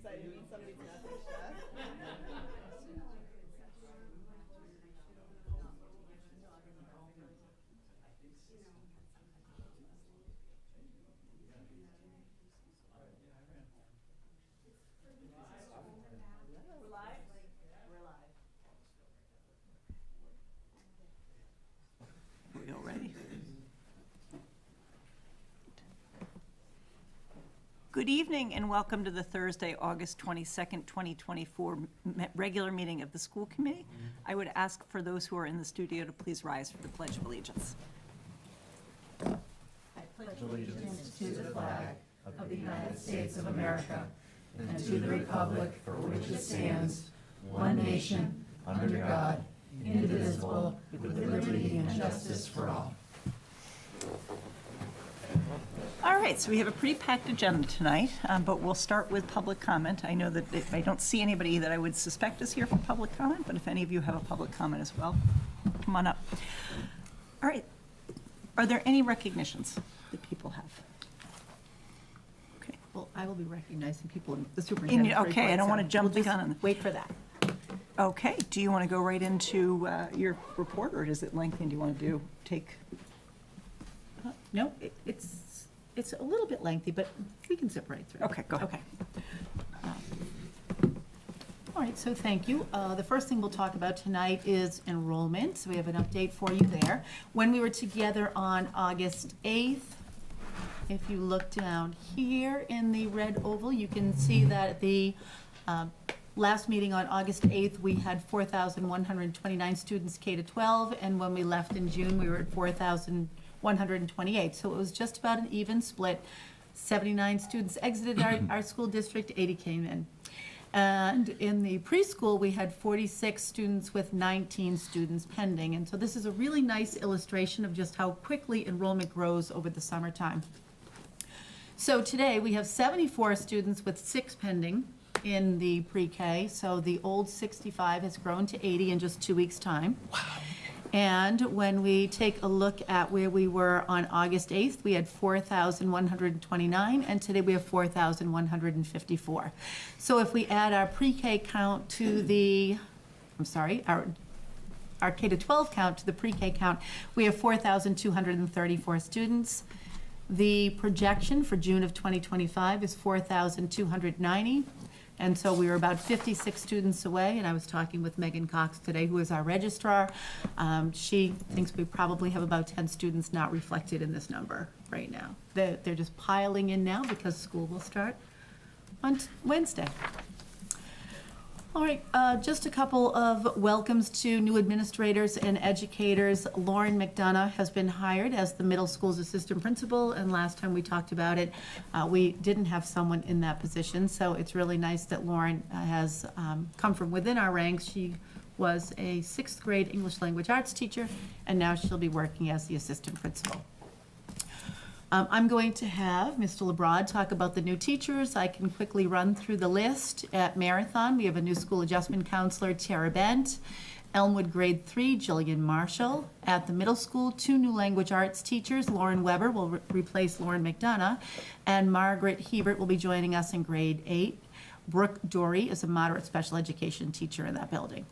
excited to meet somebody's message, Jeff. We're live? We're live. We all ready? Good evening and welcome to the Thursday, August 22nd, 2024 regular meeting of the school committee. I would ask for those who are in the studio to please rise for the Pledge of Allegiance. I pledge allegiance to the flag of the United States of America and to the republic for which it stands, one nation, under God, indivisible, with liberty and justice for all. All right, so we have a pretty packed agenda tonight, but we'll start with public comment. I know that I don't see anybody that I would suspect is here for public comment, but if any of you have a public comment as well, come on up. All right, are there any recognitions that people have? Okay. Well, I will be recognizing people, the superintendent. Okay, I don't want to jump the gun on the. Wait for that. Okay, do you want to go right into your report, or is it lengthy, and do you want to take? No, it's a little bit lengthy, but we can zip right through. Okay, go ahead. Okay. All right, so thank you. The first thing we'll talk about tonight is enrollment. So we have an update for you there. When we were together on August 8th, if you look down here in the red oval, you can see that at the last meeting on August 8th, we had 4,129 students K-12, and when we left in June, we were at 4,128. So it was just about an even split. 79 students exited our school district, 80 came in. And in the preschool, we had 46 students with 19 students pending. And so this is a really nice illustration of just how quickly enrollment grows over the summertime. So today, we have 74 students with 6 pending in the pre-K. So the old 65 has grown to 80 in just 2 weeks' time. Wow. And when we take a look at where we were on August 8th, we had 4,129, and today we have 4,154. So if we add our pre-K count to the, our K-12 count to the pre-K count, we have 4,234 students. The projection for June of 2025 is 4,290. And so we were about 56 students away, and I was talking with Megan Cox today, who is our registrar. She thinks we probably have about 10 students not reflected in this number right now. They're just piling in now because school will start on Wednesday. All right, just a couple of welcomes to new administrators and educators. Lauren McDonough has been hired as the middle school's assistant principal, and last time we talked about it, we didn't have someone in that position, so it's really nice that Lauren has come from within our ranks. She was a 6th grade English language arts teacher, and now she'll be working as the assistant principal. I'm going to have Mr. Lebrad talk about the new teachers. I can quickly run through the list. At Marathon, we have a new school adjustment counselor, Tara Bent. Elmwood grade 3, Jillian Marshall. At the middle school, 2 new language arts teachers. Lauren Weber will replace Lauren McDonough, and Margaret Hebert will be joining us in grade 8. Brooke Dory is a moderate special education teacher in that building.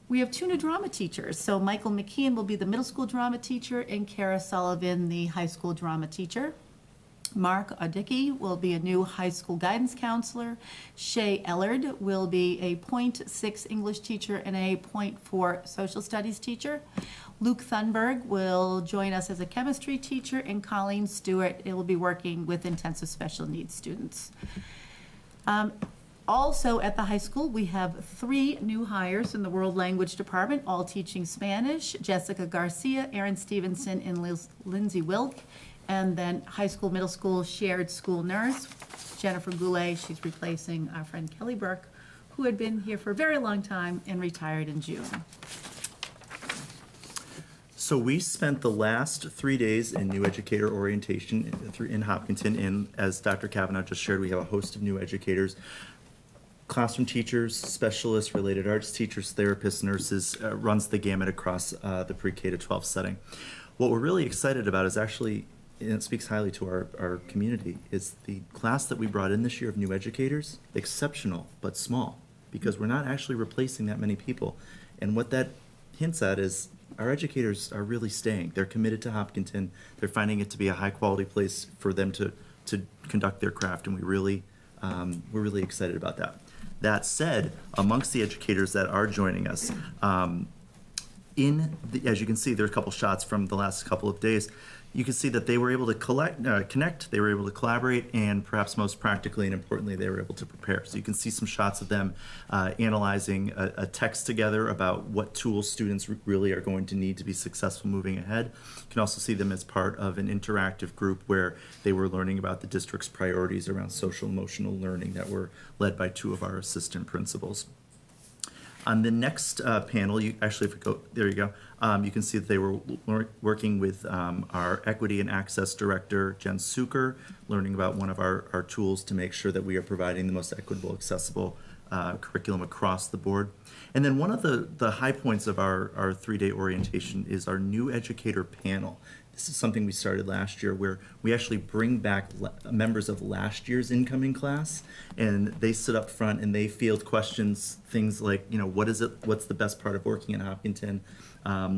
We have 2 new drama teachers. So Michael McKeon will be the middle school drama teacher and Kara Sullivan the high school drama teacher. Mark Odicki will be a new high school guidance counselor. Shay Ellard will be a .6 English teacher and a .4 social studies teacher. Luke Thunberg will join us as a chemistry teacher, and Colleen Stewart will be working with intensive special needs students. Also at the high school, we have 3 new hires in the World Language Department, all teaching Spanish. Jessica Garcia, Erin Stevenson, and Lindsay Wilk. And then high school, middle school, shared school nurse, Jennifer Goulet. She's replacing our friend Kelly Burke, who had been here for a very long time and retired in June. So we spent the last 3 days in new educator orientation in Hopkinton, and as Dr. Kavanaugh just shared, we have a host of new educators. Classroom teachers, specialists, related arts teachers, therapists, nurses, runs the gamut across the pre-K to 12 setting. What we're really excited about is actually and it speaks highly to our community, is the class that we brought in this year of new educators, exceptional, but small, because we're not actually replacing that many people. And what that hints at is our educators are really staying. They're committed to Hopkinton. They're finding it to be a high-quality place for them to conduct their craft, and we're really excited about that. That said, amongst the educators that are joining us, as you can see, there's a couple shots from the last couple of days. You can see that they were able to connect, they were able to collaborate, and perhaps most practically and importantly, they were able to prepare. So you can see some shots of them analyzing a text together about what tools students really are going to need to be successful moving ahead. You can also see them as part of an interactive group where they were learning about the district's priorities around social emotional learning that were led by two of our assistant principals. On the next panel, you can see that they were working with our Equity and Access Director, Jen Suker, learning about one of our tools to make sure that we are providing the most equitable, accessible curriculum across the board. And then one of the high points of our 3-day orientation is our new educator panel. This is something we started last year where we actually bring back members of last year's incoming class, and they sit up front and they field questions, things like, what's the best part of working in Hopkinton?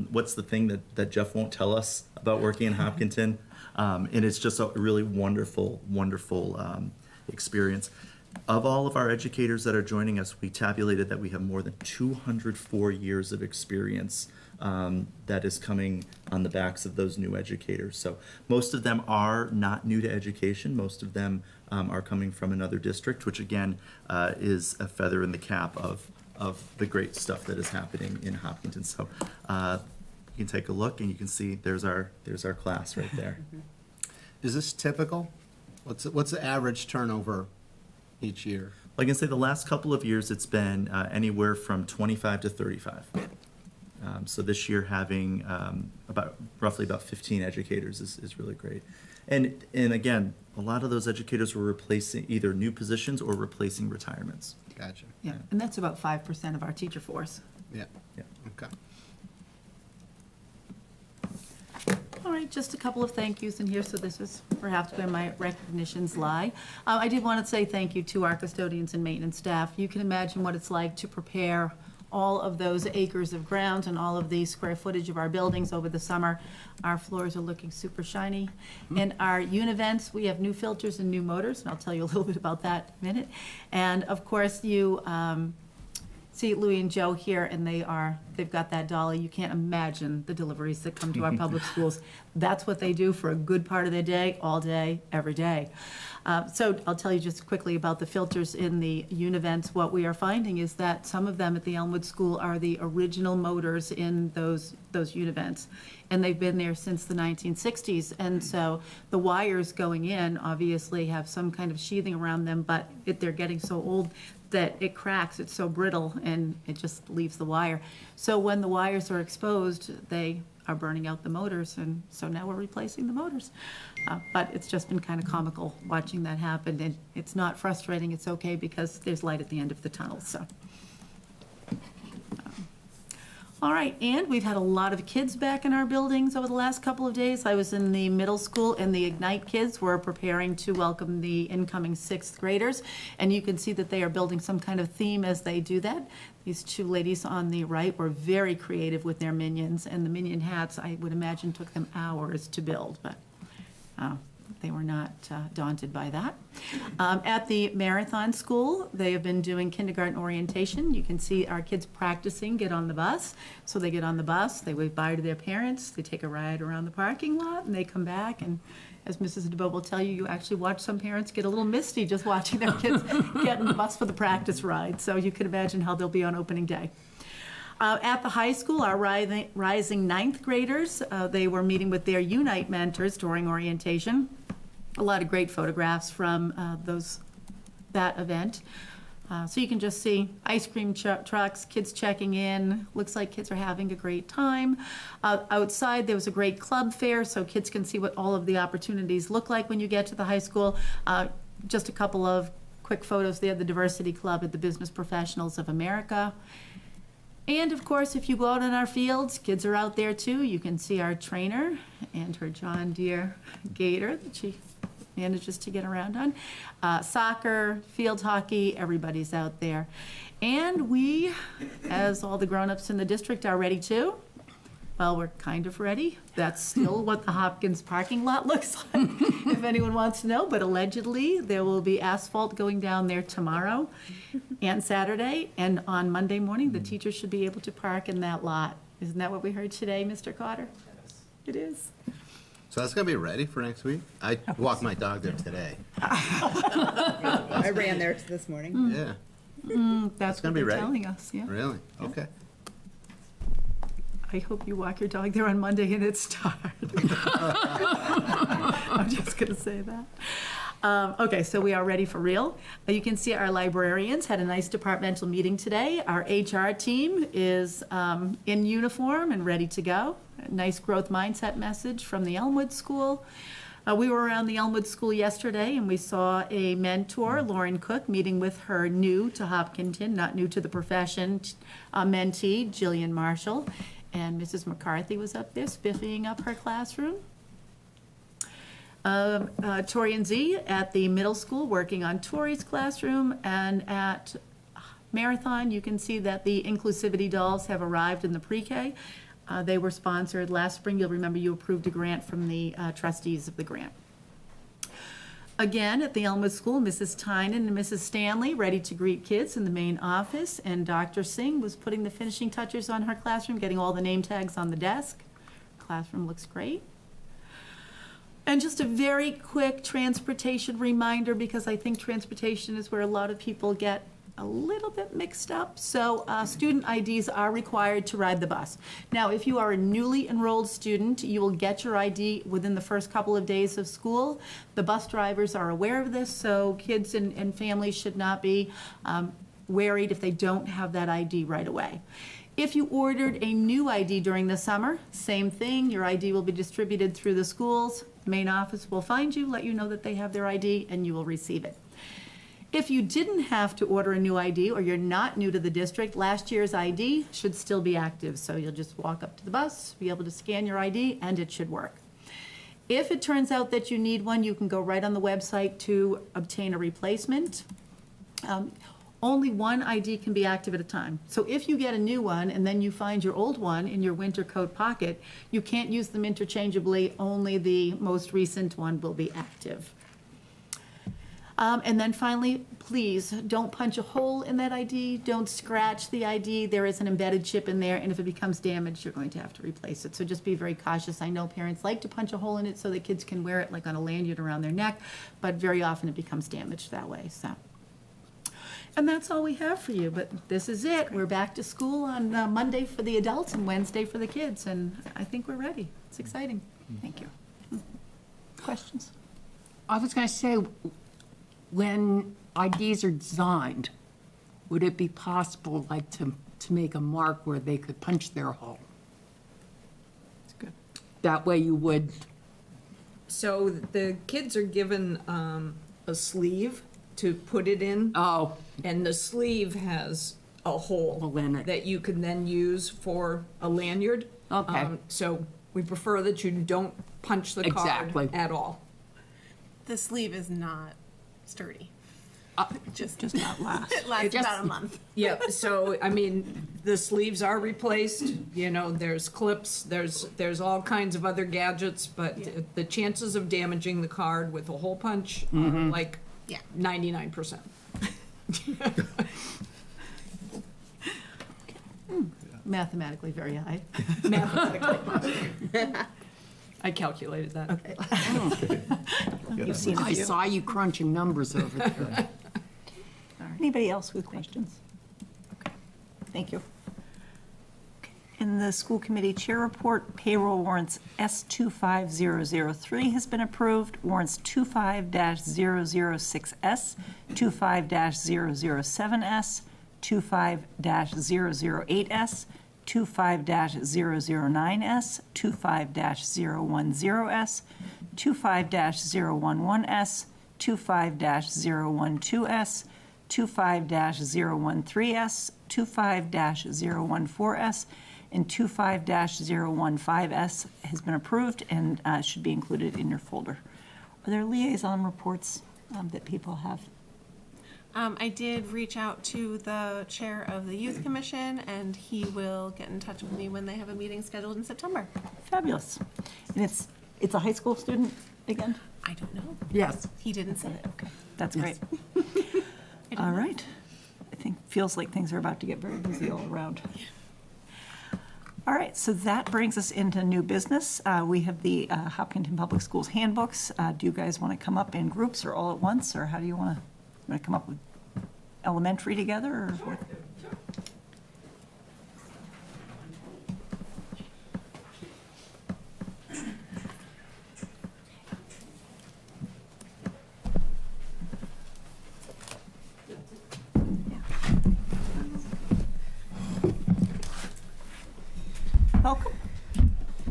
What's the thing that Jeff won't tell us about working in Hopkinton? And it's just a really wonderful, wonderful experience. Of all of our educators that are joining us, we tabulated that we have more than 204 years of experience that is coming on the backs of those new educators. So most of them are not new to education. Most of them are coming from another district, which again is a feather in the cap of the great stuff that is happening in Hopkinton. So you can take a look and you can see there's our class right there. Is this typical? What's the average turnover each year? I can say the last couple of years it's been anywhere from 25 to 35. So this year having roughly about 15 educators is really great. And again, a lot of those educators were replacing either new positions or replacing retirements. Gotcha. Yeah, and that's about 5% of our teacher force. Yeah. Yeah. Okay. All right, just a couple of thank yous in here, so this is perhaps where my recognitions lie. I did want to say thank you to our custodians and maintenance staff. You can imagine what it's like to prepare all of those acres of ground and all of the square footage of our buildings over the summer. Our floors are looking super shiny. In our Univents, we have new filters and new motors, and I'll tell you a little bit about that in a minute. And of course, you see Louie and Joe here, and they've got that dolly. You can't imagine the deliveries that come to our public schools. That's what they do for a good part of their day, all day, every day. So I'll tell you just quickly about the filters in the Univents. What we are finding is that some of them at the Elmwood School are the original motors in those Univents, and they've been there since the 1960s. And so the wires going in obviously have some kind of sheathing around them, but they're getting so old that it cracks, it's so brittle, and it just leaves the wire. So when the wires are exposed, they are burning out the motors, and so now we're replacing the motors. But it's just been kind of comical watching that happen, and it's not frustrating, it's okay, because there's light at the end of the tunnel, so. All right, and we've had a lot of kids back in our buildings over the last couple of days. I was in the middle school, and the Ignite kids were preparing to welcome the incoming 6th graders, and you can see that they are building some kind of theme as they do that. These two ladies on the right were very creative with their minions, and the minion hats, I would imagine, took them hours to build, but they were not daunted by that. At the Marathon School, they have been doing kindergarten orientation. You can see our kids practicing get on the bus. So they get on the bus, they wave bye to their parents, they take a ride around the parking lot, and they come back. And as Mrs. DeBoe will tell you, you actually watch some parents get a little misty just watching their kids get on the bus for the practice ride. So you can imagine how they'll be on opening day. At the high school, our rising 9th graders, they were meeting with their Unite mentors during orientation. A lot of great photographs from that event. So you can just see ice cream trucks, kids checking in. Looks like kids are having a great time. Outside, there was a great club fair, so kids can see what all of the opportunities look like when you get to the high school. Just a couple of quick photos there, the Diversity Club at the Business Professionals of America. And of course, if you go out on our fields, kids are out there too. You can see our trainer and her John Deere Gator that she manages to get around on. Soccer, field hockey, everybody's out there. And we, as all the grown-ups in the district, are ready too. Well, we're kind of ready. That's still what the Hopkins parking lot looks like, if anyone wants to know. But allegedly, there will be asphalt going down there tomorrow and Saturday. And on Monday morning, the teachers should be able to park in that lot. Isn't that what we heard today, Mr. Cotter? It is. So that's gonna be ready for next week? I walked my dog there today. I ran there this morning. Yeah, That's gonna what be they're ready? telling us, yeah. really? Okay. I hope you walk your dog there on Monday and it's dark. I'm just going to say that. Okay, so we are ready for real. You can see our librarians had a nice departmental meeting today. Our HR team is in uniform and ready to go. A nice growth mindset message from the Elmwood School. We were around the Elmwood School yesterday and we saw a mentor, Lauren Cook, meeting with her new to Hopkinton, not new to the profession, mentee, Jillian Marshall. And Mrs. McCarthy was up there spiffing up her classroom. Tori and Z at the middle school working on Tori's classroom. And at Marathon, you can see that the inclusivity dolls have arrived in the pre-K. They were sponsored last spring. You'll remember you approved a grant from the trustees of the grant. Again, at the Elmwood School, Mrs. Tynan and Mrs. Stanley ready to greet kids in the main office, and Dr. Singh was putting the finishing touches on her classroom, getting all the name tags on the desk. Classroom looks great. And just a very quick transportation reminder, because I think transportation is where a lot of people get a little bit mixed up. So student IDs are required to ride the bus. Now, if you are a newly enrolled student, you will get your ID within the first couple of days of school. The bus drivers are aware of this, so kids and families should not be worried if they don't have that ID right away. If you ordered a new ID during the summer, same thing. Your ID will be distributed through the schools. The main office will find you, let you know that they have their ID, and you will receive it. If you didn't have to order a new ID or you're not new to the district, last year's ID should still be active. So you'll just walk up to the bus, be able to scan your ID, and it should work. If it turns out that you need one, you can go right on the website to obtain a replacement. Only one ID can be active at a time. So if you get a new one and then you find your old one in your winter coat pocket, you can't use them interchangeably. Only the most recent one will be active. And then finally, please don't punch a hole in that ID. Don't scratch the ID. There is an embedded chip in there, and if it becomes damaged, you're going to have to replace it. So just be very cautious. I know parents like to punch a hole in it so that kids can wear it like on a lanyard around their neck, but very often it becomes damaged that way. So, and that's all we have for you. But this is it. We're back to school on Monday for the adults and Wednesday for the kids, and I think we're ready. It's exciting. Thank you. Questions? I was going to say, when IDs are designed, would it be possible, like, to make a mark where they could punch their hole? That's good. That way you would, So the kids are given a sleeve to put it in, oh, and the sleeve has a hole Hole in it. that you can then use for a lanyard. Okay. So we prefer that you don't punch the card Exactly. at all. The sleeve is not sturdy. Just not last. It lasts just- about a month. Yep, so, I mean, the sleeves are replaced, you know, there's clips, there's all kinds of other gadgets, but the chances of damaging the card with a hole punch are like Yeah. 99%. Mathematically very high. Mathematically. I calculated that. You've seen a I few. saw you crunching numbers over there. Anybody else with questions? Okay, thank you. Okay, in the school committee chair report, payroll warrants S25003 has been approved. Warrants 25-006S, 25-007S, 25-008S, 25-009S, 25-010S, 25-011S, 25-012S, 25-013S, 25-014S, and 25-015S has been approved and should be included in your folder. Are there liaison reports that people have? I did reach out to the chair of the youth commission, and he will get in touch with me when they have a meeting scheduled in September. Fabulous. And it's a high school student again? I don't know. Yes. He didn't say it. Okay, that's great. All right. I think, feels like things are about to get very busy all around. All right, so that brings us into new business. We have the Hopkinton Public Schools handbooks. Do you guys want to come up in groups or all at once, or how do you want to come up with elementary together, or what? Welcome.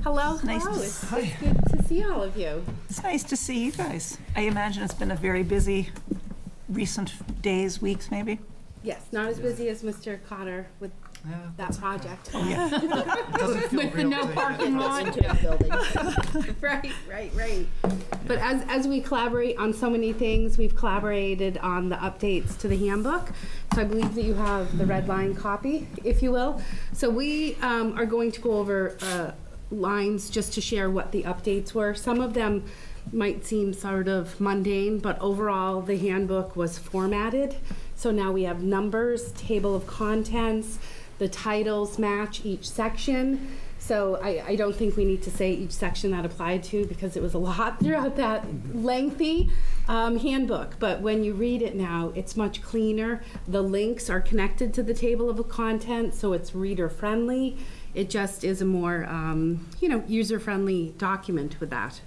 Hello. Nice Hello. to- It's good to see all of you. It's nice to see you guys. I imagine it's been a very busy recent days, weeks, maybe? Yes, not as busy as Mr. Cotter with that project. With the no parking lot. Right. But as we collaborate on so many things, we've collaborated on the updates to the handbook. So I believe that you have the red line copy, if you will. So we are going to go over lines just to share what the updates were. Some of them might seem sort of mundane, but overall the handbook was formatted. So now we have numbers, table of contents, the titles match each section. So I don't think we need to say each section that applied to, because it was a lot throughout that lengthy handbook. But when you read it now, it's much cleaner. The links are connected to the table of contents, so it's reader friendly. It just is a more user-friendly document with that.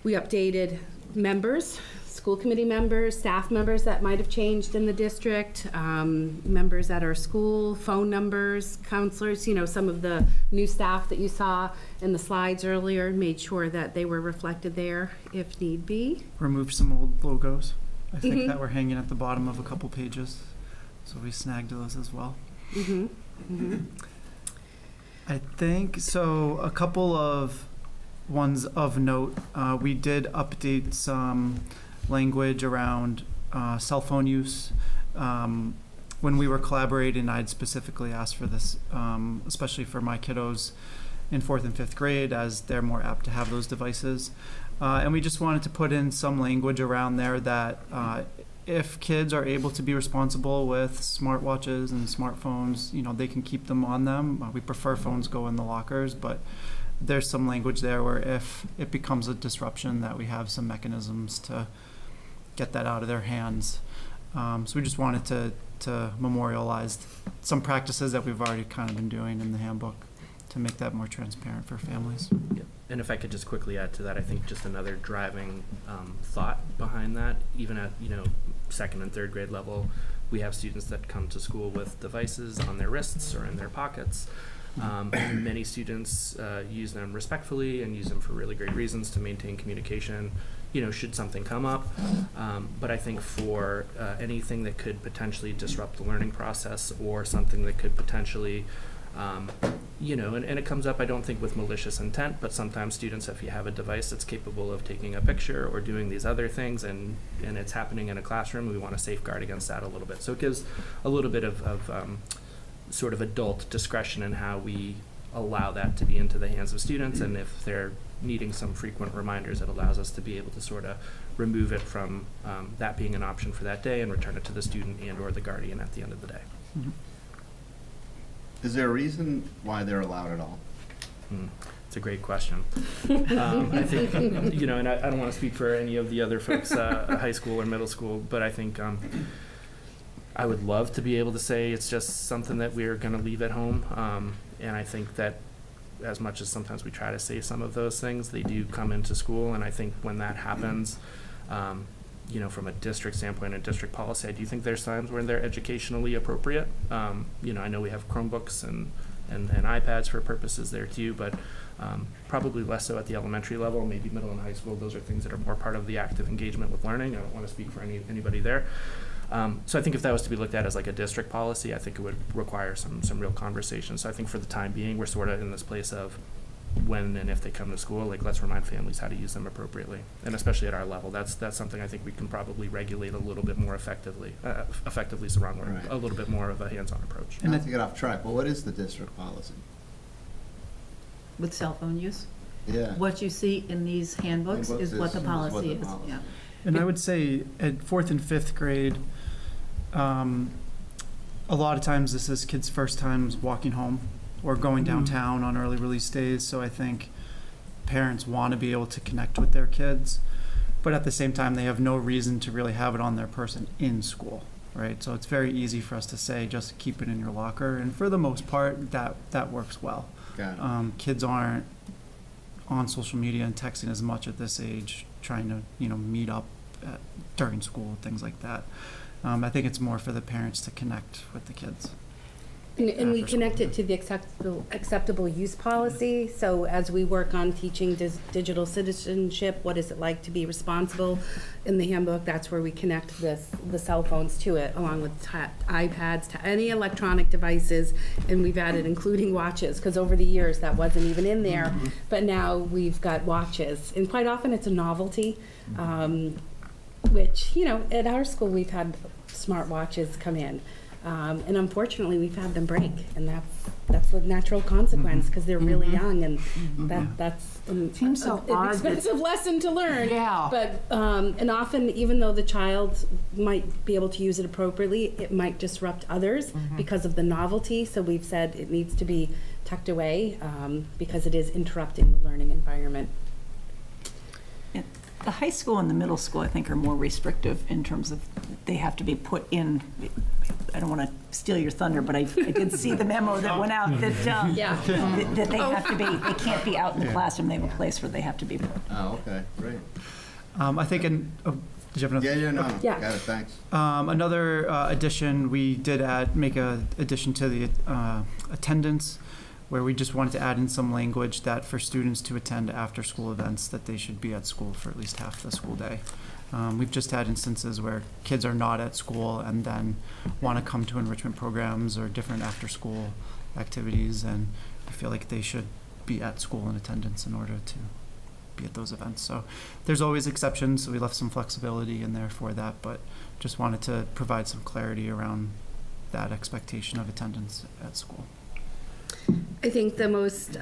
We updated members, school committee members, staff members that might have changed in the district, members at our school, phone numbers, counselors, some of the new staff that you saw in the slides earlier, made sure that they were reflected there if need be. Removed some old logos, I think, that were hanging at the bottom of a couple pages. So we snagged those as well. I think, so a couple of ones of note, we did update some language around cell phone use. When we were collaborating, I'd specifically asked for this, especially for my kiddos in 4th and 5th grade, as they're more apt to have those devices. And we just wanted to put in some language around there that if kids are able to be responsible with smartwatches and smartphones, they can keep them on them. We prefer phones go in the lockers, but there's some language there where if it becomes a disruption, that we have some mechanisms to get that out of their hands. So we just wanted to memorialize some practices that we've already kind of been doing in the handbook to make that more transparent for families. Yep. And if I could just quickly add to that, I think just another driving thought behind that, even at 2nd and 3rd grade level, we have students that come to school with devices on their wrists or in their pockets. And many students use them respectfully and use them for really great reasons to maintain communication, should something come up. But I think for anything that could potentially disrupt the learning process, or something that could potentially, and it comes up, I don't think with malicious intent, but sometimes students, if you have a device that's capable of taking a picture or doing these other things, and it's happening in a classroom, we want to safeguard against that a little bit. So it gives a little bit of sort of adult discretion in how we allow that to be into the hands of students, and if they're needing some frequent reminders, it allows us to be able to sort of remove it from that being an option for that day and return it to the student and or the guardian at the end of the day. Is there a reason why they're allowed at all? It's a great question. I think, and I don't want to speak for any of the other folks, high school or middle school, but I think I would love to be able to say it's just something that we're going to leave at home. And I think that as much as sometimes we try to say some of those things, they do come into school. And I think when that happens, from a district standpoint and district policy, I do think there's times when they're educationally appropriate. I know we have Chromebooks and iPads for purposes there too, but probably less so at the elementary level, maybe middle and high school. Those are things that are more part of the active engagement with learning. I don't want to speak for anybody there. So I think if that was to be looked at as like a district policy, I think it would require some real conversation. So I think for the time being, we're sort of in this place of when and if they come to school, like, let's remind families how to use them appropriately. And especially at our level, that's something I think we can probably regulate a little bit more effectively. Effectively is the wrong word. Right. A little bit more of a hands-on approach. Not to get off track, but what is the district policy? With cell phone use? Yeah. What you see in these handbooks is what the policy is, yeah. And I would say at 4th and 5th grade, a lot of times this is kids' first times walking home or going downtown on early release days. So I think parents want to be able to connect with their kids, but at the same time, they have no reason to really have it on their person in school, right? So it's very easy for us to say, just keep it in your locker. And for the most part, that works well. Got it. Kids aren't on social media and texting as much at this age, trying to, meet up during school, things like that. I think it's more for the parents to connect with the kids. And we After connect school. it to the acceptable use policy. So as we work on teaching digital citizenship, what is it like to be responsible in the handbook, that's where we connect the cell phones to it, along with iPads, to any electronic devices. And we've added including watches, because over the years that wasn't even in there. But now we've got watches. And quite often it's a novelty, which, at our school we've had smart watches come in. And unfortunately, we've had them break, and that's the natural consequence, because they're really young, and that's Seems so an odd that- expensive lesson to learn. Yeah. But and often, even though the child might be able to use it appropriately, it might disrupt others because of the novelty. So we've said it needs to be tucked away because it is interrupting the learning environment. The high school and the middle school, I think, are more restrictive in terms of they have to be put in. I don't want to steal your thunder, but I did see the memo that went out that that they have to be. They can't be out in the classroom. They have a place where they have to be. Oh, okay, great. I think, did you have another? No. Yeah. Got it, thanks. Another addition, we did make a addition to the attendance, where we just wanted to add in some language that for students to attend after-school events, that they should be at school for at least half the school day. We've just had instances where kids are not at school and then want to come to enrichment programs or different after-school activities, and I feel like they should be at school in attendance in order to be at those events. So there's always exceptions, so we left some flexibility in there for that, but just wanted to provide some clarity around that expectation of attendance at school. I think the most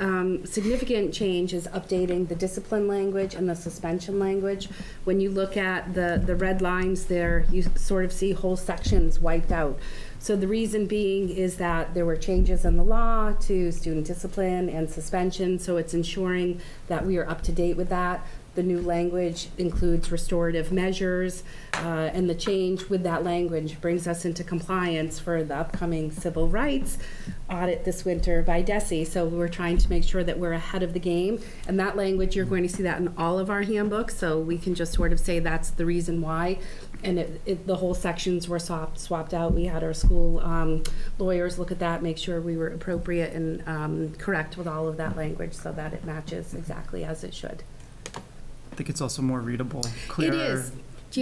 significant change is updating the discipline language and the suspension language. When you look at the red lines there, you sort of see whole sections wiped out. So the reason being is that there were changes in the law to student discipline and suspension, so it's ensuring that we are up to date with that. The new language includes restorative measures, and the change with that language brings us into compliance for the upcoming civil rights audit this winter by DESE. So we're trying to make sure that we're ahead of the game. And that language, you're going to see that in all of our handbooks, so we can just sort of say that's the reason why. And the whole sections were swapped out. We had our school lawyers look at that, make sure we were appropriate and correct with all of that language so that it matches exactly as it should. I think it's also more readable, clearer. It is.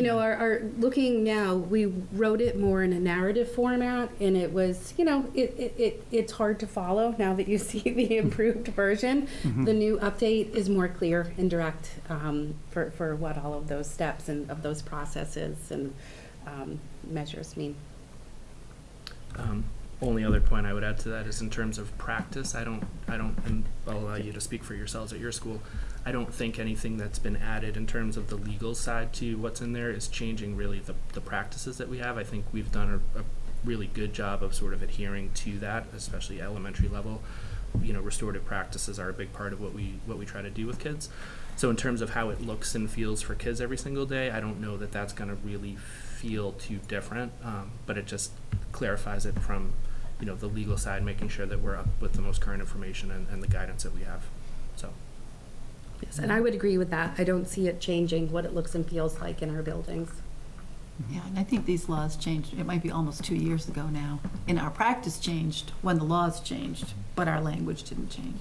Our looking now, we wrote it more in a narrative format, and it was, it's hard to follow now that you see the improved version. The new update is more clear and direct for what all of those steps and of those processes and measures mean. Only other point I would add to that is in terms of practice, and I'll allow you to speak for yourselves at your school. I don't think anything that's been added in terms of the legal side to what's in there is changing really the practices that we have. I think we've done a really good job of sort of adhering to that, especially elementary level. Restorative practices are a big part of what we try to do with kids. So in terms of how it looks and feels for kids every single day, I don't know that that's going to really feel too different, but it just clarifies it from the legal side, making sure that we're up with the most current information and the guidance that we have. So. Yes, and I would agree with that. I don't see it changing what it looks and feels like in our buildings. Yeah, and I think these laws changed, it might be almost 2 years ago now. And our practice changed when the laws changed, but our language didn't change.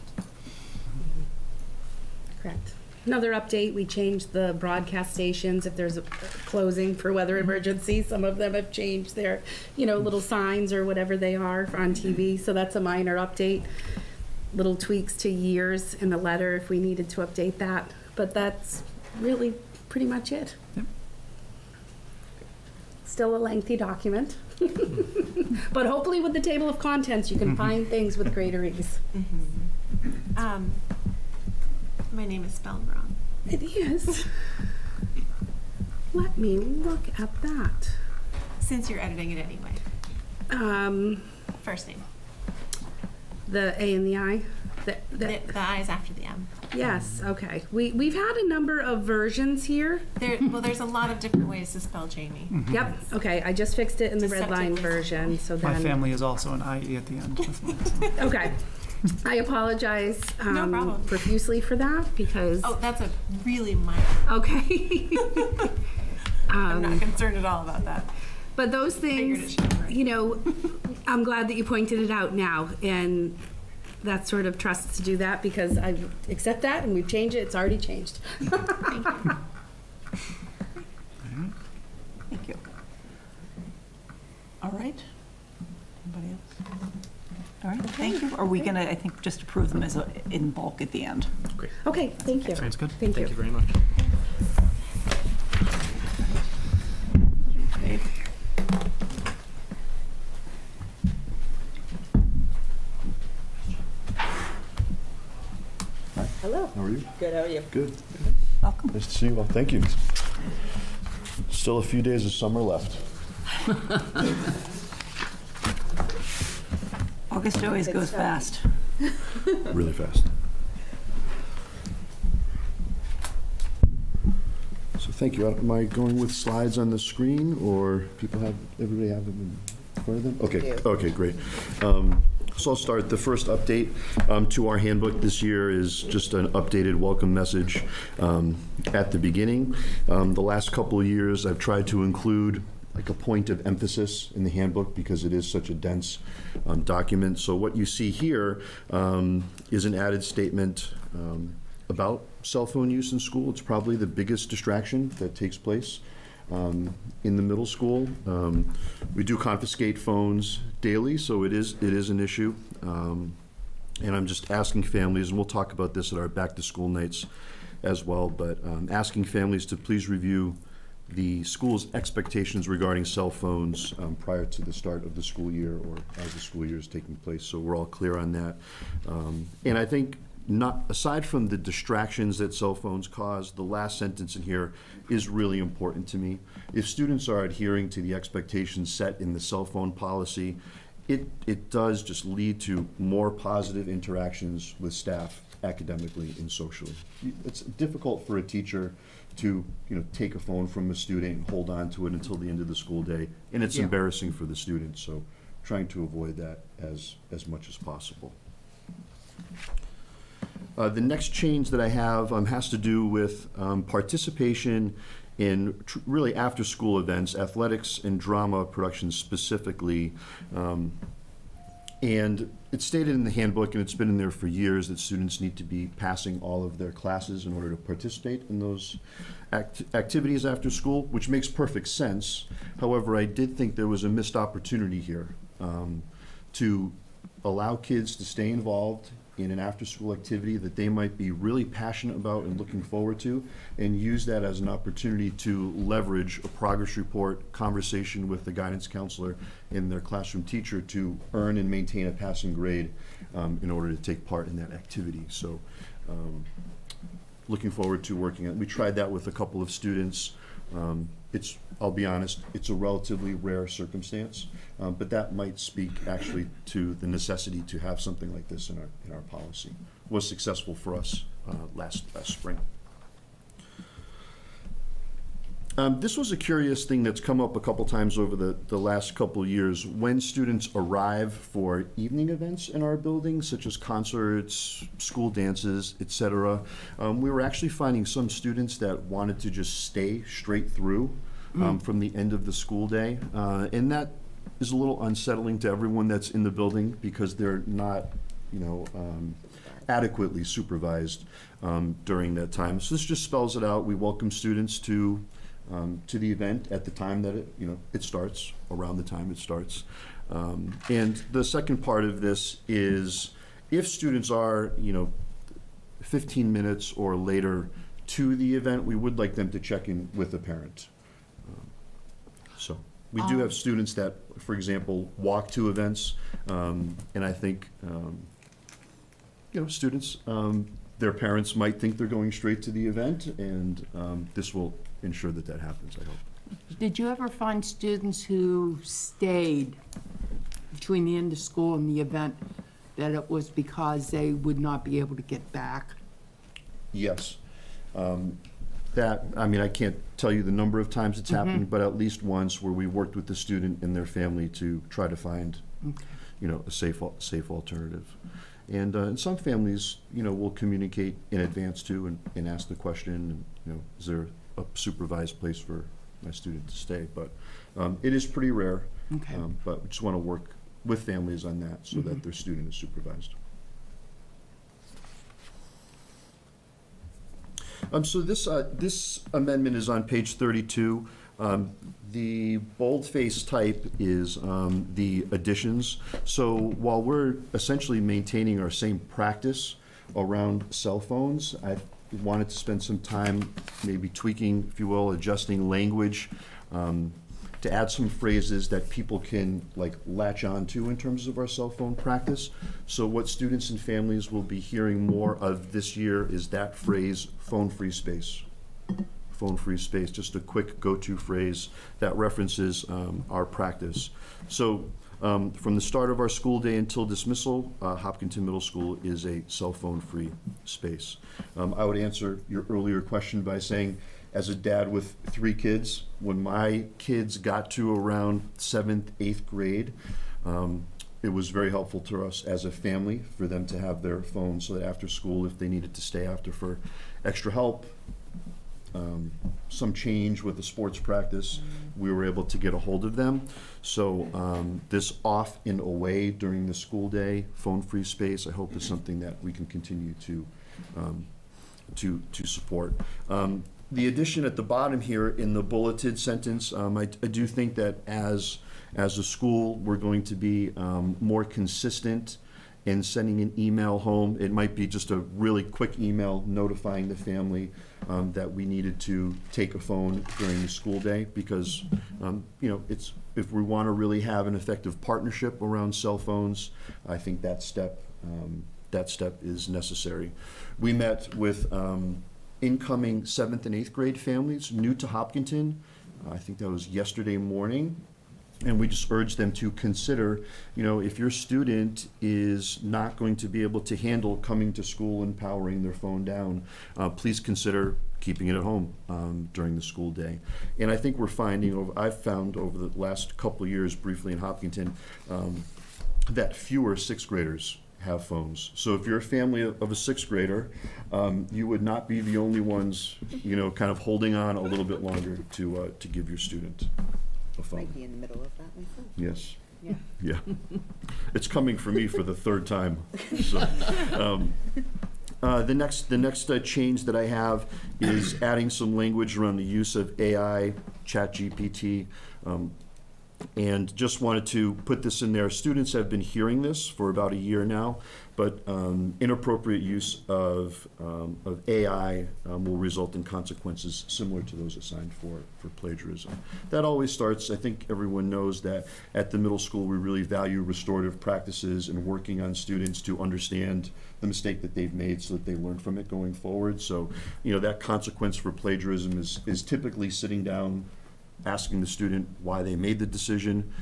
Correct. Another update, we changed the broadcast stations. If there's a closing for weather emergency, some of them have changed their, little signs or whatever they are on TV. So that's a minor update. Little tweaks to years in the letter if we needed to update that. But that's really pretty much it. Yep. Still a lengthy document. But hopefully with the table of contents, you can find things with greater ease. My name is spelled wrong. It is. Let me look at that. Since you're editing it anyway. First name. The A and the I. The I is after the M. Yes, okay. We've had a number of versions here. There's a lot of different ways to spell Jamie. Yep, okay, I just fixed it in the red line Deceptively version, so My then. family is also an IE at the end with mine. So. Okay. I apologize No problem. profusely for that because. Oh, that's a really minor. Okay. I'm not concerned at all about that. But those Figured it things, should be right. I'm glad that you pointed it out now, and that sort of trusts to do that because I accept that and we've changed it. It's already changed. Thank you. Thank you. All right. Anybody else? All right, thank you. Are we gonna, I think, just approve them as in bulk at the end? Great. Okay, thank you. Sounds good. Thank you. Thank you very much. Okay. Hello. How are you? Good, how are you? Good. Welcome. Nice to see you. Well, thank you. Still a few days of summer left. August always goes fast. Really fast. So thank you. Am I going with slides on the screen, or everybody have them in front of them? Okay, okay, great. So I'll start. The first update to our handbook this year is just an updated welcome message at the beginning. The last couple of years, I've tried to include like a point of emphasis in the handbook because it is such a dense document. So what you see here is an added statement about cell phone use in school. It's probably the biggest distraction that takes place in the middle school. We do confiscate phones daily, so it is an issue. And I'm just asking families, and we'll talk about this at our back-to-school nights as well, but asking families to please review the school's expectations regarding cell phones prior to the start of the school year or as the school year is taking place, so we're all clear on that. And I think aside from the distractions that cell phones cause, the last sentence in here is really important to me. If students are adhering to the expectations set in the cell phone policy, it does just lead to more positive interactions with staff academically and socially. It's difficult for a teacher to take a phone from a student and hold on to it until the end of the school day, and it's embarrassing for the students, so trying to avoid that as much as possible. The next change that I have has to do with participation in really after-school events, athletics and drama productions specifically. And it's stated in the handbook, and it's been in there for years, that students need to be passing all of their classes in order to participate in those activities after school, which makes perfect sense. However, I did think there was a missed opportunity here to allow kids to stay involved in an after-school activity that they might be really passionate about and looking forward to, and use that as an opportunity to leverage a progress report, conversation with the guidance counselor and their classroom teacher to earn and maintain a passing grade in order to take part in that activity. So looking forward to working on it. We tried that with a couple of students. I'll be honest, it's a relatively rare circumstance, but that might speak actually to the necessity to have something like this in our policy. It was successful for us last spring. This was a curious thing that's come up a couple times over the last couple of years. When students arrive for evening events in our building, such as concerts, school dances, etc., we were actually finding some students that wanted to just stay straight through from the end of the school day. And that is a little unsettling to everyone that's in the building because they're not, adequately supervised during that time. So this just spells it out. We welcome students to the event at the time that it starts, around the time it starts. And the second part of this is if students are, 15 minutes or later to the event, we would like them to check in with a parent. So we do have students that, for example, walk to events, and I think, students, their parents might think they're going straight to the event, and this will ensure that that happens, I hope. Did you ever find students who stayed between the end of school and the event, that it was because they would not be able to get back? Yes. I can't tell you the number of times it's happened, but at least once where we worked with the student and their family to try to find, a safe alternative. And some families, will communicate in advance too and ask the question, is there a supervised place for my student to stay? But it is pretty rare. Okay. But we just want to work with families on that so that their student is supervised. So this amendment is on page 32. The boldface type is the additions. So while we're essentially maintaining our same practice around cell phones, I wanted to spend some time maybe tweaking, if you will, adjusting language to add some phrases that people can latch on to in terms of our cell phone practice. So what students and families will be hearing more of this year is that phrase, phone-free space. Phone-free space, just a quick go-to phrase that references our practice. So from the start of our school day until dismissal, Hopkinton Middle School is a cell phone-free space. I would answer your earlier question by saying, as a dad with 3 kids, when my kids got to around 7th, 8th grade, it was very helpful to us as a family for them to have their phones so that after school, if they needed to stay after for extra help, some change with the sports practice, we were able to get a hold of them. So this off and away during the school day, phone-free space, I hope is something that we can continue to support. The addition at the bottom here in the bulleted sentence, I do think that as a school, we're going to be more consistent in sending an email home. It might be just a really quick email notifying the family that we needed to take a phone during the school day because, it's if we want to really have an effective partnership around cell phones, I think that step is necessary. We met with incoming 7th and 8th grade families new to Hopkinton. I think that was yesterday morning. And we just urge them to consider, if your student is not going to be able to handle coming to school and powering their phone down, please consider keeping it at home during the school day. And I think we're finding, I've found over the last couple of years briefly in Hopkinton, that fewer 6th graders have phones. So if you're a family of a 6th grader, you would not be the only ones, kind of holding on a little bit longer to give your student a phone. Might be in the middle of that myself. Yes. Yeah. Yeah. It's coming for me for the 3rd time. So, the next change that I have is adding some language around the use of AI, ChatGPT, and just wanted to put this in there. Students have been hearing this for about a year now, but inappropriate use of AI will result in consequences similar to those assigned for plagiarism. That always starts, I think everyone knows that at the middle school we really value restorative practices and working on students to understand the mistake that they've made so that they learn from it going forward. So, that consequence for plagiarism is typically sitting down, asking the student why they made the decision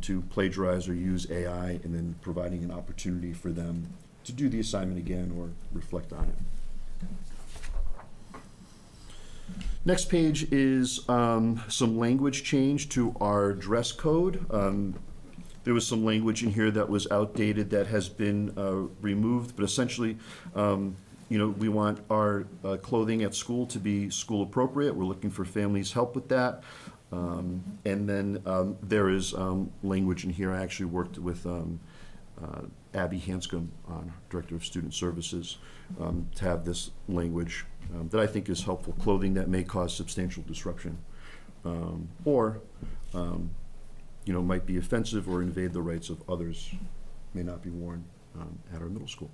to plagiarize or use AI, and then providing an opportunity for them to do the assignment again or reflect on it. Next page is some language change to our dress code. There was some language in here that was outdated that has been removed, but essentially we want our clothing at school to be school appropriate. We're looking for families' help with that. And then there is language in here. I actually worked with Abby Hanscom, Director of Student Services, to have this language that I think is helpful. Clothing that may cause substantial disruption or might be offensive or invade the rights of others may not be worn at our middle school.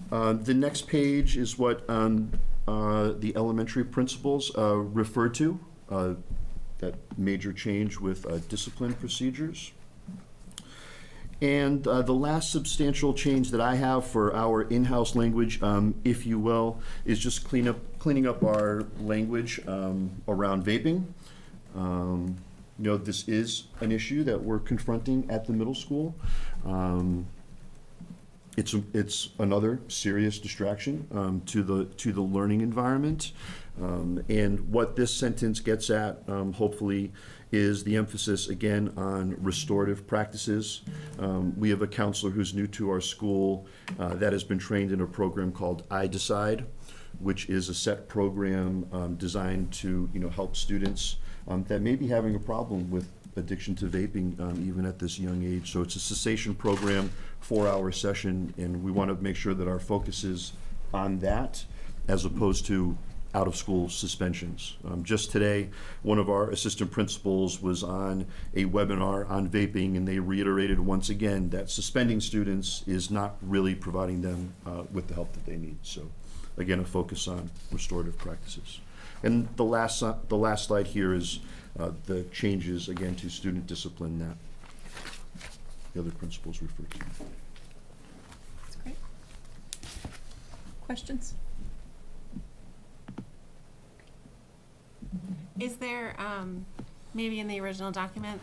The next page is what the elementary principals referred to, that major change with discipline procedures. And the last substantial change that I have for our in-house language, if you will, is just cleaning up our language around vaping. This is an issue that we're confronting at the middle school. It's another serious distraction to the learning environment. And what this sentence gets at, hopefully, is the emphasis, again, on restorative practices. We have a counselor who's new to our school that has been trained in a program called I Decide, which is a set program designed to help students that may be having a problem with addiction to vaping even at this young age. So it's a cessation program, 4-hour session, and we want to make sure that our focus is on that as opposed to out-of-school suspensions. Just today, one of our assistant principals was on a webinar on vaping, and they reiterated once again that suspending students is not really providing them with the help that they need. So again, a focus on restorative practices. And the last slide here is the changes, again, to student discipline that the other principals referred to. That's great. Questions? Is there, maybe in the original document,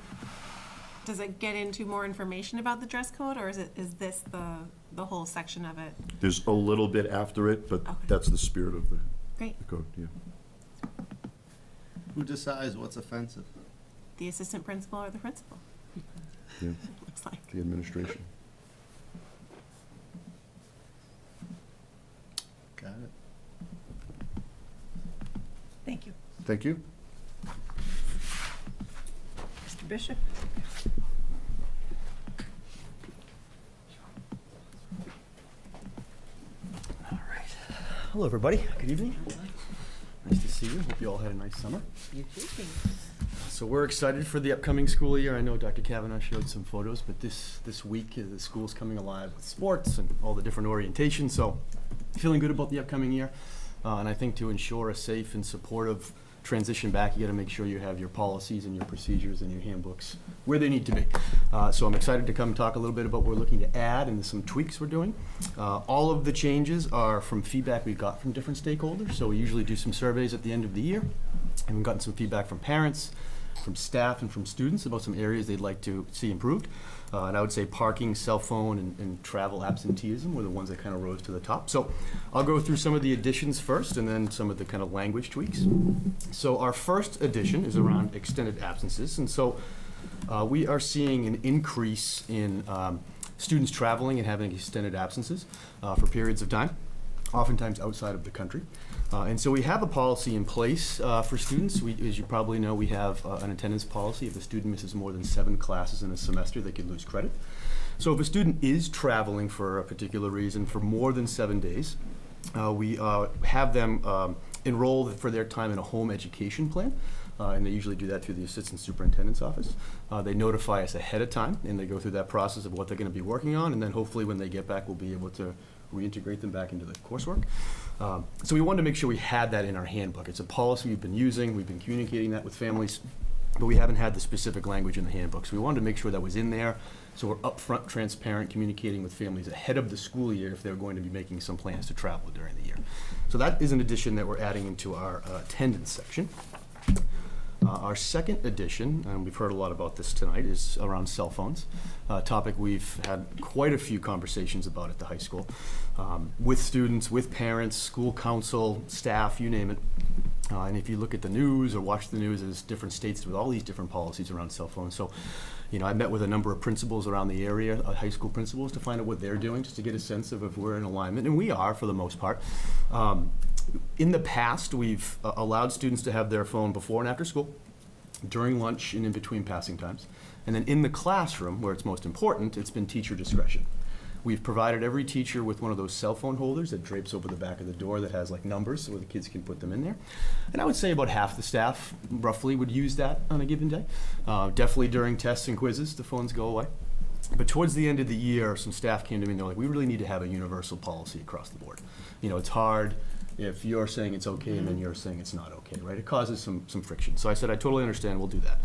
does it get into more information about the dress code, or is this the whole section of it? There's a little bit after it, but Okay. that's the spirit of the Great. code, yeah. Who decides what's offensive? The assistant principal or the principal? Yeah, Looks like. the administration. Got it. Thank you. Thank you. Mr. Bishop? All right. Hello, everybody. Good evening. Nice to see you. Hope you all had a nice summer. You too. So we're excited for the upcoming school year. I know Dr. Kavanaugh showed some photos, but this week the school's coming alive with sports and all the different orientations. So feeling good about the upcoming year. And I think to ensure a safe and supportive transition back, you got to make sure you have your policies and your procedures and your handbooks where they need to be. So I'm excited to come talk a little bit about what we're looking to add and some tweaks we're doing. All of the changes are from feedback we got from different stakeholders. So we usually do some surveys at the end of the year, and we've gotten some feedback from parents, from staff, and from students about some areas they'd like to see improved. And I would say parking, cell phone, and travel absenteeism were the ones that kind of rose to the top. So I'll go through some of the additions first and then some of the kind of language tweaks. So our first addition is around extended absences. And so we are seeing an increase in students traveling and having extended absences for periods of time, oftentimes outside of the country. And so we have a policy in place for students. As you probably know, we have an attendance policy. If a student misses more than 7 classes in a semester, they can lose credit. So if a student is traveling for a particular reason for more than 7 days, we have them enroll for their time in a home education plan. And they usually do that through the assistant superintendent's office. They notify us ahead of time, and they go through that process of what they're going to be working on. And then hopefully when they get back, we'll be able to reintegrate them back into the coursework. So we wanted to make sure we had that in our handbook. It's a policy we've been using. We've been communicating that with families, but we haven't had the specific language in the handbook. So we wanted to make sure that was in there, so we're upfront, transparent, communicating with families ahead of the school year if they're going to be making some plans to travel during the year. So that is an addition that we're adding into our attendance section. Our second addition, and we've heard a lot about this tonight, is around cell phones, a topic we've had quite a few conversations about at the high school, with students, with parents, school council, staff, you name it. And if you look at the news or watch the news, there's different states with all these different policies around cell phones. So, I met with a number of principals around the area, high school principals, to find out what they're doing, just to get a sense of if we're in alignment, and we are for the most part. In the past, we've allowed students to have their phone before and after school. during lunch and in between passing times. And then in the classroom, where it's most important, it's been teacher discretion. We've provided every teacher with one of those cell phone holders that drapes over the back of the door that has like numbers so the kids can put them in there. And I would say about half the staff roughly would use that on a given day. Definitely during tests and quizzes, the phones go away. But towards the end of the year, some staff came to me and they're like, we really need to have a universal policy across the board. You know, it's hard if you're saying it's okay and then you're saying it's not okay, right? It causes some friction. So I said, I totally understand, we'll do that.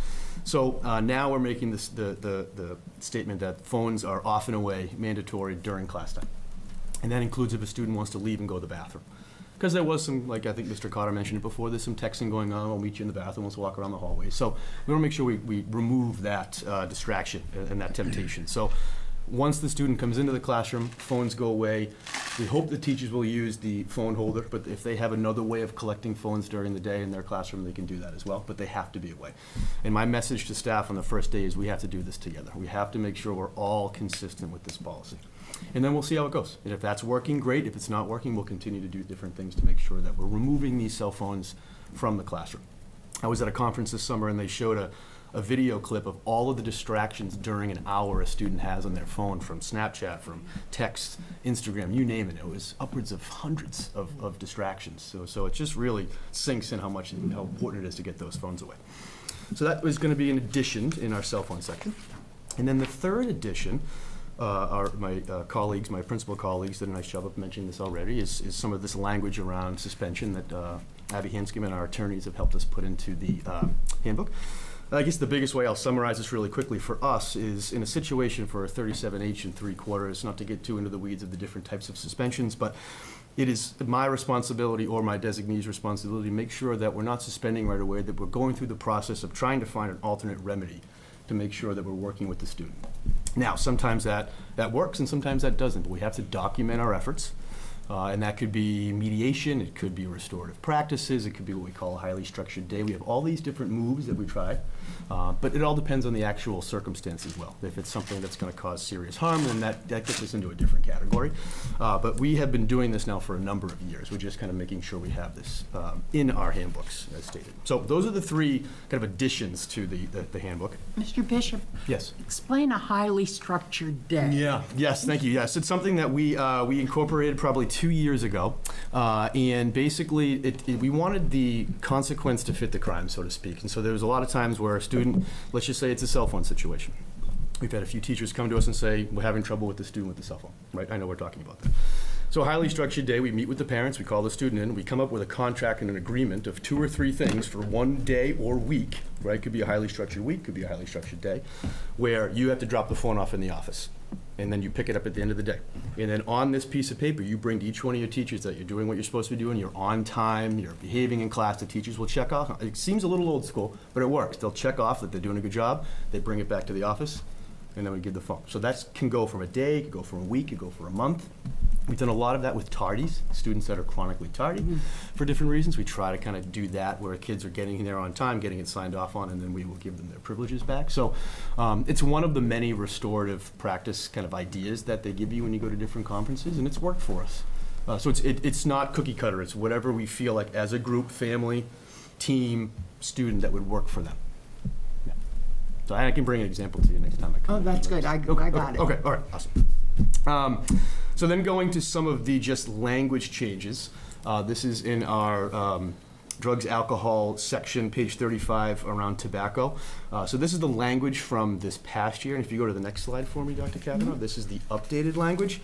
So now we're making this, the statement that phones are off and away mandatory during class time. And that includes if a student wants to leave and go to the bathroom. Because there was some, like I think Mr. Cotter mentioned it before, there's some texting going on, we'll meet you in the bathroom, let's walk around the hallway. So we want to make sure we remove that distraction and that temptation. So once the student comes into the classroom, phones go away. We hope the teachers will use the phone holder, but if they have another way of collecting phones during the day in their classroom, they can do that as well, but they have to be away. And my message to staff on the first day is we have to do this together. We have to make sure we're all consistent with this policy. And then we'll see how it goes. And if that's working, great. If it's not working, we'll continue to do different things to make sure that we're removing these cell phones from the classroom. I was at a conference this summer and they showed a video clip of all of the distractions during an hour a student has on their phone, from Snapchat, from text, Instagram, you name it. It was upwards of hundreds of distractions. So it just really sinks in how important it is to get those phones away. So that was going to be an addition in our cell phone section. And then the third addition, my colleagues, my principal colleagues did a nice job of mentioning this already, is some of this language around suspension that Abby Hanscom and our attorneys have helped us put into the handbook. I guess the biggest way I'll summarize this really quickly for us is in a situation for a 37H and 3/4, not to get too into the weeds of the different types of suspensions, but it is my responsibility or my designee's responsibility to make sure that we're not suspending right away, that we're going through the process of trying to find an alternate remedy to make sure that we're working with the student. Now, sometimes that works and sometimes that doesn't, but we have to document our efforts. And that could be mediation, it could be restorative practices, it could be what we call a highly structured day. We have all these different moves that we try, but it all depends on the actual circumstance as well. If it's something that's going to cause serious harm, then that gets us into a different category. But we have been doing this now for a number of years. We're just kind of making sure we have this in our handbooks, as stated. So those are the three kind of additions to the handbook. Mr. Bishop? Yes. Explain a highly structured day. Yeah, yes, thank you. Yes, it's something that we incorporated probably 2 years ago, and basically we wanted the consequence to fit the crime, so to speak. And so there was a lot of times where a student, let's just say it's a cell phone situation. We've had a few teachers come to us and say, we're having trouble with the student with the cell phone, right? I know we're talking about that. So a highly structured day, we meet with the parents, we call the student in, we come up with a contract and an agreement of 2 or 3 things for one day or week, right? Could be a highly structured week, could be a highly structured day, where you have to drop the phone off in the office. And then you pick it up at the end of the day. And then on this piece of paper, you bring to each one of your teachers that you're doing what you're supposed to be doing, you're on time, you're behaving in class. The teachers will check off. It seems a little old school, but it works. They'll check off that they're doing a good job. They bring it back to the office, and then we give the phone. So that can go from a day, it can go for a week, it can go for a month. We've done a lot of that with tardies, students that are chronically tardy for different reasons. We try to kind of do that where kids are getting there on time, getting it signed off on, and then we will give them their privileges back. So it's one of the many restorative practice kind of ideas that they give you when you go to different conferences, and it's worked for us. So it's not cookie cutter. It's whatever we feel like as a group, family, team, student that would work for them. Yeah. So I can bring an example to you next time I come. Oh, that's good. I got it. Okay, all right, awesome. So then going to some of the just language changes. This is in our drugs, alcohol section, page 35, around tobacco. So this is the language from this past year. And if you go to the next slide for me, Dr. Kavanaugh, this is the updated language.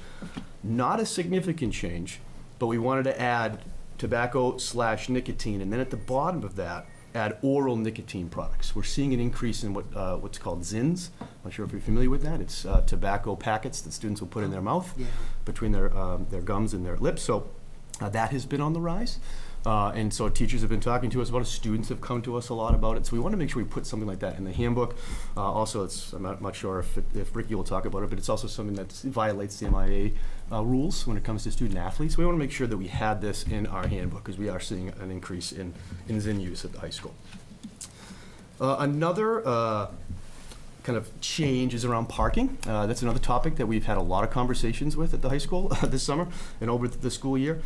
Not a significant change, but we wanted to add tobacco/nicotine. And then at the bottom of that, add oral nicotine products. We're seeing an increase in what's called ZINs. I'm not sure if you're familiar with that. It's tobacco packets that students will put in their mouth between their gums and their lips. So that has been on the rise. And so teachers have been talking to us about it. Students have come to us a lot about it. So we want to make sure we put something like that in the handbook. Also, I'm not sure if Ricky will talk about it, but it's also something that violates the MIA rules when it comes to student athletes. We want to make sure that we had this in our handbook because we are seeing an increase in ZIN use at the high school. Another kind of change is around parking. That's another topic that we've had a lot of conversations with at the high school this summer and over the school year.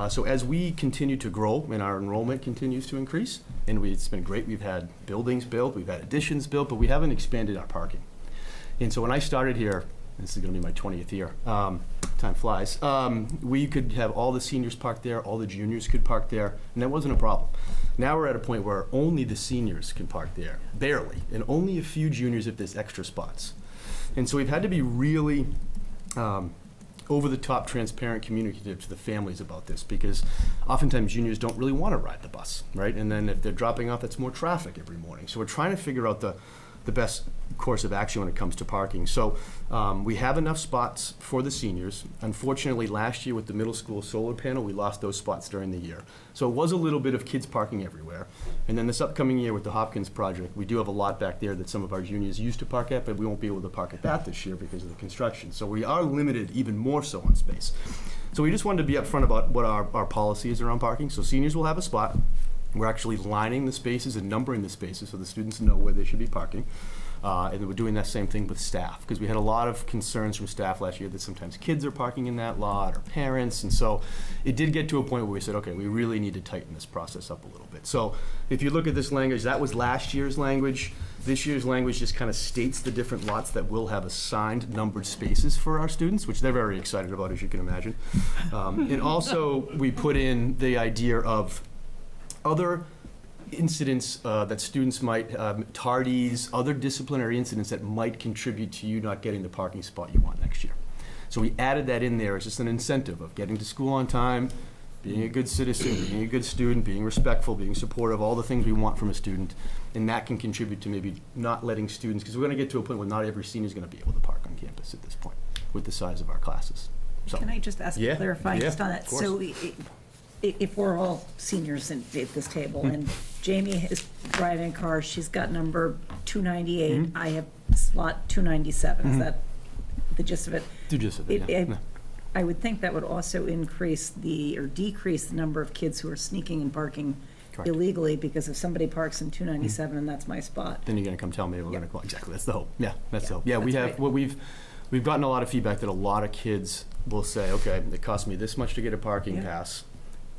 So as we continue to grow and our enrollment continues to increase, and it's been great, we've had buildings built, we've had additions built, but we haven't expanded our parking. And so when I started here, this is going to be my 20th year, time flies, we could have all the seniors park there, all the juniors could park there, and that wasn't a problem. Now we're at a point where only the seniors can park there, barely, and only a few juniors if there's extra spots. And so we've had to be really over-the-top, transparent, communicative to the families about this, because oftentimes juniors don't really want to ride the bus, right? And then if they're dropping off, that's more traffic every morning. So we're trying to figure out the best course of action when it comes to parking. So we have enough spots for the seniors. Unfortunately, last year with the middle school solar panel, we lost those spots during the year. So it was a little bit of kids parking everywhere. And then this upcoming year with the Hopkins project, we do have a lot back there that some of our juniors used to park at, but we won't be able to park at that this year because of the construction. So we are limited even more so on space. So we just wanted to be upfront about what our policy is around parking. So seniors will have a spot. We're actually lining the spaces and numbering the spaces so the students know where they should be parking. And we're doing that same thing with staff, because we had a lot of concerns from staff last year that sometimes kids are parking in that lot or parents. And so it did get to a point where we said, okay, we really need to tighten this process up a little bit. So if you look at this language, that was last year's language. This year's language just kind of states the different lots that will have assigned numbered spaces for our students, which they're very excited about, as you can imagine. And also we put in the idea of other incidents that students might, tardies, other disciplinary incidents that might contribute to you not getting the parking spot you want next year. So we added that in there as just an incentive of getting to school on time, being a good citizen, being a good student, being respectful, being supportive, all the things we want from a student. And that can contribute to maybe not letting students, because we're going to get to a point where not every senior is going to be able to park on campus at this point with the size of our classes. So, Can I just ask a clarifying just on that? of course. So if we're all seniors at this table, and Jamie is driving a car, she's got number 298, I have slot 297, is that the gist of it? The gist of it, yeah. I would think that would also increase or decrease the number of kids who are sneaking and parking Correct. illegally, because if somebody parks in 297 and that's my spot. Then you're going to come tell me we're going to call. Exactly, that's the hope. Yeah, that's the hope. Yeah, that's we have right. what we've gotten a lot of feedback that a lot of kids will say, okay, it cost me this much to get a parking pass.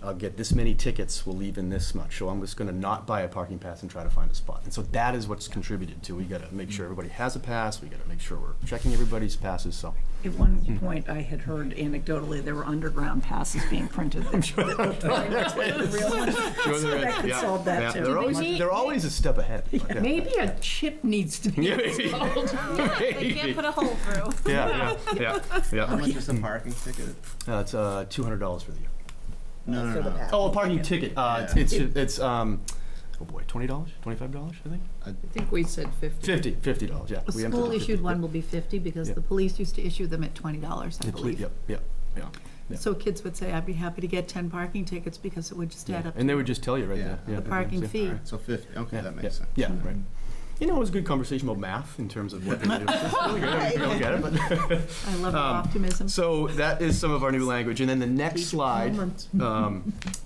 I'll get this many tickets, we'll leave in this much. So I'm just going to not buy a parking pass and try to find a spot. And so that is what's contributed to. We got to make sure everybody has a pass. We got to make sure we're checking everybody's passes. So At one point, I had heard anecdotally there were underground passes being printed. That's what the real one. So that could solve that too. They're always a step ahead. Yeah. Maybe a chip needs to be Yeah, installed. They can't put a hole through. Yeah. How much is the parking ticket? It's $200 for the year. No. Oh, a parking ticket. It's oh boy, $20, $25, I think. I think we said 50. $50, yeah. The We emptied school the issued 50. one will be 50 because Yeah. the police used to issue them at $20, I The believe. Yep. Yeah. So kids would say, I'd be happy to get 10 parking tickets because it would just add up And they to would just tell you right Yeah. there. Yeah. the parking Yeah. fee. So 50, okay, Yeah, that yeah, makes sense. Yeah, right. You know, it was a good conversation about math in terms of what they do. It's really good. I don't get it, but I love your optimism. So that is some of our new language. And then the next slide,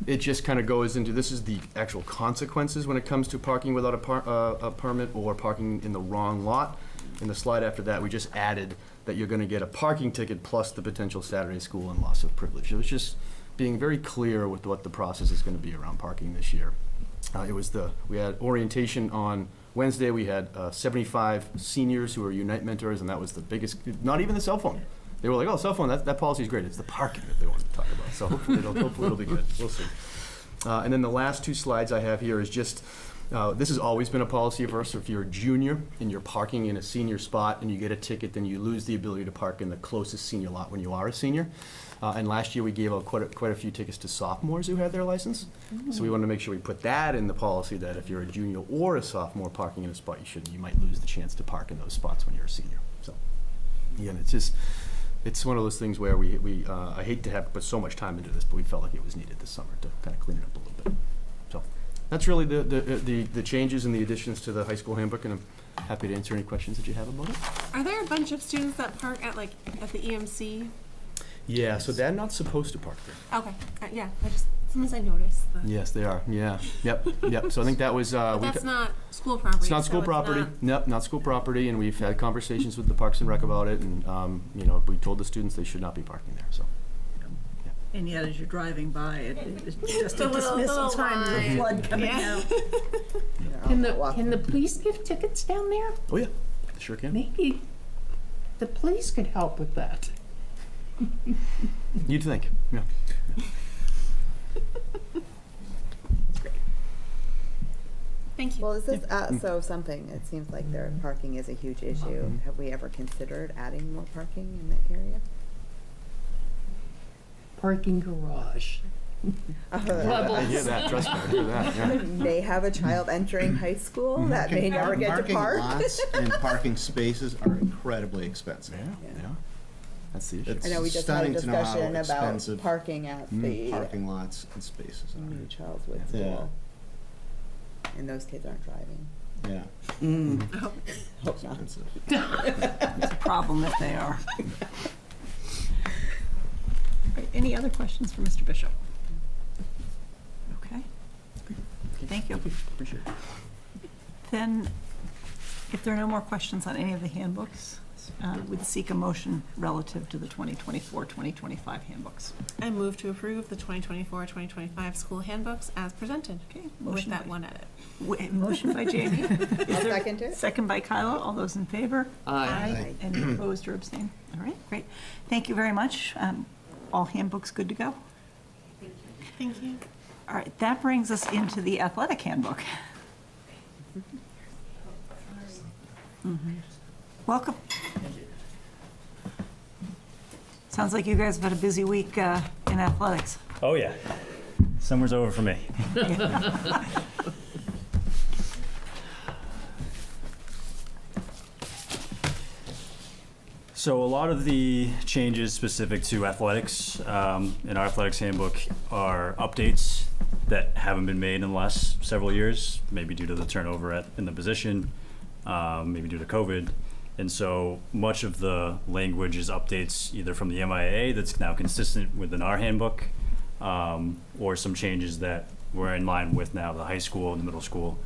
it just kind of goes into, this is the actual consequences when it comes to parking without a permit or parking in the wrong lot. In the slide after that, we just added that you're going to get a parking ticket plus the potential Saturday school and loss of privilege. It was just being very clear with what the process is going to be around parking this year. We had orientation on Wednesday. We had 75 seniors who are Unite mentors, and that was the biggest, not even the cell phone. They were like, oh, cell phone, that policy is great. It's the parking that they want to talk about. So hopefully it'll be good. We'll see. And then the last two slides I have here is just, this has always been a policy of ours. So if you're a junior and you're parking in a senior spot and you get a ticket, then you lose the ability to park in the closest senior lot when you are a senior. And last year we gave out quite a few tickets to sophomores who had their license. So we wanted to make sure we put that in the policy that if you're a junior or a sophomore parking in a spot you might lose the chance to park in those spots when you're a senior. So again, it's one of those things where I hate to have put so much time into this, but we felt like it was needed this summer to kind of clean it up a little bit. So that's really the changes and the additions to the high school handbook, and I'm happy to answer any questions that you have about it. Are there a bunch of students that park at the EMC? Yeah, so they're not supposed to park there. Okay, yeah, I just Sometimes I notice the. Yes, they are. Yeah. Yep. Yep. So I think that was. But that's not school property. It's not so school it's property. not- Nope, not school property. And we've had conversations with the Parks and Rec about it. And we told the students they should not be parking there. So. And yet, as you're driving by, it's just a The little- dismissal the time, the line. flood coming Yeah. out. Can the police give tickets down there? Oh yeah, sure can. Maybe the police could help with that. You'd think. Yeah. Thank you. Well, is this, it seems like their parking is a huge issue. Have we ever considered adding more parking in that area? Parking garage. I hear that. Trust me, I hear that. Yeah. May have a child entering high school that may never get to Parking park. lots and parking spaces are incredibly expensive. Yeah. That's the issue. It's I know we just had a stunning to know how discussion about expensive parking at the parking lots and spaces new Charleswood Yeah. School. And those kids aren't driving. are. Yeah. Hope not. Expensive. It's a problem if they are. Right, any other questions for Mr. Bishop? Okay. Thank you. Appreciate it. Then, if there are no more questions on any of the handbooks, we'd seek a motion relative to the 2024-2025 handbooks. I move to approve the 2024-2025 school handbooks as presented. Okay, With motion that by- one edit. Motion by Jamie. I'll second it. Second by Kyla. All those in favor? Aye. Any opposed or abstained? All right, great. Thank you very much. All handbooks good to go? Thank you. All right, that brings us into the athletic handbook. Welcome. Sounds like you guys have had a busy week in athletics. Oh, yeah. Summer's over for me. So a lot of the changes specific to athletics in our athletics handbook are updates that haven't been made in the last several years, maybe due to the turnover in the position, maybe due to COVID. And so much of the language is updates either from the MIAA that's now consistent within our handbook, or some changes that we're in line with now, the high school and the middle school.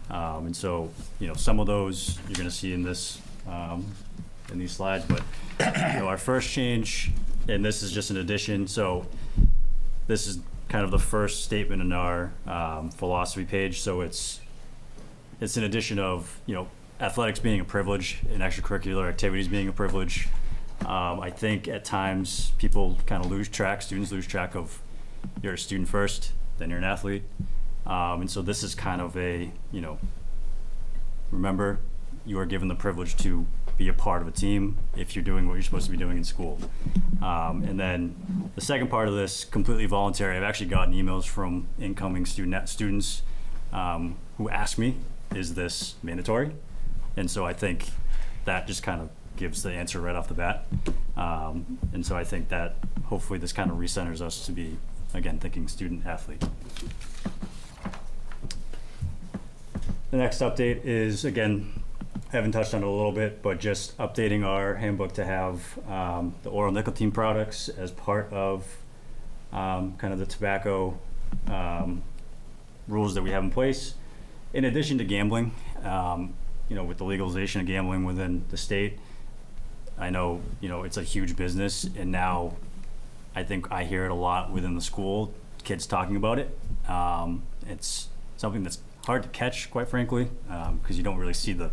And so, some of those you're gonna see in this, in these slides, but, our first change, and this is just an addition, so this is kind of the first statement in our, philosophy page, so it's an addition of, athletics being a privilege and extracurricular activities being a privilege. I think at times people kind of students lose track of you're a student first, then you're an athlete. And so this is kind of a, remember, you are given the privilege to be a part of a team if you're doing what you're supposed to be doing in school. And then the second part of this, completely voluntary. I've actually gotten emails from incoming students who ask me, is this mandatory? And so I think that just kind of gives the answer right off the bat. And so I think that hopefully this kind of recenters us to be, again, thinking student athlete. The next update is, again, I haven't touched on it a little bit, but just updating our handbook to have the oral nicotine products as part of kind of the tobacco rules that we have in place. In addition to gambling, with the legalization of gambling within the state, I know, it's a huge business, and now I think I hear it a lot within the school, kids talking about it. It's something that's hard to catch, quite frankly, because you don't really see the,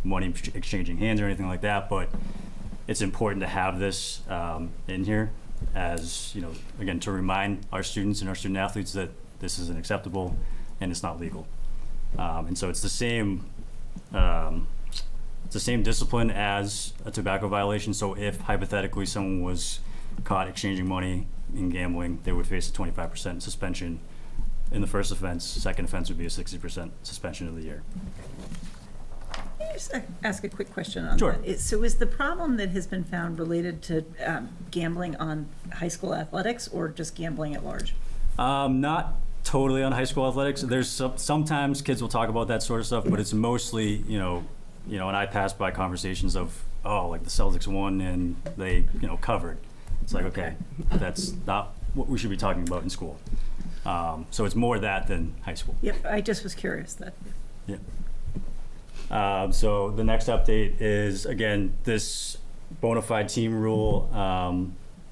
money exchanging hands or anything like that, but it's important to have this in here as, again, to remind our students and our student athletes that this isn't acceptable and it's not legal. And so it's the same discipline as a tobacco violation. So if hypothetically someone was caught exchanging money in gambling, they would face a 25% suspension in the first offense. Second offense would be a 60% suspension of the year. Can I just ask a quick question on Sure. that? So is the problem that has been found related to gambling on high school athletics or just gambling at large? Not totally on high school athletics. There's sometimes kids will talk about that sort of stuff, but it's mostly, and I pass by conversations of, like the Celtics won and they, covered. It's like, okay, that's not what we should be talking about in school. So it's more that than high school. Yep, I just was curious that. Yeah. So the next update is, again, this bona fide team rule.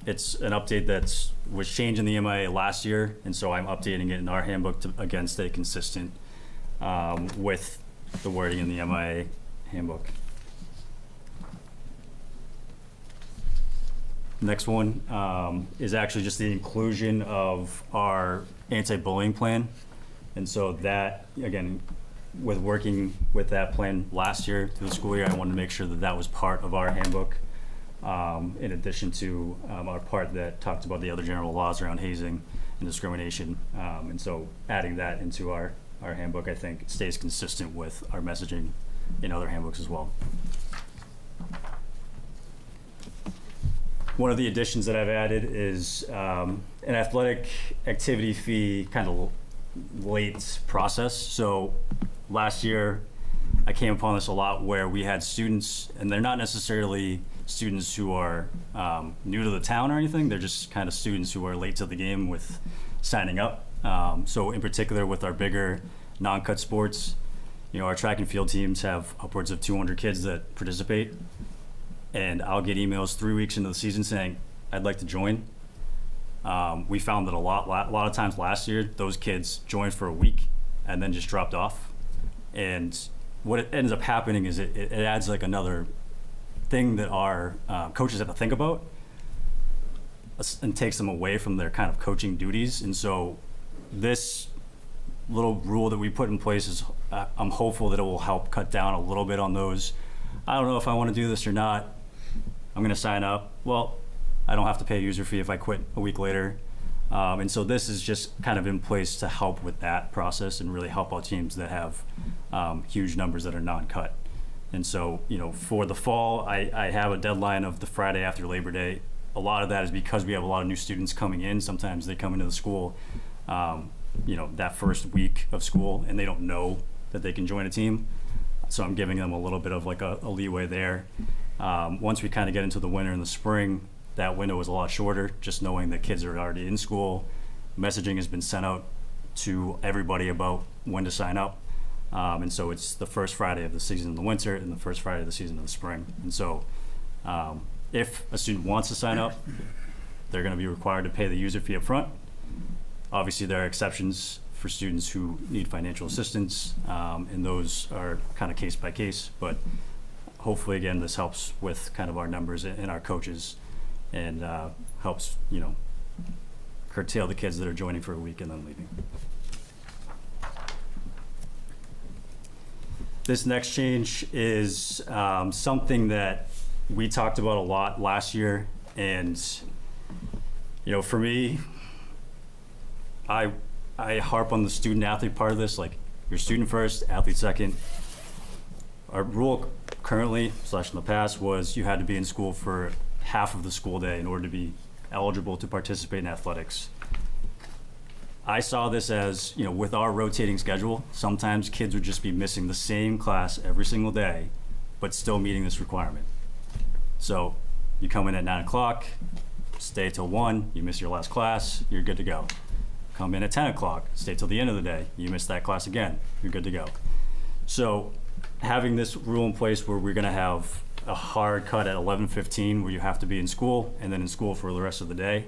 It's an update that was changed in the MIA last year, and so I'm updating it in our handbook to, again, stay consistent with the wording in the MIA handbook. Next one is actually just the inclusion of our anti-bullying plan. And so that, again, with working with that plan last year through the school year, I wanted to make sure that that was part of our handbook, in addition to our part that talked about the other general laws around hazing and discrimination. And so adding that into our handbook, I think, stays consistent with our messaging in other handbooks as well. One of the additions that I've added is an athletic activity fee kind of late process. So last year, I came upon this a lot where we had students, and they're not necessarily students who are new to the town or anything. They're just kind of students who are late to the game with signing up. So in particular with our bigger non-cut sports, our track and field teams have upwards of 200 kids that participate. And I'll get emails 3 weeks into the season saying, I'd like to join. We found that a lot of times last year, those kids joined for a week and then just dropped off. And what it ends up happening is it adds like another thing that our coaches have to think about and takes them away from their kind of coaching duties. And so this little rule that we put in place is, I'm hopeful that it will help cut down a little bit on those. I don't know if I want to do this or not. I'm going to sign up. Well, I don't have to pay a user fee if I quit a week later. And so this is just kind of in place to help with that process and really help out teams that have huge numbers that are non-cut. And so, for the fall, I have a deadline of the Friday after Labor Day. A lot of that is because we have a lot of new students coming in. Sometimes they come into the school, that first week of school, and they don't know that they can join a team. So I'm giving them a little bit of like a leeway there. Once we kind of get into the winter and the spring, that window is a lot shorter, just knowing that kids are already in school. Messaging has been sent out to everybody about when to sign up. And so it's the first Friday of the season in the winter and the first Friday of the season in the spring. And so if a student wants to sign up, they're going to be required to pay the user fee up front. Obviously, there are exceptions for students who need financial assistance, and those are kind of case by case. But hopefully, again, this helps with kind of our numbers and our coaches, and helps, curtail the kids that are joining for a week and then leaving. This next change is something that we talked about a lot last year, and for me, I harp on the student athlete part of this, like you're student first, athlete second. Our rule currently, / in the past, was you had to be in school for half of the school day in order to be eligible to participate in athletics. I saw this as, with our rotating schedule, sometimes kids would just be missing the same class every single day, but still meeting this requirement. So you come in at 9 o'clock, stay till 1, you miss your last class, you're good to go. Come in at 10 o'clock, stay till the end of the day, you miss that class again, you're good to go. So having this rule in place where we're gonna have a hard cut at 11:15 where you have to be in school and then in school for the rest of the day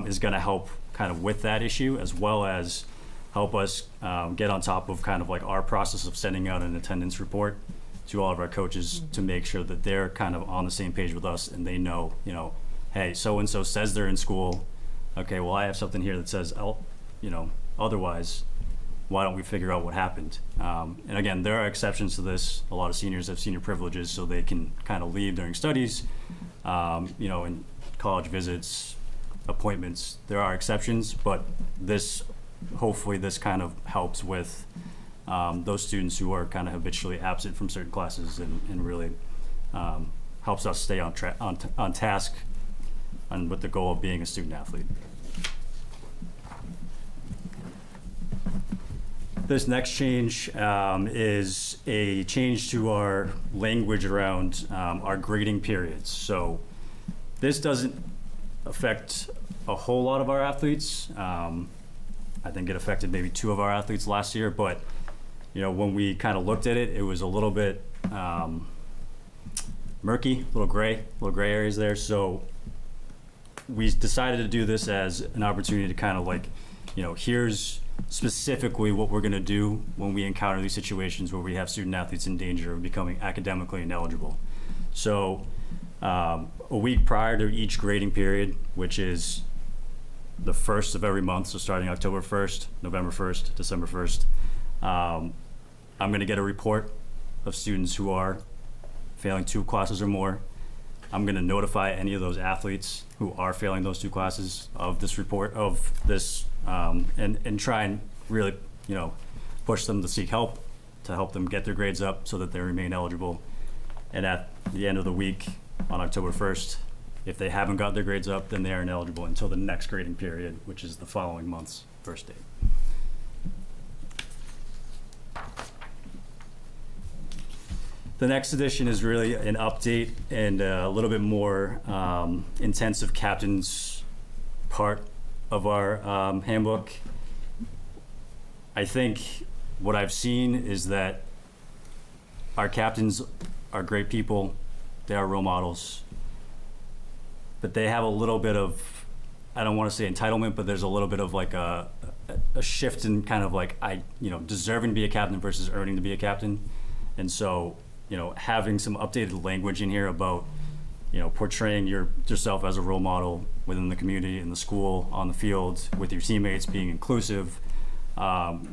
is gonna help kind of with that issue, as well as help us get on top of kind of like our process of sending out an attendance report to all of our coaches to make sure that they're kind of on the same page with us and they know, hey, so-and-so says they're in school. Okay, well, I have something here that says, otherwise, why don't we figure out what happened? And again, there are exceptions to this. A lot of seniors have senior privileges, so they can kind of leave during studies, and college visits, appointments. There are exceptions, but hopefully this kind of helps with those students who are kind of habitually absent from certain classes and really helps us stay on task and with the goal of being a student athlete. This next change is a change to our language around our grading periods. So this doesn't affect a whole lot of our athletes. I think it affected maybe 2 of our athletes last year, but when we kind of looked at it, it was a little bit murky, little gray areas there. So we decided to do this as an opportunity to kind of like, here's specifically what we're going to do when we encounter these situations where we have student athletes in danger of becoming academically ineligible. So a week prior to each grading period, which is the 1st of every month, so starting October 1st, November 1st, December 1st, I'm going to get a report of students who are failing 2 classes or more. I'm going to notify any of those athletes who are failing those 2 classes of this report, of this, and try and really, push them to seek help, to help them get their grades up so that they remain eligible. And at the end of the week, on October 1st, if they haven't got their grades up, then they are ineligible until the next grading period, which is the following month's first date. The next edition is really an update and a little bit more intensive captain's part of our handbook. I think what I've seen is that our captains are great people. They are role models. But they have a little bit of, I don't want to say entitlement, but there's a little bit of like a shift in kind of like, deserving to be a captain versus earning to be a captain. And so, having some updated language in here about, portraying yourself as a role model within the community, in the school, on the field, with your teammates, being inclusive,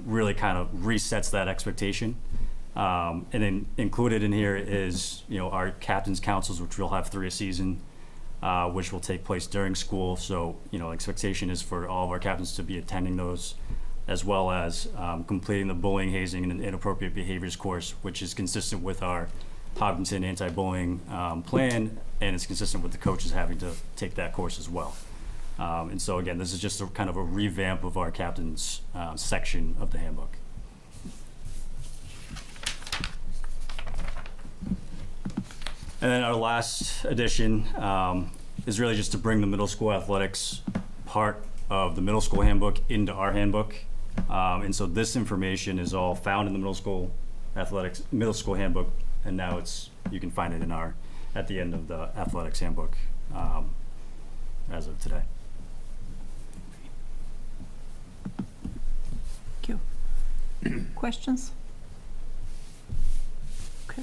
really kind of resets that expectation. And then included in here is, our captain's councils, which we'll have 3 a season, which will take place during school. So, expectation is for all of our captains to be attending those, as well as completing the bullying, hazing, and inappropriate behaviors course, which is consistent with our Hopkinton anti-bullying plan, and it's consistent with the coaches having to take that course as well. And so again, this is just a kind of a revamp of our captain's section of the handbook. And then our last addition is really just to bring the middle school athletics part of the middle school handbook into our handbook. And so this information is all found in the middle school handbook, and now you can find it at the end of the athletics handbook as of today. Thank you. Questions? Okay.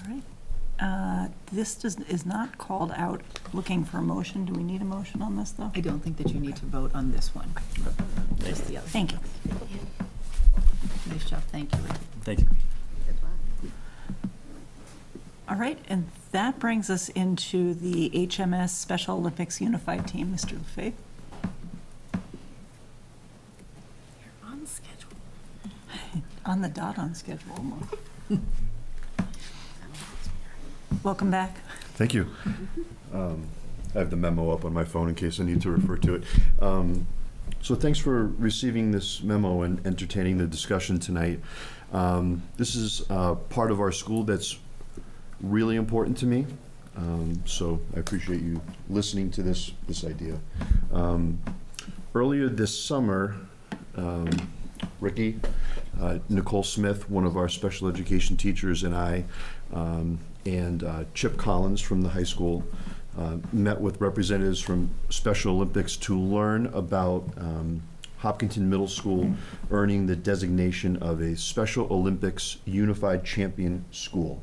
All right. This is not called out looking for a motion. Do we need a motion on this, though? I don't think that you need to vote on this one. Just the other. Thank you. Nice job, thank you. Thank you. Good luck. All right, and that brings us into the HMS Special Olympics Unified Team. Mr. Lefebvre. You're on schedule. On the dot on schedule almost. Welcome back. Thank you. I have the memo up on my phone in case I need to refer to it. So thanks for receiving this memo and entertaining the discussion tonight. This is part of our school that's really important to me. So I appreciate you listening to this idea. Earlier this summer, Ricky, Nicole Smith, one of our special education teachers, and I, and Chip Collins from the high school met with representatives from Special Olympics to learn about Hopkinton Middle School earning the designation of a Special Olympics Unified Champion School.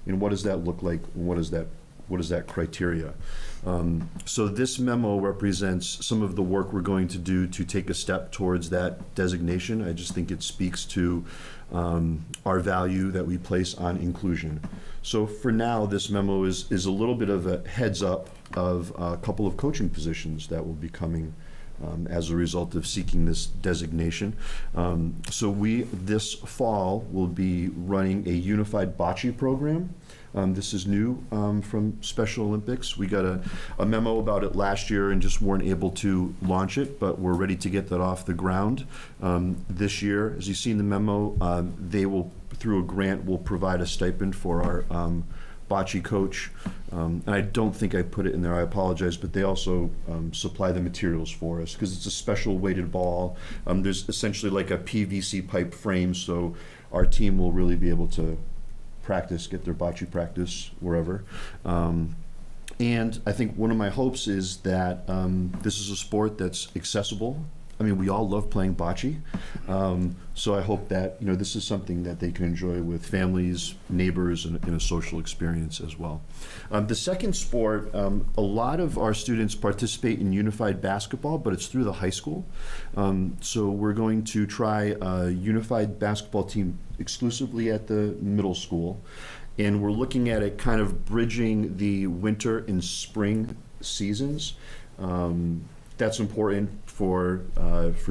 And what does that look like? What is that criteria? So this memo represents some of the work we're going to do to take a step towards that designation. I just think it speaks to our value that we place on inclusion. So for now, this memo is a little bit of a heads up of a couple of coaching positions that will be coming as a result of seeking this designation. So we, this fall, will be running a unified bocce program. This is new from Special Olympics. We got a memo about it last year and just weren't able to launch it, but we're ready to get that off the ground. This year, as you see in the memo, they will, through a grant, will provide a stipend for our bocce coach. And I don't think I put it in there, I apologize, but they also supply the materials for us because it's a special weighted ball. There's essentially like a PVC pipe frame, so our team will really be able to practice, get their bocce practice wherever. And I think one of my hopes is that this is a sport that's accessible. I mean, we all love playing bocce, so I hope that this is something that they can enjoy with families, neighbors, and in a social experience as well. The second sport, a lot of our students participate in unified basketball, but it's through the high school. So we're going to try a unified basketball team exclusively at the middle school, and we're looking at it kind of bridging the winter and spring seasons. That's important for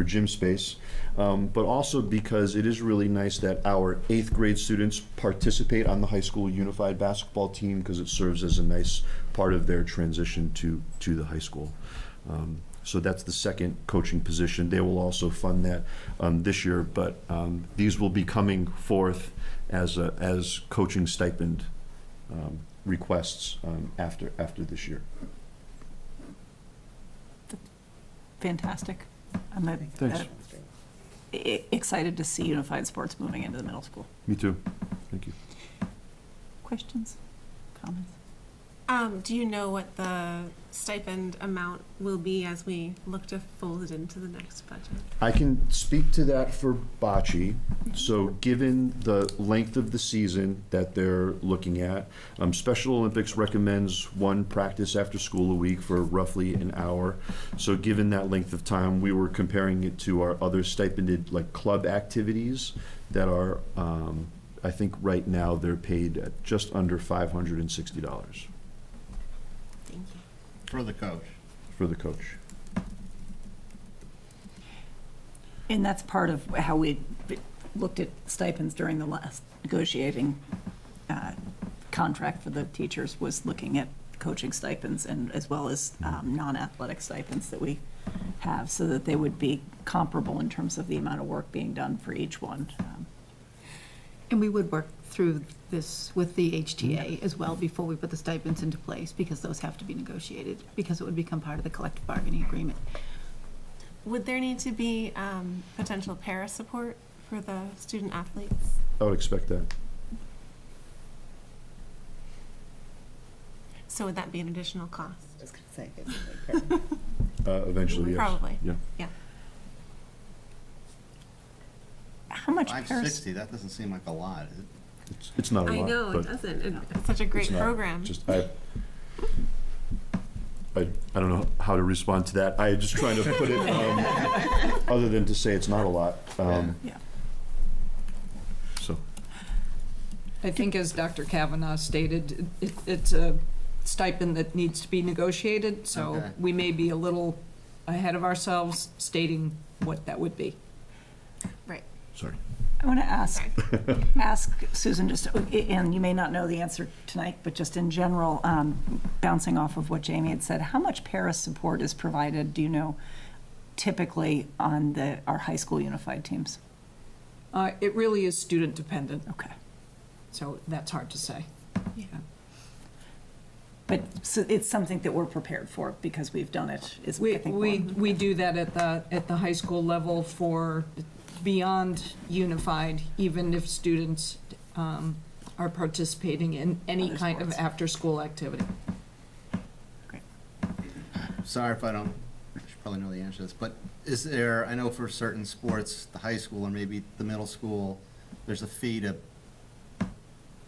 gym space, but also because it is really nice that our 8th grade students participate on the high school unified basketball team because it serves as a nice part of their transition to the high school. So that's the second coaching position. They will also fund that this year, but these will be coming forth as coaching stipend requests after this year. Fantastic. I'm Thanks. excited to see unified sports moving into the middle school. Me too. Thank you. Questions? Comments? Do you know what the stipend amount will be as we look to fold it into the next budget? I can speak to that for bocce. So given the length of the season that they're looking at, Special Olympics recommends one practice after school a week for roughly an hour. So given that length of time, we were comparing it to our other stipended like club activities that are, I think right now they're paid at just under $560 Thank you. For the coach. for the coach. And that's part of how we looked at stipends during the last negotiating contract for the teachers, was looking at coaching stipends and as well as non-athletic stipends that we have, so that they would be comparable in terms of the amount of work being done for each one. And we would work through this with the HTA as well before we put the stipends into place, because those have to be negotiated, because it would become part of the collective bargaining agreement. Would there need to be potential para support for the student athletes? I would expect that. So would that be an additional cost? I was gonna say, it's like, Eventually, yes. Probably. Yeah. Yeah. How much $560, that doesn't seem like a lot, is it? It's not a lot. I know, it but doesn't. It's such a great it's not. program. Just I don't know how to respond to that. I just trying to put it, other than to say it's not a lot. Yeah. So, I think as Dr. Kavanaugh stated, it's a stipend that needs to be negotiated, so Okay. we may be a little ahead of ourselves stating what that would be. Right. sorry. I want to ask Susan, just, and you may not know the answer tonight, but just in general, bouncing off of what Jamie had said, how much para support is provided, do you know, typically on our high school unified teams? It really is student dependent, Okay. so that's hard to say. Yeah. But so it's something that we're prepared for because we've done it, is I We think we do that at the high school level for beyond unified, even if students are participating in any Other kind of sports. after-school activity. Sorry if I should probably know the answer to this, but is there, I know for certain sports, the high school or maybe the middle school, there's a fee to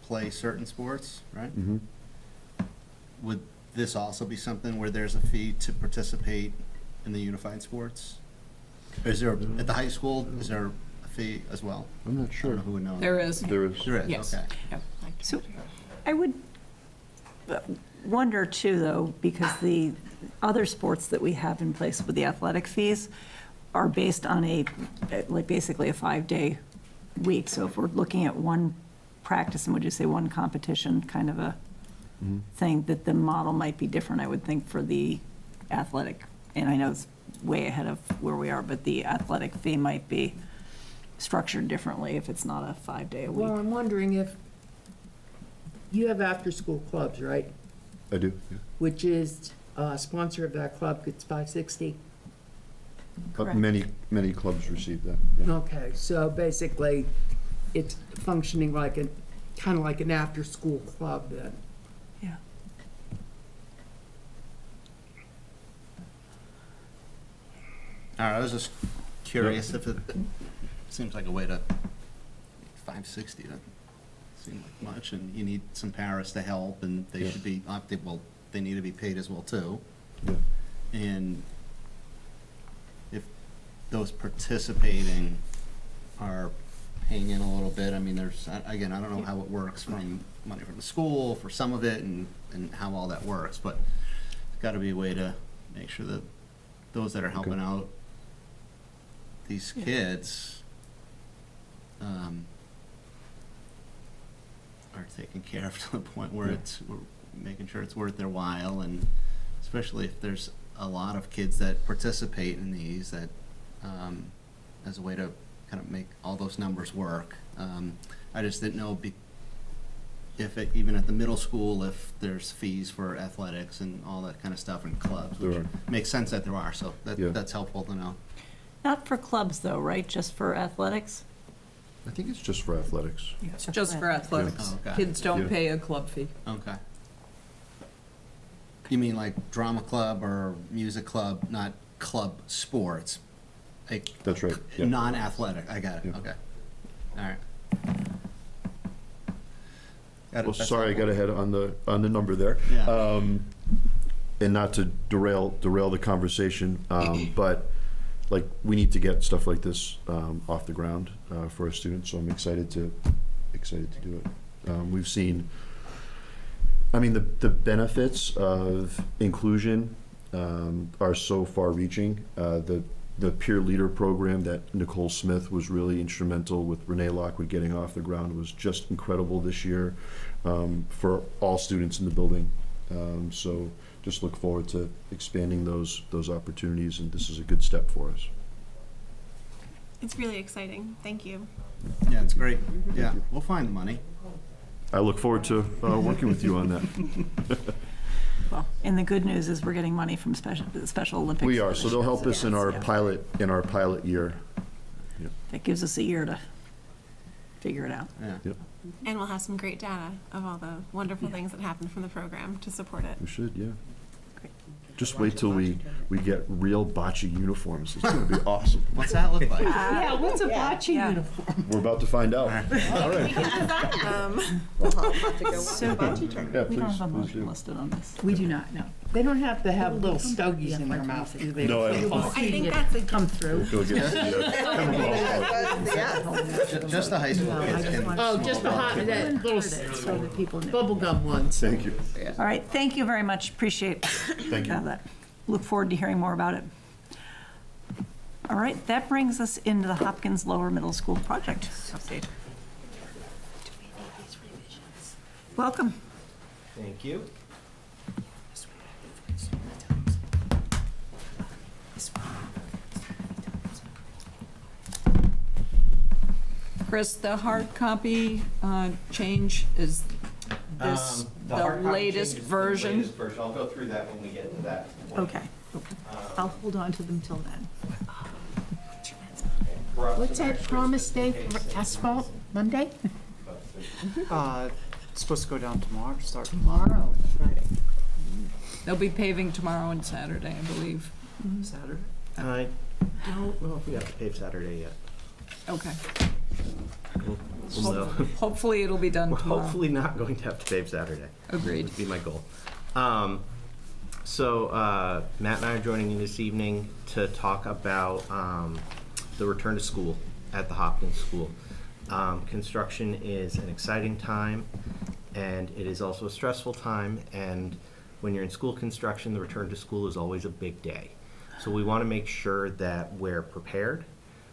play certain sports, right? Mm-hmm. Would this also be something where there's a fee to participate in the unified sports? Is there, at the high school, is there a fee as well? I'm not I sure. don't know who would know. There is. There is. There is, Yes. okay. So I would wonder too, though, because the other sports that we have in place with the athletic fees are based on basically a 5-day week. So if we're looking at one practice, and would you say one competition kind of a thing, that the model might be different, I would think, for the athletic. And I know it's way ahead of where we are, but the athletic fee might be structured differently if it's not a 5-day a week. Well, I'm wondering You have after-school clubs, right? I do, yeah. Which is, sponsor of that club gets $560. Correct. Many clubs receive that. Yeah. Okay, so basically, it's functioning like kind of like an after-school club then. Yeah. All right, I was just curious if it seems like a way to, 560 doesn't seem like much, and you need some paras to help, and they Yeah. should be, well, they need to be paid as well too. Yeah. And if those participating are paying in a little bit, I mean, there's, again, I don't know how it works from money from the school for some of it and how all that works, but there's gotta be a way to make sure that those that are helping out these kids, are taken care of to the point where we're making sure it's worth their while, and especially if there's a lot of kids that participate in these, that, as a way to kind of make all those numbers work. I just didn't know if it, even at the middle school, if there's fees for athletics and all that kind of stuff and clubs, which There are. makes sense that there are, so Yeah. that's helpful to know. Not for clubs though, right? Just for athletics? I think it's just for athletics. It's just for athletics. Oh, okay. Kids don't Yeah. pay a club fee. Okay. You mean like drama club or music club, not club sports? Like That's right. Yeah. non-athletic, I got it, Yeah. okay. All right. Got it, Well, that's sorry, I got helpful. ahead on the number there. Yeah. And not to derail the conversation, but like, we need to get stuff like this off the ground for our students, so I'm excited to do it. We've seen, I mean, the benefits of inclusion are so far-reaching. The peer leader program that Nicole Smith was really instrumental with Renee Lockwood getting off the ground was just incredible this year for all students in the building. So just look forward to expanding those opportunities, and this is a good step for us. It's really exciting. Thank you. Yeah, it's great. Yeah, we'll find the money. I look forward to working with you on that. Well, and the good news is we're getting money from the Special Olympics. We are, so they'll help us in our Yeah. pilot year. That gives us a year to figure it out. Yeah. Yep, And we'll have some great data of all the wonderful things that happen from the program to support it. we should, yeah. Great. Just wait till we get real bocce uniforms. It's gonna be awesome. What's that look like? Yeah, what's a bocce Yeah. uniform? We're about to find out. All right. We'll have to go So on the bocce tournament. Yeah, We don't please, have a please motion do. listed on this. We do not, no. They don't have to have little stogies in their mouth, do they? No, I don't. You'll I see think it that's a come through. Go get the chemical. Yes. Just the high school kids can. Oh, just the hot, that little So that people know. bubblegum ones. Thank you. All right, thank you very much. Appreciate Thank you. that. Look forward to hearing more about it. All right, that brings us into the Hopkins Lower Middle School project update. Welcome. Thank you. Chris, the hard copy change is this the latest version? I'll go through that when we get to that. Okay. I'll hold on to them till then. What's that promise day for asphalt, Monday? It's supposed to go down tomorrow, start Tomorrow, Friday. They'll be paving tomorrow and Saturday, I believe. Saturday. I don't know if we have to pave Saturday yet. Okay. We'll know. Hopefully it'll be done We're tomorrow. hopefully not going to have to pave Saturday. Agreed. Would be my goal. So Matt and I are joining you this evening to talk about the return to school at the Hopkins School. Construction is an exciting time, and it is also a stressful time, and when you're in school construction, the return to school is always a big day. So we want to make sure that we're prepared.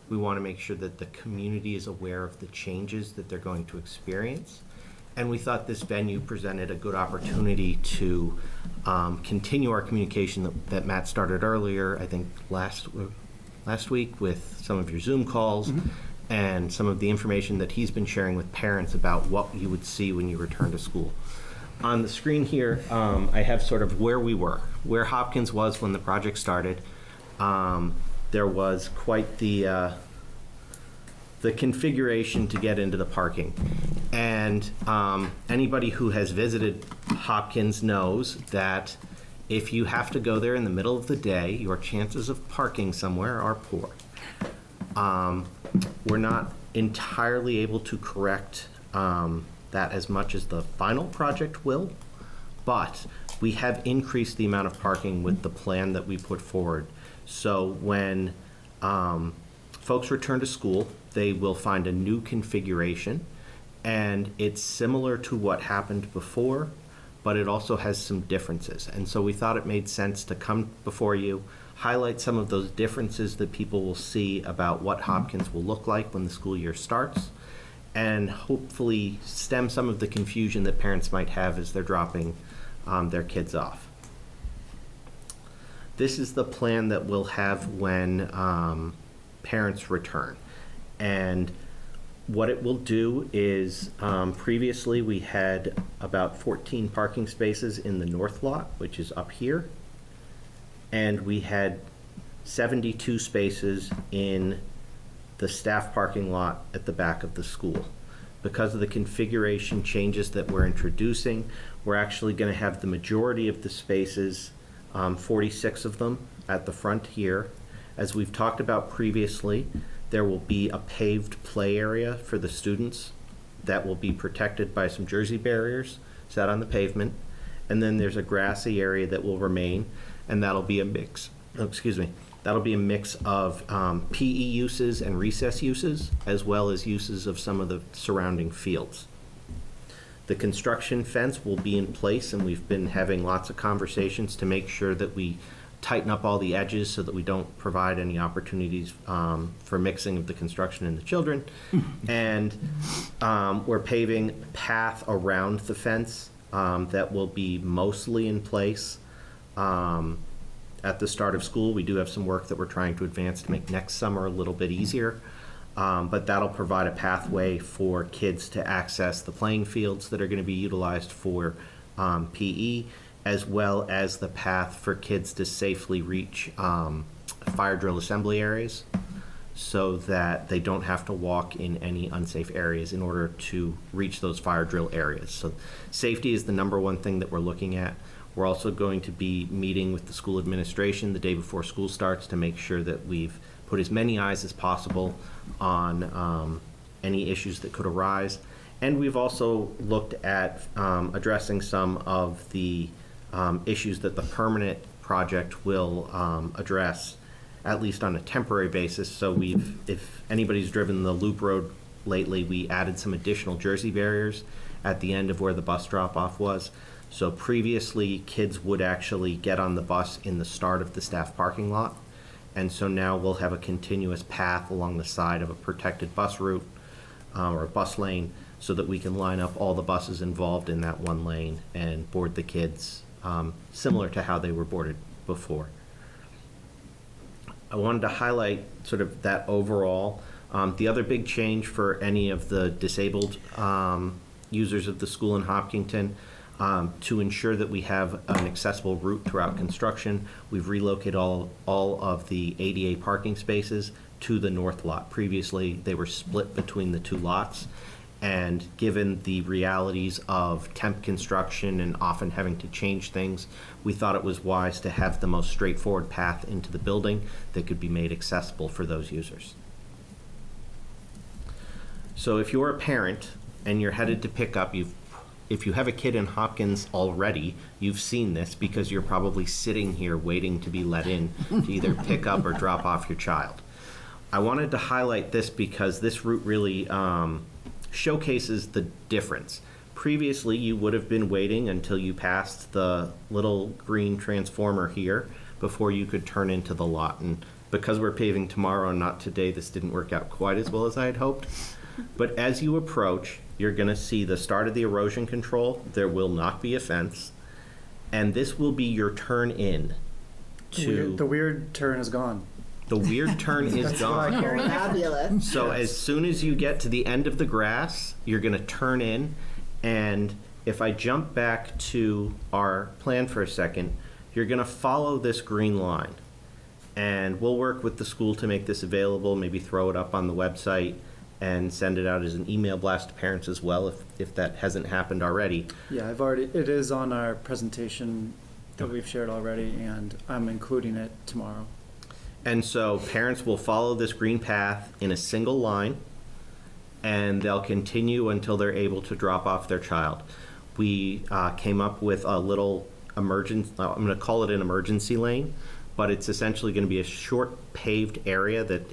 We want to make sure that the community is aware of the changes that they're going to experience. And we thought this venue presented a good opportunity to continue our communication that Matt started earlier, I think last week with some of your Zoom calls, and some of the information that he's been sharing with parents about what you would see when you return to school. On the screen here, I have sort of where we were, where Hopkins was when the project started. There was quite the configuration to get into the parking. And anybody who has visited Hopkins knows that if you have to go there in the middle of the day, your chances of parking somewhere are poor. We're not entirely able to correct that as much as the final project will, but we have increased the amount of parking with the plan that we put forward. So when folks return to school, they will find a new configuration, and it's similar to what happened before, but it also has some differences. And so we thought it made sense to come before you, highlight some of those differences that people will see about what Hopkins will look like when the school year starts, and hopefully stem some of the confusion that parents might have as they're dropping their kids off. This is the plan that we'll have when parents return. And what it will do is, previously we had about 14 parking spaces in the north lot, which is up here. And we had 72 spaces in the staff parking lot at the back of the school. Because of the configuration changes that we're introducing, we're actually going to have the majority of the spaces, 46 of them, at the front here. As we've talked about previously, there will be a paved play area for the students that will be protected by some jersey barriers set on the pavement. And then there's a grassy area that will remain, and that'll be a mix. That'll be a mix of PE uses and recess uses, as well as uses of some of the surrounding fields. The construction fence will be in place, and we've been having lots of conversations to make sure that we tighten up all the edges so that we don't provide any opportunities for mixing of the construction and the children. And we're paving a path around the fence that will be mostly in place at the start of school. We do have some work that we're trying to advance to make next summer a little bit easier. But that'll provide a pathway for kids to access the playing fields that are going to be utilized for PE, as well as the path for kids to safely reach fire drill assembly areas so that they don't have to walk in any unsafe areas in order to reach those fire drill areas. So safety is the number one thing that we're looking at. We're also going to be meeting with the school administration the day before school starts to make sure that we've put as many eyes as possible on any issues that could arise. And we've also looked at addressing some of the issues that the permanent project will address, at least on a temporary basis. So if anybody's driven the Loop Road lately, we added some additional jersey barriers at the end of where the bus drop-off was. So previously, kids would actually get on the bus in the start of the staff parking lot. And so now we'll have a continuous path along the side of a protected bus route or a bus lane so that we can line up all the buses involved in that one lane and board the kids similar to how they were boarded before. I wanted to highlight sort of that overall. The other big change for any of the disabled users of the school in Hopkinton, to ensure that we have an accessible route throughout construction, we've relocated all of the ADA parking spaces to the north lot. Previously, they were split between the two lots, and given the realities of temp construction and often having to change things, we thought it was wise to have the most straightforward path into the building that could be made accessible for those users. So if you're a parent and you're headed to pick up, if you have a kid in Hopkins already, you've seen this because you're probably sitting here waiting to be let in to either pick up or drop off your child. I wanted to highlight this because this route really showcases the difference. Previously, you would have been waiting until you passed the little green transformer here before you could turn into the lot. And because we're paving tomorrow and not today, this didn't work out quite as well as I had hoped. But as you approach, you're going to see the start of the erosion control. There will not be a fence. And this will be your turn in to... The weird turn is gone. The weird turn is gone. Fabulous. So as soon as you get to the end of the grass, you're going to turn in, and if I jump back to our plan for a second, you're going to follow this green line. And we'll work with the school to make this available, maybe throw it up on the website and send it out as an email blast to parents as well, if that hasn't happened already. Yeah, it is on our presentation that we've shared already, and I'm including it tomorrow. And so parents will follow this green path in a single line, and they'll continue until they're able to drop off their child. We came up with a little I'm going to call it an emergency lane, but it's essentially going to be a short paved area that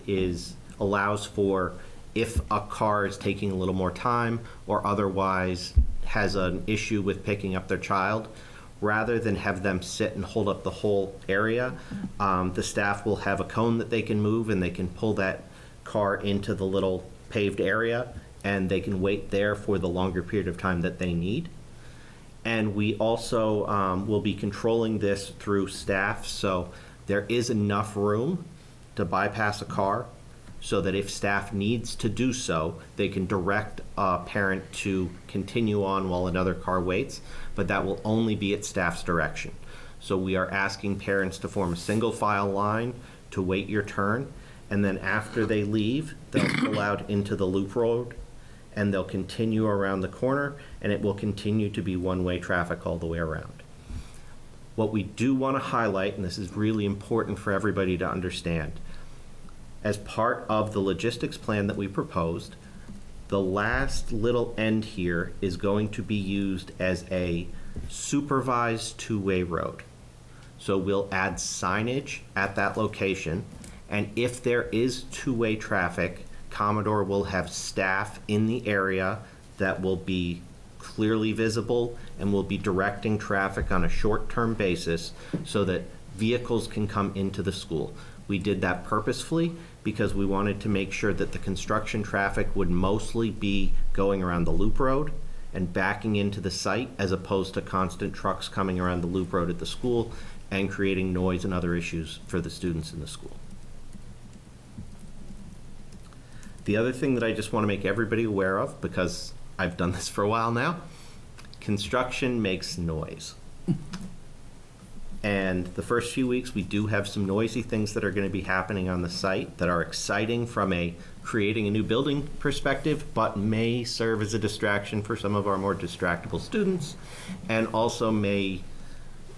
allows for, if a car is taking a little more time or otherwise has an issue with picking up their child, rather than have them sit and hold up the whole area, the staff will have a cone that they can move, and they can pull that car into the little paved area, and they can wait there for the longer period of time that they need. And we also will be controlling this through staff, so there is enough room to bypass a car, so that if staff needs to do so, they can direct a parent to continue on while another car waits, but that will only be at staff's direction. So we are asking parents to form a single file line to wait your turn, and then after they leave, they'll pull out into the loop road, and they'll continue around the corner, and it will continue to be one-way traffic all the way around. What we do want to highlight, and this is really important for everybody to understand, as part of the logistics plan that we proposed, the last little end here is going to be used as a supervised two-way road. So we'll add signage at that location, and if there is two-way traffic, Commodore will have staff in the area that will be clearly visible and will be directing traffic on a short-term basis so that vehicles can come into the school. We did that purposefully because we wanted to make sure that the construction traffic would mostly be going around the loop road and backing into the site, as opposed to constant trucks coming around the loop road at the school and creating noise and other issues for the students in the school. The other thing that I just want to make everybody aware of, because I've done this for a while now, construction makes noise. And the first few weeks, we do have some noisy things that are going to be happening on the site that are exciting from a creating a new building perspective, but may serve as a distraction for some of our more distractible students, and also may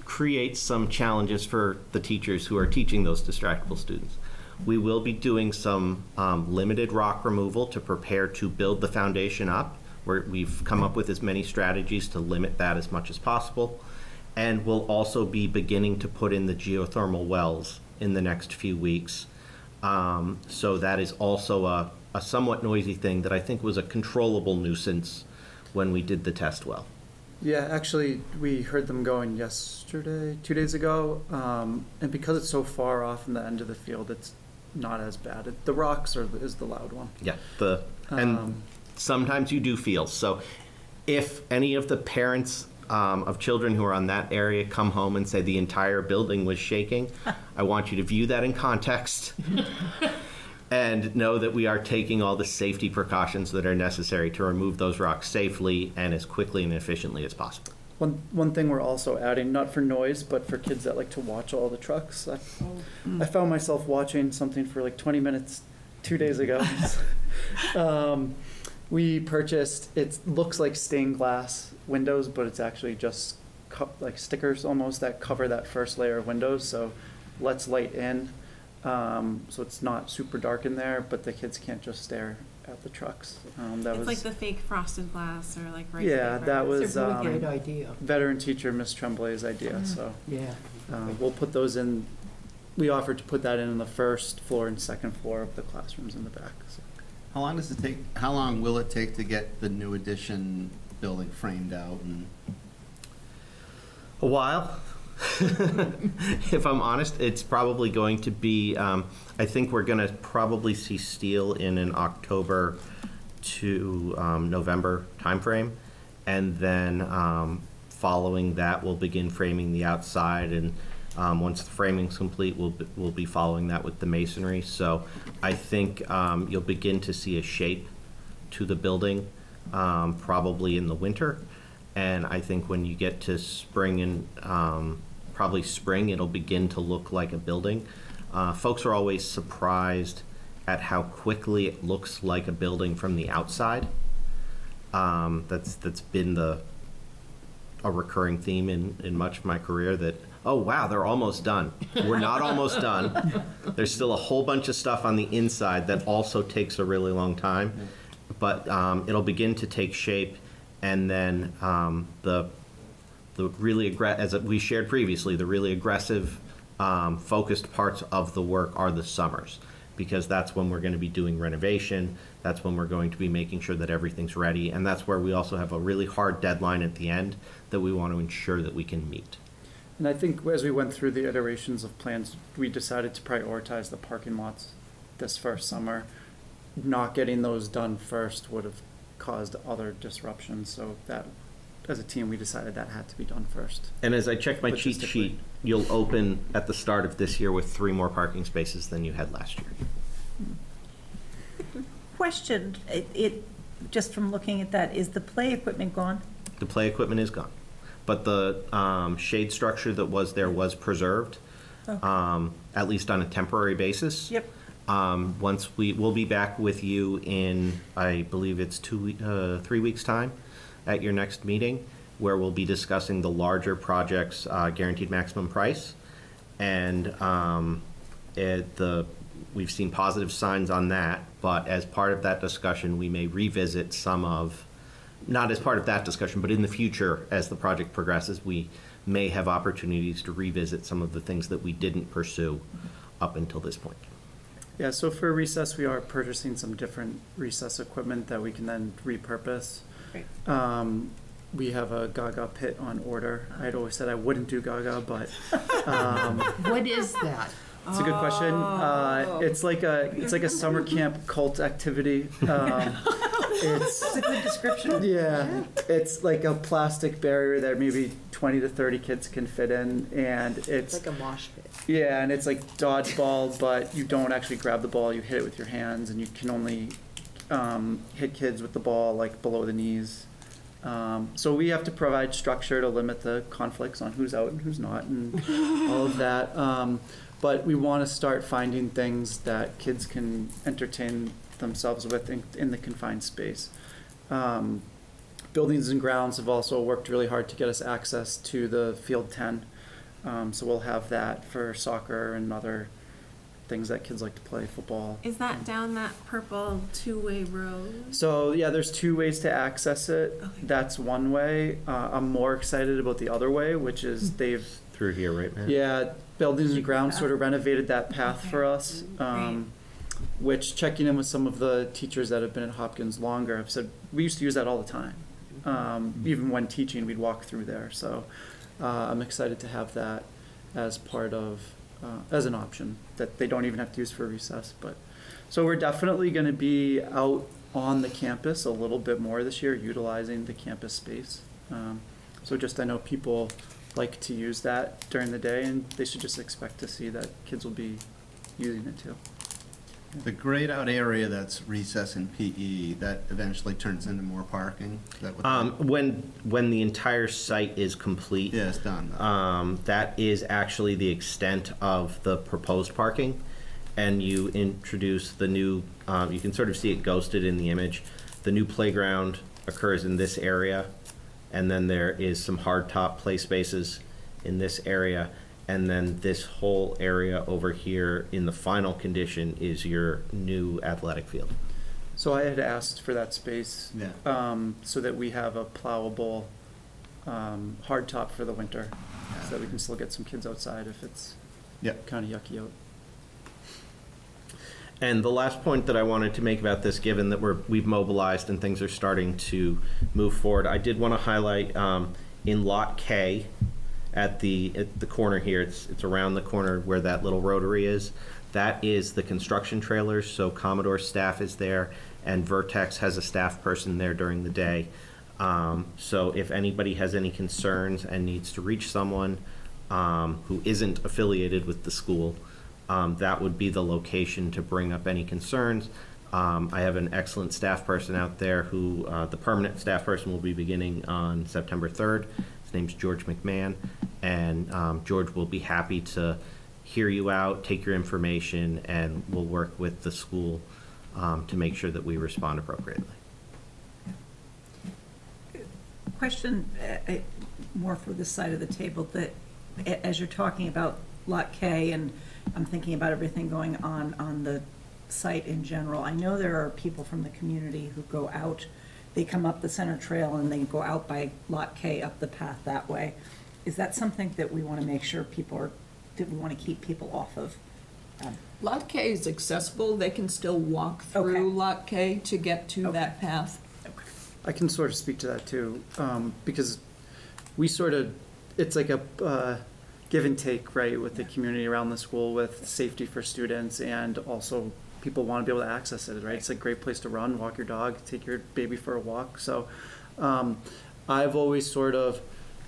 create some challenges for the teachers who are teaching those distractible students. We will be doing some limited rock removal to prepare to build the foundation up, where we've come up with as many strategies to limit that as much as possible. And we'll also be beginning to put in the geothermal wells in the next few weeks. So that is also a somewhat noisy thing that I think was a controllable nuisance when we did the test well. Yeah, actually, we heard them going yesterday, 2 days ago, and because it's so far off in the end of the field, it's not as bad. The rocks is the loud one. Yeah, and sometimes you do feel. So if any of the parents of children who are on that area come home and say the entire building was shaking, I want you to view that in context and know that we are taking all the safety precautions that are necessary to remove those rocks safely and as quickly and efficiently as possible. One thing we're also adding, not for noise, but for kids that like to watch all the trucks. I found myself watching something for like 20 minutes 2 days ago. We purchased, it looks like stained glass windows, but it's actually just like stickers almost that cover that first layer of windows. So lets light in. So it's not super dark in there, but the kids can't just stare at the trucks. It's like the fake frosted glass or like rice yeah, paper. that was It's a really great idea. veteran teacher Miss Tremblay's idea. So Yeah. we'll put those in. We offered to put that in the first floor and second floor of the classrooms in the back. So. How long does it take? How long will it take to get the new addition building framed out? And A while. If I'm honest, it's probably going to be, I think we're going to probably see steel in an October to November timeframe. And then following that, we'll begin framing the outside. And Once the framing's complete, we'll be following that with the masonry. So I think you'll begin to see a shape to the building probably in the winter. And I think when you get to spring and probably spring, it'll begin to look like a building. Folks are always surprised at how quickly it looks like a building from the outside. That's been a recurring theme in much of my career, that, oh wow, they're almost done. We're not almost done. There's still a whole bunch of stuff on the inside that also takes a really long time, but it'll begin to take shape, and then the really as we shared previously, the really aggressive focused parts of the work are the summers, because that's when we're going to be doing renovation. That's when we're going to be making sure that everything's ready, and that's where we also have a really hard deadline at the end that we want to ensure that we can meet. And I think as we went through the iterations of plans, we decided to prioritize the parking lots this first summer. Not getting those done first would have caused other disruptions, so that, as a team, we decided that had to be done first. And as I checked my cheat sheet, you'll open at the start of this year with 3 more parking spaces than you had last year. Question, just from looking at that, is the play equipment gone? The play equipment is gone, but the shade structure that was there was preserved, at least on a temporary basis. Yep. Once we'll be back with you in, I believe it's 3 weeks' time at your next meeting, where we'll be discussing the larger projects, guaranteed maximum price, and we've seen positive signs on that. But as part of that discussion, we may revisit some of, not as part of that discussion, but in the future, as the project progresses, we may have opportunities to revisit some of the things that we didn't pursue up until this point. Yeah, so for recess, we are purchasing some different recess equipment that we can then repurpose. Great. We have a Gaga pit on order. I had always said I wouldn't do Gaga, but What is that? it's a good question. It's like a summer camp cult activity. It's a good description. Yeah, it's like a plastic barrier that maybe 20 to 30 kids can fit in, and it's like a mosh pit. Yeah, and it's like dodgeball, but you don't actually grab the ball, you hit it with your hands, and you can only hit kids with the ball like below the knees. So we have to provide structure to limit the conflicts on who's out and who's not, and all of that. But we want to start finding things that kids can entertain themselves with in the confined space. Buildings and Grounds have also worked really hard to get us access to the Field 10. So we'll have that for soccer and other things that kids like to play, football. Is that down that purple two-way road? So yeah, there's 2 ways to access it. Okay. That's one way. I'm more excited about the other way, which is they've Through here, right, man? Yeah, Buildings and Grounds sort of renovated that path for us, which, checking in with some of the teachers that have been at Hopkins longer, have said, we used to use that all the time. Even when teaching, we'd walk through there. So I'm excited to have that as part of, as an option, that they don't even have to use for recess. But so we're definitely going to be out on the campus a little bit more this year, utilizing the campus space. So just, I know people like to use that during the day, and they should just expect to see that kids will be using it too. The grayed out area that's recess and PE, that eventually turns into more parking? Is that what When the entire site is complete, Yeah, it's done. that is actually the extent of the proposed parking, and you introduce the new, you can sort of see it ghosted in the image. The new playground occurs in this area, and then there is some hardtop play spaces in this area, and then this whole area over here in the final condition is your new athletic field. So I had asked for that space, Yeah. so that we have a plowable, hardtop for the winter, so that we can still get some kids outside if it's Yep. kind of yucky out. And the last point that I wanted to make about this, given that we've mobilized and things are starting to move forward, I did want to highlight in Lot K at the corner here, it's around the corner where that little rotary is. That is the construction trailers, so Commodore staff is there, and Vertex has a staff person there during the day. So if anybody has any concerns and needs to reach someone, who isn't affiliated with the school, that would be the location to bring up any concerns. I have an excellent staff person out there who, the permanent staff person will be beginning on September 3rd. His name's George McMahon, and George will be happy to hear you out, take your information, and we'll work with the school to make sure that we respond appropriately. Question, more for this side of the table, that as you're talking about Lot K, and I'm thinking about everything going on the site in general, I know there are people from the community who go out, they come up the center trail and they go out by Lot K up the path that way. Is that something that we want to make sure people are, that we want to keep people off of? Lot K is accessible. They can still walk through Okay. Lot K to get to that path. I can sort of speak to that too, because we sort of, it's like a give and take, right, with the community around the school, with safety for students, and also people want to be able to access it, right? It's a great place to run, walk your dog, take your baby for a walk. So I've always sort of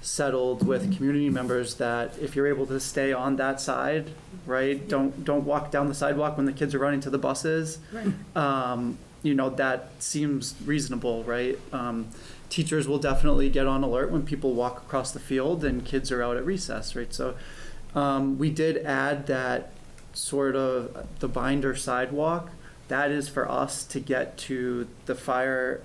settled with community members that if you're able to stay on that side, right, don't walk down the sidewalk when the kids are running to the buses. Right. You know, that seems reasonable, right? Teachers will definitely get on alert when people walk across the field and kids are out at recess, right? So we did add that sort of the binder sidewalk. That is for us to get to the fire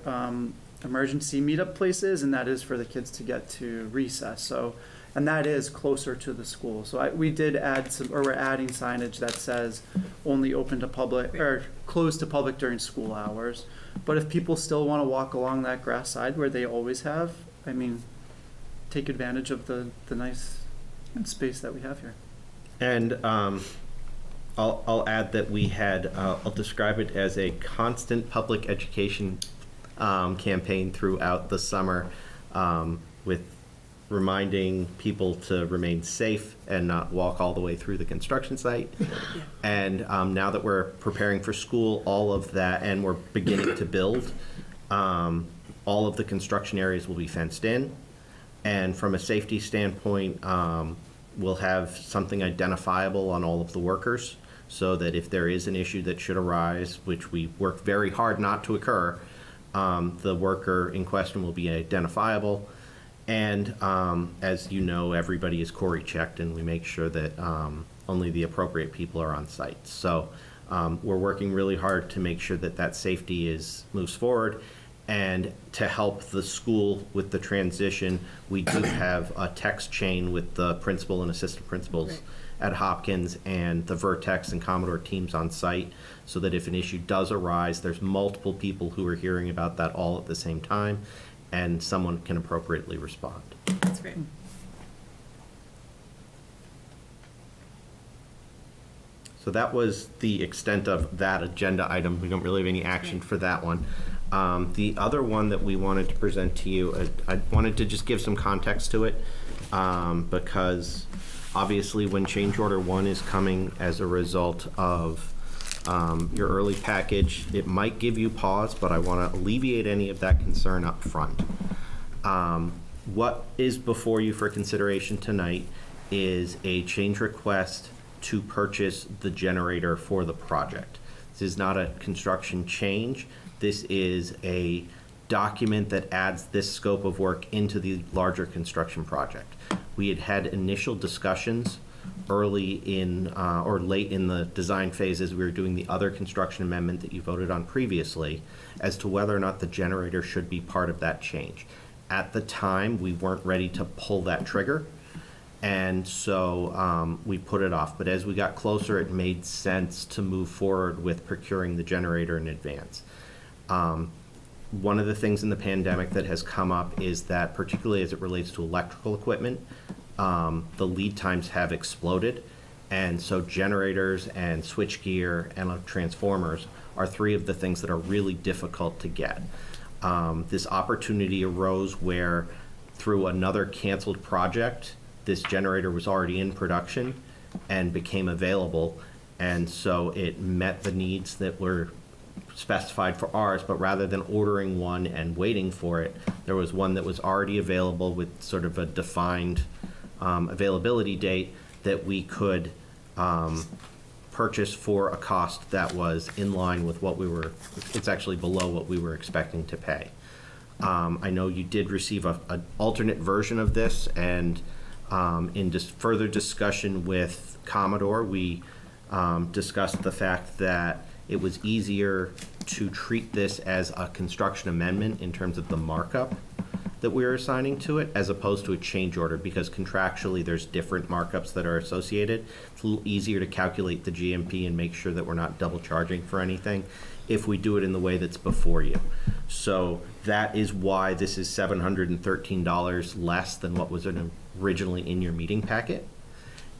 emergency meetup places, and that is for the kids to get to recess. So, and that is closer to the school. So we did add some, or we're adding signage that says only open to public, or closed to public during school hours. But if people still want to walk along that grass side where they always have, I mean, take advantage of the nice space that we have here. And I'll add that we had, I'll describe it as a constant public education campaign throughout the summer, with reminding people to remain safe and not walk all the way through the construction site. And now that we're preparing for school, all of that, and we're beginning to build, all of the construction areas will be fenced in. And from a safety standpoint, we'll have something identifiable on all of the workers, so that if there is an issue that should arise, which we work very hard not to occur, the worker in question will be identifiable. And as you know, everybody is Corey checked, and we make sure that only the appropriate people are on site. So we're working really hard to make sure that that safety moves forward. And to help the school with the transition, we do have a text chain with the principal and assistant principals at Hopkins and the Vertex and Commodore teams on site, so that if an issue does arise, there's multiple people who are hearing about that all at the same time, and someone can appropriately respond. That's great. So that was the extent of that agenda item. We don't really have any action for that one. The other one that we wanted to present to you, I wanted to just give some context to it, because obviously when change order 1 is coming as a result of your early package, it might give you pause, but I want to alleviate any of that concern up front. What is before you for consideration tonight is a change request to purchase the generator for the project. This is not a construction change. This is a document that adds this scope of work into the larger construction project. We had had initial discussions early in, or late in the design phase as we were doing the other construction amendment that you voted on previously, as to whether or not the generator should be part of that change. At the time, we weren't ready to pull that trigger, and so we put it off. But as we got closer, it made sense to move forward with procuring the generator in advance. One of the things in the pandemic that has come up is that, particularly as it relates to electrical equipment, the lead times have exploded, and so generators and switchgear and transformers are 3 of the things that are really difficult to get. This opportunity arose where, through another canceled project, this generator was already in production and became available, and so it met the needs that were specified for ours. But rather than ordering one and waiting for it, there was one that was already available with sort of a defined availability date, that we could purchase for a cost that was in line with what we were, it's actually below what we were expecting to pay. I know you did receive an alternate version of this, and in just further discussion with Commodore, we discussed the fact that it was easier to treat this as a construction amendment in terms of the markup that we're assigning to it, as opposed to a change order, because contractually there's different markups that are associated. It's a little easier to calculate the GMP and make sure that we're not double charging for anything if we do it in the way that's before you. So that is why this is $713 less than what was originally in your meeting packet.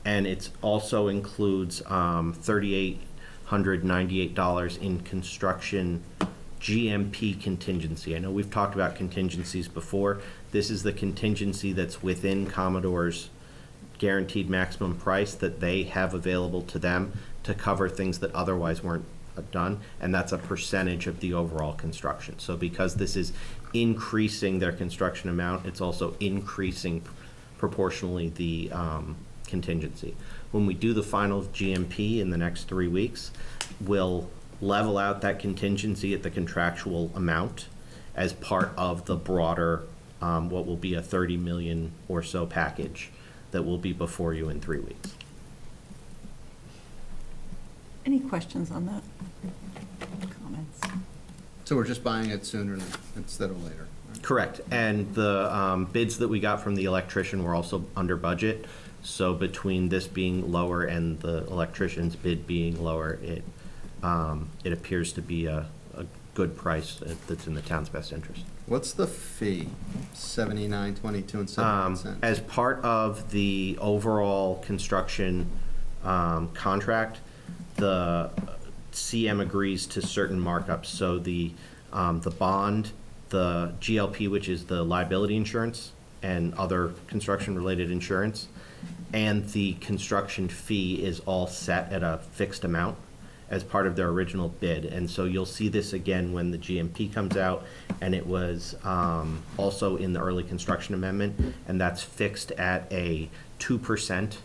And it also includes $3,898 in construction GMP contingency. I know we've talked about contingencies before. This is the contingency that's within Commodore's guaranteed maximum price that they have available to them to cover things that otherwise weren't done, and that's a percentage of the overall construction. So because this is increasing their construction amount, it's also increasing proportionally the contingency. When we do the final GMP in the next 3 weeks, we'll level out that contingency at the contractual amount as part of the broader, what will be a 30 million or so package that will be before you in 3 weeks. Any questions on that? Comments? So we're just buying it sooner instead of later? Correct. And the bids that we got from the electrician were also under budget. So between this being lower and the electrician's bid being lower, it appears to be a good price that's in the town's best interest. What's the fee? $79.22 As part of the overall construction contract, the CM agrees to certain markups. So the bond, the GLP, which is the liability insurance and other construction-related insurance, and the construction fee is all set at a fixed amount as part of their original bid. And so you'll see this again when the GMP comes out, and it was also in the early construction amendment, and that's fixed at a 2%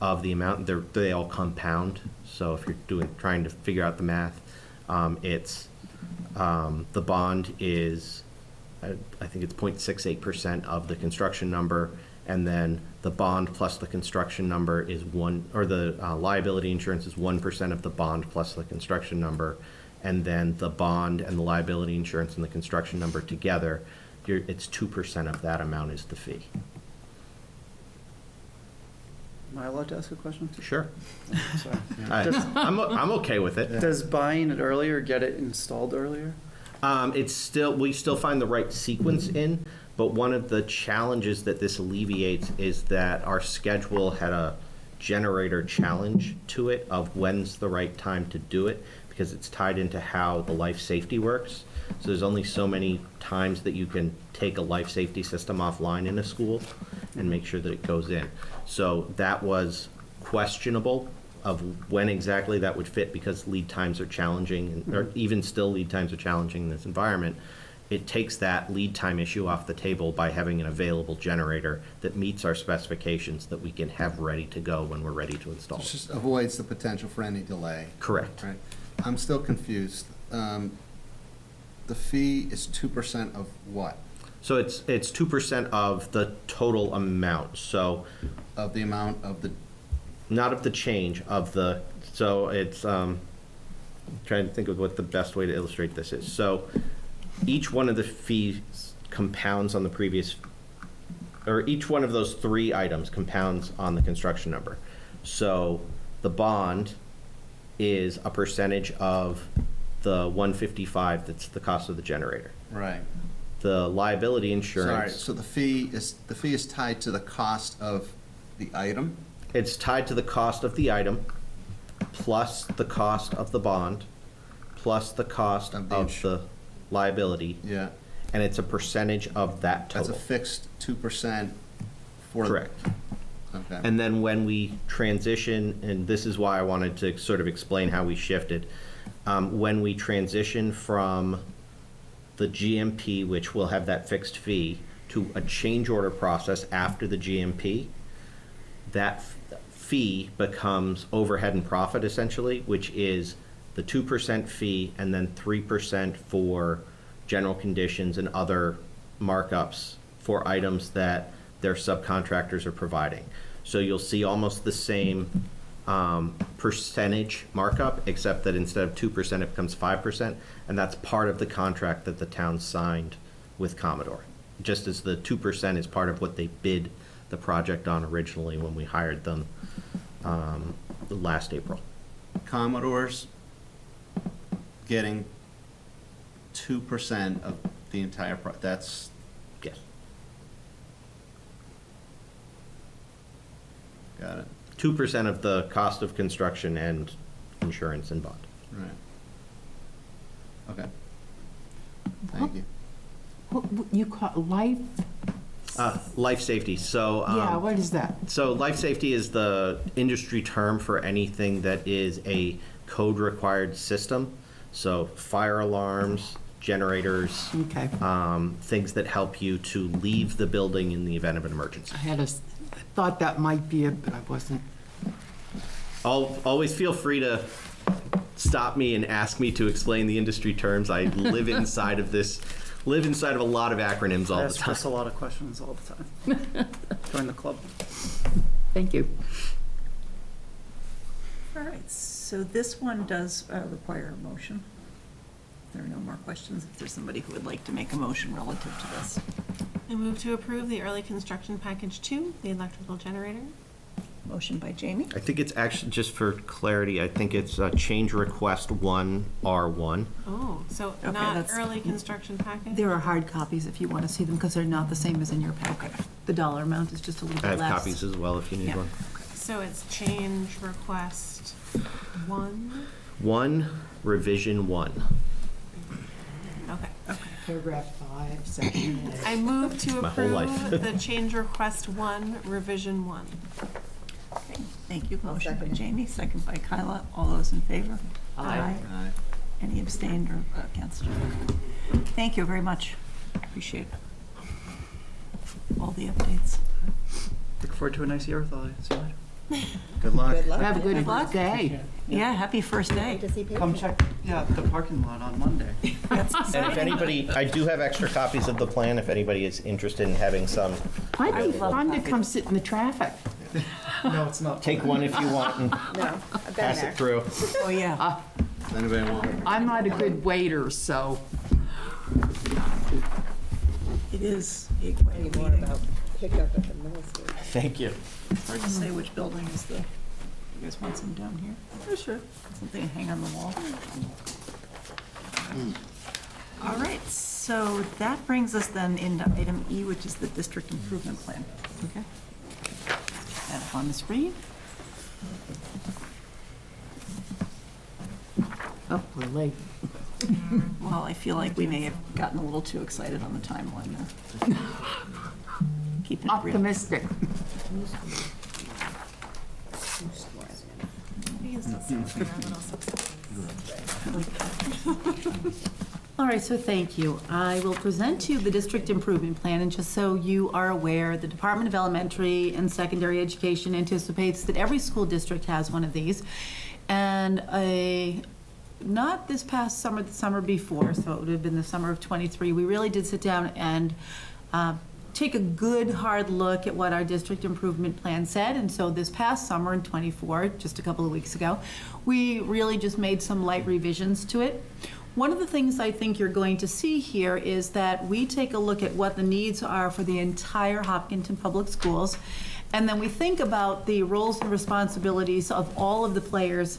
of the amount. They all compound. So if you're trying to figure out the math, it's the bond is, I think it's 0.68% of the construction number, and then the bond plus the construction number is the liability insurance is 1% of the bond plus the construction number, and then the bond and the liability insurance and the construction number together, it's 2% of that amount is the fee. Am I allowed to ask a question? Sure. Sorry. I'm okay with it. Does buying it earlier get it installed earlier? We still find the right sequence in, but one of the challenges that this alleviates is that our schedule had a generator challenge to it of when's the right time to do it, because it's tied into how the life safety works. So there's only so many times that you can take a life safety system offline in a school and make sure that it goes in. So that was questionable of when exactly that would fit, because lead times are challenging, or even still lead times are challenging in this environment. It takes that lead time issue off the table by having an available generator that meets our specifications that we can have ready to go when we're ready to install. It just avoids the potential for any delay. Correct. Right. I'm still confused. The fee is 2% of what? So it's 2% of the total amount. So Of the amount of the, not of the change of the, so it's trying to think of what the best way to illustrate this is. So each one of the fees compounds on the previous, or each one of those three items compounds on the construction number. So the bond is a percentage of the 155 that's the cost of the generator. right. The liability Sorry, insurance, so the fee is tied to the cost of the item? it's tied to the cost of the item, plus the cost of the bond, plus the cost Of of the the liability, Yeah. and it's a percentage of that That's a total. fixed 2% for. Correct. Okay. And then when we transition, and this is why I wanted to sort of explain how we shifted, when we transition from the GMP, which will have that fixed fee, to a change order process after the GMP, that fee becomes overhead and profit essentially, which is the 2% fee and then 3% for general conditions and other markups for items that their subcontractors are providing. So you'll see almost the same percentage markup, except that instead of 2%, it becomes 5%, and that's part of the contract that the town signed with Commodore. Just as the 2% is part of what they bid the project on originally when we hired them last April. Commodore's getting 2% of the entire that's, Yes. got it, 2% of the cost of construction and insurance and bond. right. Okay. Thank you. What you call life? Life safety, so. Yeah, what is that? So life safety is the industry term for anything that is a code-required system. So fire alarms, generators. Okay. Things that help you to leave the building in the event of an emergency. I thought that might be it, but I wasn't. Always feel free to stop me and ask me to explain the industry terms. I live inside of a lot of acronyms all I the ask time. us a lot of questions all the time. Join the club. Thank you. All right, so this one does require a motion. If there are no more questions, if there's somebody who would like to make a motion relative to this. I move to approve the early construction package 2, the electrical generator. Motion by Jamie. I think it's actually, just for clarity, I think it's change request 1R1. Oh, so Okay, not that's- early construction package? There are hard copies if you want to see them, because they're not the same as in your packet. The dollar amount is just a little I bit have less. copies as well if you need Yeah. one. So it's change request 1? 1, revision 1. Okay. Paragraph 5, section A. I move to My whole life. approve the change request 1, revision 1. Thank you. Motion by second it. Jamie, second by Kyla. All those in favor? Aye. Aye. Any abstained or against? Thank you very much. Appreciate all the updates. Look forward to a nice year with all you. Good luck. Good luck. Have a good Good luck. day. Yeah, happy first day. To see people. Come check, the parking lot on Monday. And if anybody, I do have extra copies of the plan if anybody is interested in having some. Might be love fun to coffee. come sit in the traffic. No, it's not. Take one if you want and No, I've been pass there. it through. Oh, yeah. Does anybody want? I'm not a good waiter, so. It is a Any quick more meeting. about pickup at the middle school? Thank you. Hard to say which building is the, you guys want some down here? Oh, sure. Something to hang on the wall? All right, so that brings us then into item E, which is the district improvement plan. Okay. That up on the screen. Oh, we're late. Well, I feel like we may have gotten a little too excited on the timeline there. Keeping it real. Optimistic. All right, so thank you. I will present to you the district improvement plan, and just so you are aware, the Department of Elementary and Secondary Education anticipates that every school district has one of these. And not this past summer, the summer before, so it would have been the summer of '23, we really did sit down and take a good, hard look at what our district improvement plan said. And so this past summer in '24, just a couple of weeks ago, we really just made some light revisions to it. One of the things I think you're going to see here is that we take a look at what the needs are for the entire Hopkinton Public Schools, and then we think about the roles and responsibilities of all of the players.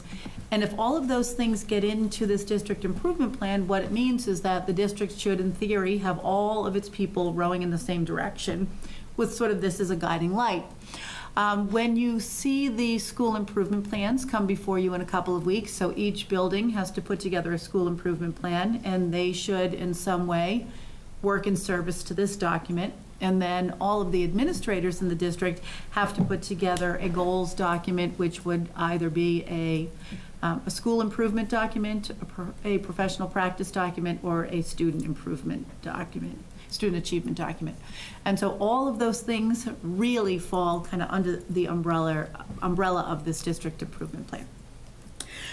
And if all of those things get into this district improvement plan, what it means is that the district should, in theory, have all of its people rowing in the same direction, with sort of this as a guiding light. When you see the school improvement plans come before you in a couple of weeks, so each building has to put together a school improvement plan, and they should in some way work in service to this document. And then all of the administrators in the district have to put together a goals document, which would either be a school improvement document, a professional practice document, or a student improvement document. student achievement document. And so all of those things really fall kind of under the umbrella of this district improvement plan.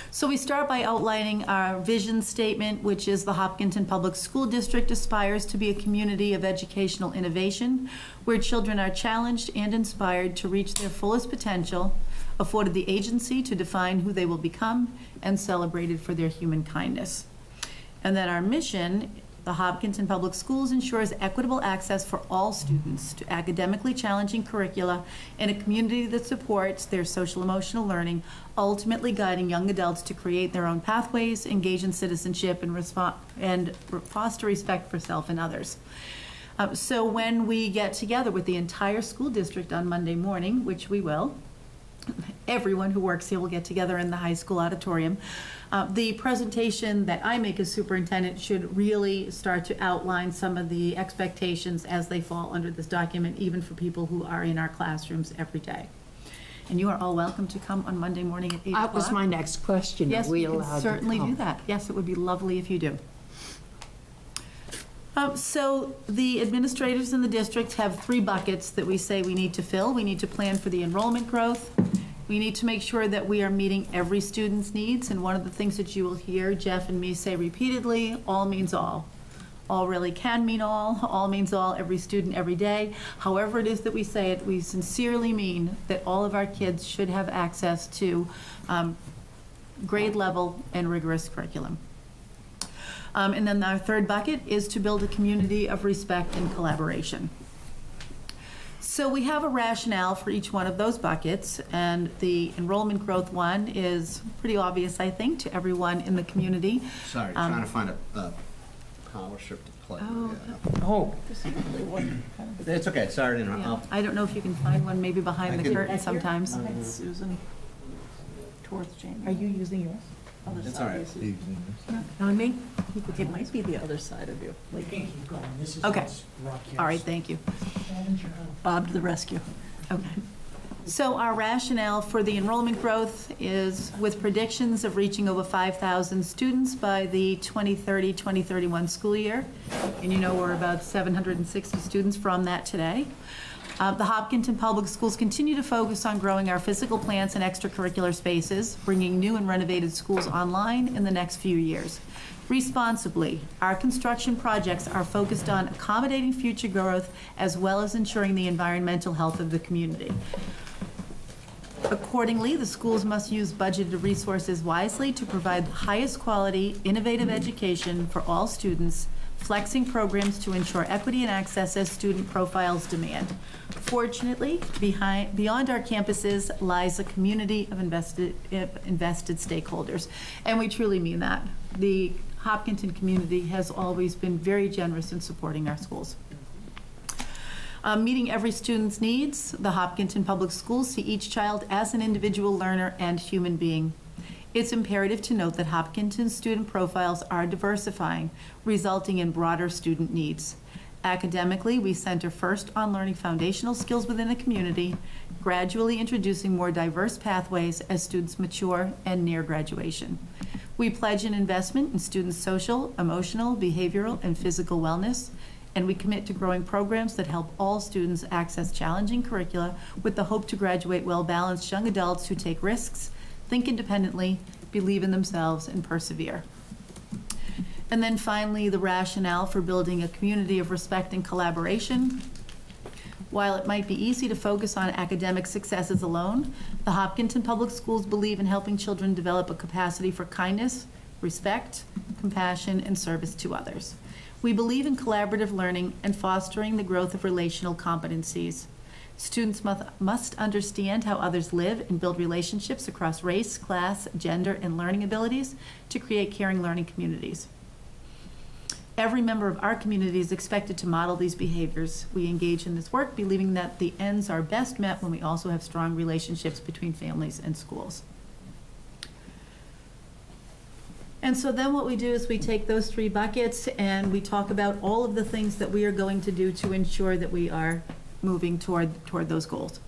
So we start by outlining our vision statement, which is the Hopkinton Public School District aspires to be a community of educational innovation where children are challenged and inspired to reach their fullest potential, afforded the agency to define who they will become, and celebrated for their human kindness. And then our mission, the Hopkinton Public Schools ensures equitable access for all students to academically challenging curricula in a community that supports their social emotional learning, ultimately guiding young adults to create their own pathways, engage in citizenship, and foster respect for self and others. So when we get together with the entire school district on Monday morning, which we will, everyone who works here will get together in the high school auditorium. The presentation that I make as superintendent should really start to outline some of the expectations as they fall under this document, even for people who are in our classrooms every day. And you are all welcome to come on Monday morning at 8 o'clock. That was my next question. Yes, Are we you can allowed to certainly come? do that. Yes, it would be lovely if you do. So the administrators in the district have 3 buckets that we say we need to fill. We need to plan for the enrollment growth. We need to make sure that we are meeting every student's needs. And one of the things that you will hear Jeff and me say repeatedly, all means all. All really can mean all means all, every student, every day. However it is that we say it, we sincerely mean that all of our kids should have access to grade level and rigorous curriculum. And then our 3rd bucket is to build a community of respect and collaboration. So we have a rationale for each one of those buckets, and the enrollment growth one is pretty obvious, I think, to everyone in the community. Sorry, trying to find a power strip to play. Oh, Yeah. Oh, it's okay, sorry to interrupt. Yeah. I don't know if you can find one maybe behind I the can- curtain sometimes. Susan, towards Jamie. Are you using yours? Other It's side all right. is it? On me? It might be the other side of you. Okay. All right, thank you. Bob to the rescue. Okay. So our rationale for the enrollment growth is with predictions of reaching over 5,000 students by the 2030-2031 school year. And you know we're about 760 students from that today. The Hopkinton Public Schools continue to focus on growing our physical plants and extracurricular spaces, bringing new and renovated schools online in the next few years. Responsibly, our construction projects are focused on accommodating future growth as well as ensuring the environmental health of the community. Accordingly, the schools must use budgeted resources wisely to provide the highest quality, innovative education for all students, flexing programs to ensure equity and access as student profiles demand. Fortunately, beyond our campuses lies a community of invested stakeholders, and we truly mean that. The Hopkinton community has always been very generous in supporting our schools. Meeting every student's needs, the Hopkinton Public Schools see each child as an individual learner and human being. It's imperative to note that Hopkinton student profiles are diversifying, resulting in broader student needs. Academically, we center first on learning foundational skills within a community, gradually introducing more diverse pathways as students mature and near graduation. We pledge an investment in students' social, emotional, behavioral, and physical wellness, and we commit to growing programs that help all students access challenging curricula with the hope to graduate well-balanced young adults who take risks, think independently, believe in themselves, and persevere. And then finally, the rationale for building a community of respect and collaboration. While it might be easy to focus on academic successes alone, the Hopkinton Public Schools believe in helping children develop a capacity for kindness, respect, compassion, and service to others. We believe in collaborative learning and fostering the growth of relational competencies. Students must understand how others live and build relationships across race, class, gender, and learning abilities to create caring learning communities. Every member of our community is expected to model these behaviors. We engage in this work believing that the ends are best met when we also have strong relationships between families and schools. And so then what we do is we take those 3 buckets and we talk about all of the things that we are going to do to ensure that we are moving toward those goals.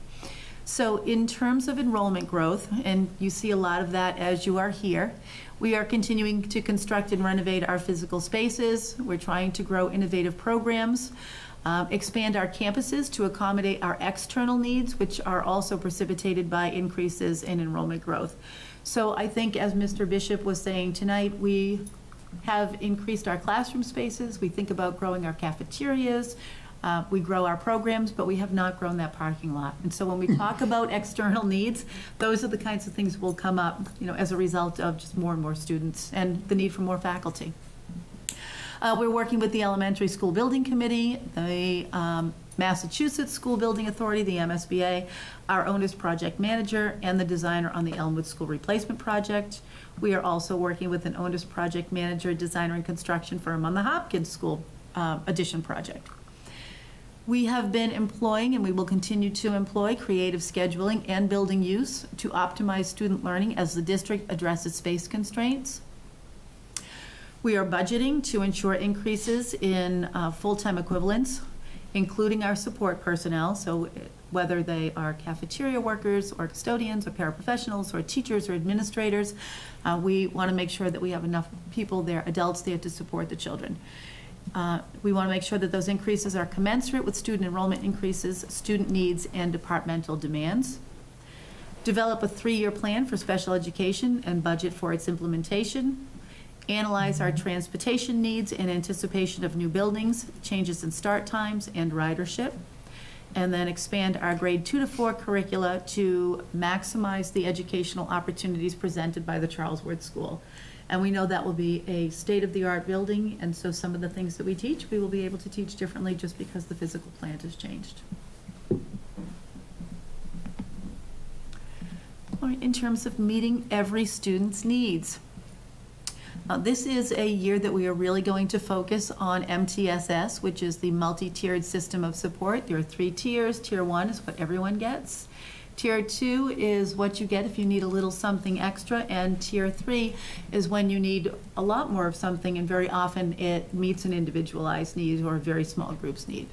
So in terms of enrollment growth, and you see a lot of that as you are here, we are continuing to construct and renovate our physical spaces. We're trying to grow innovative programs, expand our campuses to accommodate our external needs, which are also precipitated by increases in enrollment growth. So I think, as Mr. Bishop was saying tonight, we have increased our classroom spaces. We think about growing our cafeterias. We grow our programs, but we have not grown that parking lot. And so when we talk about external needs, those are the kinds of things that will come up, as a result of just more and more students and the need for more faculty. We're working with the Elementary School Building Committee, the Massachusetts School Building Authority, the MSBA, our owner's project manager, and the designer on the Elmwood School Replacement Project. We are also working with an owner's project manager, designer, and construction firm on the Hopkins School addition project. We have been employing, and we will continue to employ, creative scheduling and building use to optimize student learning as the district addresses space constraints. We are budgeting to ensure increases in full-time equivalents, including our support personnel, so whether they are cafeteria workers or custodians or paraprofessionals or teachers or administrators, we want to make sure that we have enough people there, adults there, to support the children. We want to make sure that those increases are commensurate with student enrollment increases, student needs, and departmental demands. Develop a 3-year plan for special education and budget for its implementation. Analyze our transportation needs in anticipation of new buildings, changes in start times, and ridership. And then expand our grade 2 to 4 curricula to maximize the educational opportunities presented by the Charles Worth School. And we know that will be a state-of-the-art building, and so some of the things that we teach, we will be able to teach differently just because the physical plant has changed. All right, in terms of meeting every student's needs. This is a year that we are really going to focus on MTSS, which is the multi-tiered system of support. There are 3 tiers. Tier 1 is what everyone gets. Tier 2 is what you get if you need a little something extra, and Tier 3 is when you need a lot more of something, and very often it meets an individualized need or a very small group's need.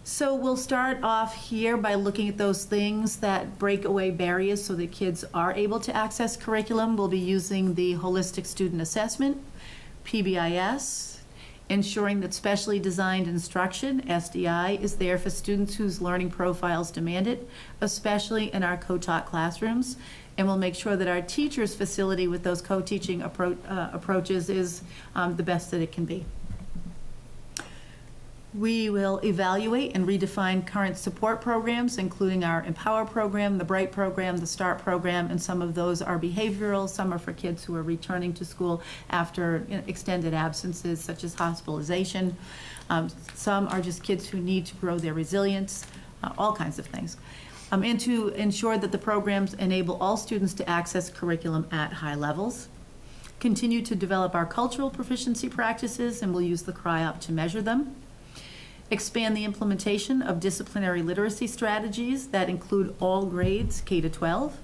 So we'll start off here by looking at those things that break away barriers so that kids are able to access curriculum. We'll be using the Holistic Student Assessment, PBIS, ensuring that specially designed instruction, SDI, is there for students whose learning profiles demand it, especially in our co-taught classrooms. And we'll make sure that our teachers' facility with those co-teaching approaches is the best that it can be. We will evaluate and redefine current support programs, including our Empower program, the Bright program, the START program, and some of those are behavioral. Some are for kids who are returning to school after extended absences, such as hospitalization. Some are just kids who need to grow their resilience, all kinds of things. And to ensure that the programs enable all students to access curriculum at high levels. Continue to develop our cultural proficiency practices, and we'll use the CRI-OP to measure them. Expand the implementation of disciplinary literacy strategies that include all grades, K to 12.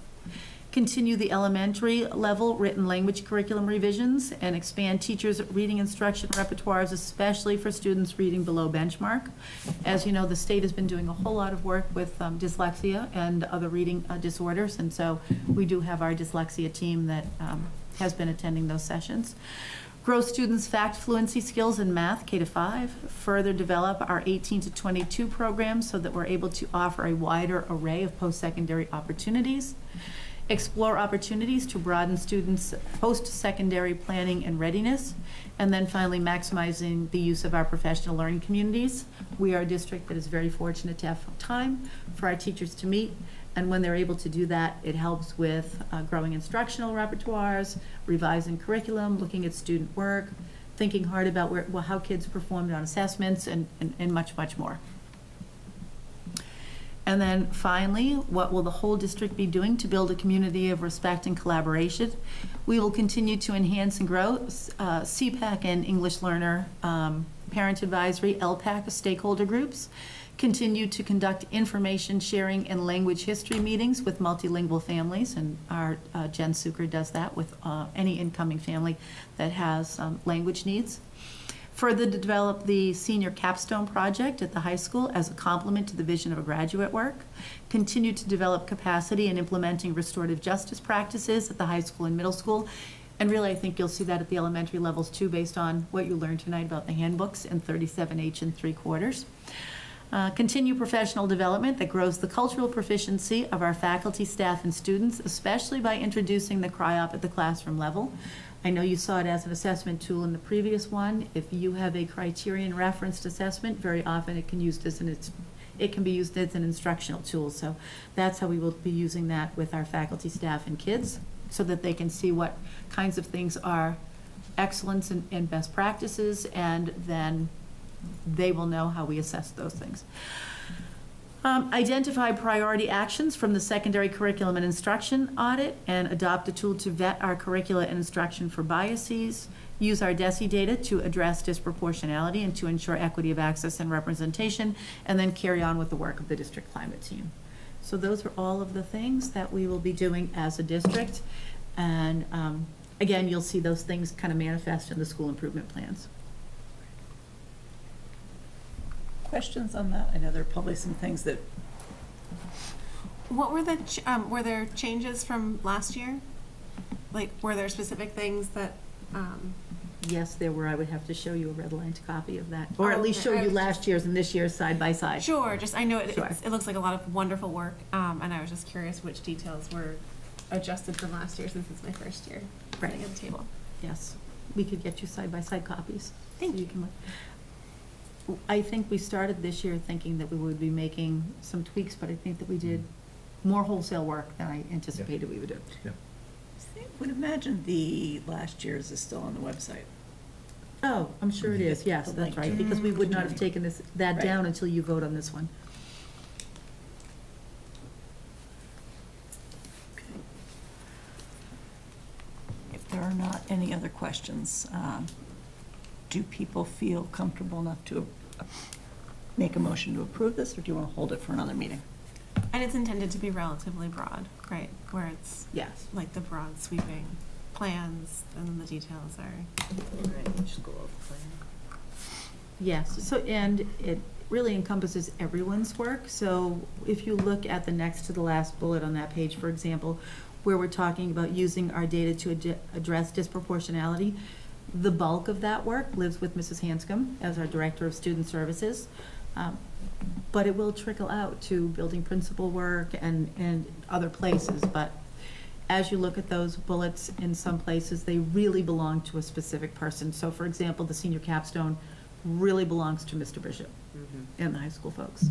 Continue the elementary level written language curriculum revisions and expand teachers' reading instruction repertoires, especially for students reading below benchmark. As you know, the state has been doing a whole lot of work with dyslexia and other reading disorders, and so we do have our dyslexia team that has been attending those sessions. Grow students' fact fluency skills in math, K to 5. Further develop our 18 to 22 programs so that we're able to offer a wider array of post-secondary opportunities. Explore opportunities to broaden students' post-secondary planning and readiness. And then finally, maximizing the use of our professional learning communities. We are a district that is very fortunate to have time for our teachers to meet. And when they're able to do that, it helps with growing instructional repertoires, revising curriculum, looking at student work, thinking hard about how kids performed on assessments, and much, much more. And then finally, what will the whole district be doing to build a community of respect and collaboration? We will continue to enhance and grow CPAC and English Learner Parent Advisory, LPAC stakeholder groups. Continue to conduct information sharing and language history meetings with multilingual families, and our Jen Suker does that with any incoming family that has language needs. Further to develop the senior capstone project at the high school as a complement to the vision of a graduate work. Continue to develop capacity in implementing restorative justice practices at the high school and middle school. And really, I think you'll see that at the elementary levels too, based on what you learned tonight about the handbooks and 37H and 3/4. Continue professional development that grows the cultural proficiency of our faculty, staff, and students, especially by introducing the CRIOP at the classroom level. I know you saw it as an assessment tool in the previous one. If you have a criterion referenced assessment, very often it can be used as an instructional tool. So that's how we will be using that with our faculty, staff, and kids, so that they can see what kinds of things are excellence and best practices, and then they will know how we assess those things. Identify priority actions from the secondary curriculum and instruction audit, and adopt a tool to vet our curricula and instruction for biases. Use our DESI data to address disproportionality and to ensure equity of access and representation, and then carry on with the work of the district climate team. So those are all of the things that we will be doing as a district. And again, you'll see those things kind of manifest in the school improvement plans. Questions on that? I know there are probably some things that, What were the, were there changes from last year? Like, were there specific things that, Yes, there were. I would have to show you a red-lined copy of that, or at Oh, least show okay. I you was last year's and this year's side by side. Sure, just, I know it, Sure. it looks like a lot of wonderful work, and I was just curious which details were adjusted from last year, since it's my first year sitting at the table. Yes, we could get you side-by-side copies. Thank so you. Can look. I think we started this year thinking that we would be making some tweaks, but I think that we did more wholesale work than I anticipated we would do. Yeah. I would imagine the last year's is still on the website. Oh, I'm sure it is, yes, The that's link right, to- because we would not have taken that Right. down until you vote on this one. If there are not any other questions, do people feel comfortable enough to make a motion to approve this, or do you want to hold it for another meeting? And it's intended to be relatively broad, right, where it's Yes. like the broad sweeping plans, and then the details are. Yes, so, and it really encompasses everyone's work. So if you look at the next to the last bullet on that page, for example, where we're talking about using our data to address disproportionality, the bulk of that work lives with Mrs. Hanscom as our Director of Student Services. But it will trickle out to building principal work and other places. But as you look at those bullets, in some places, they really belong to a specific person. So for example, the senior capstone really belongs to Mr. Bishop and the high school folks.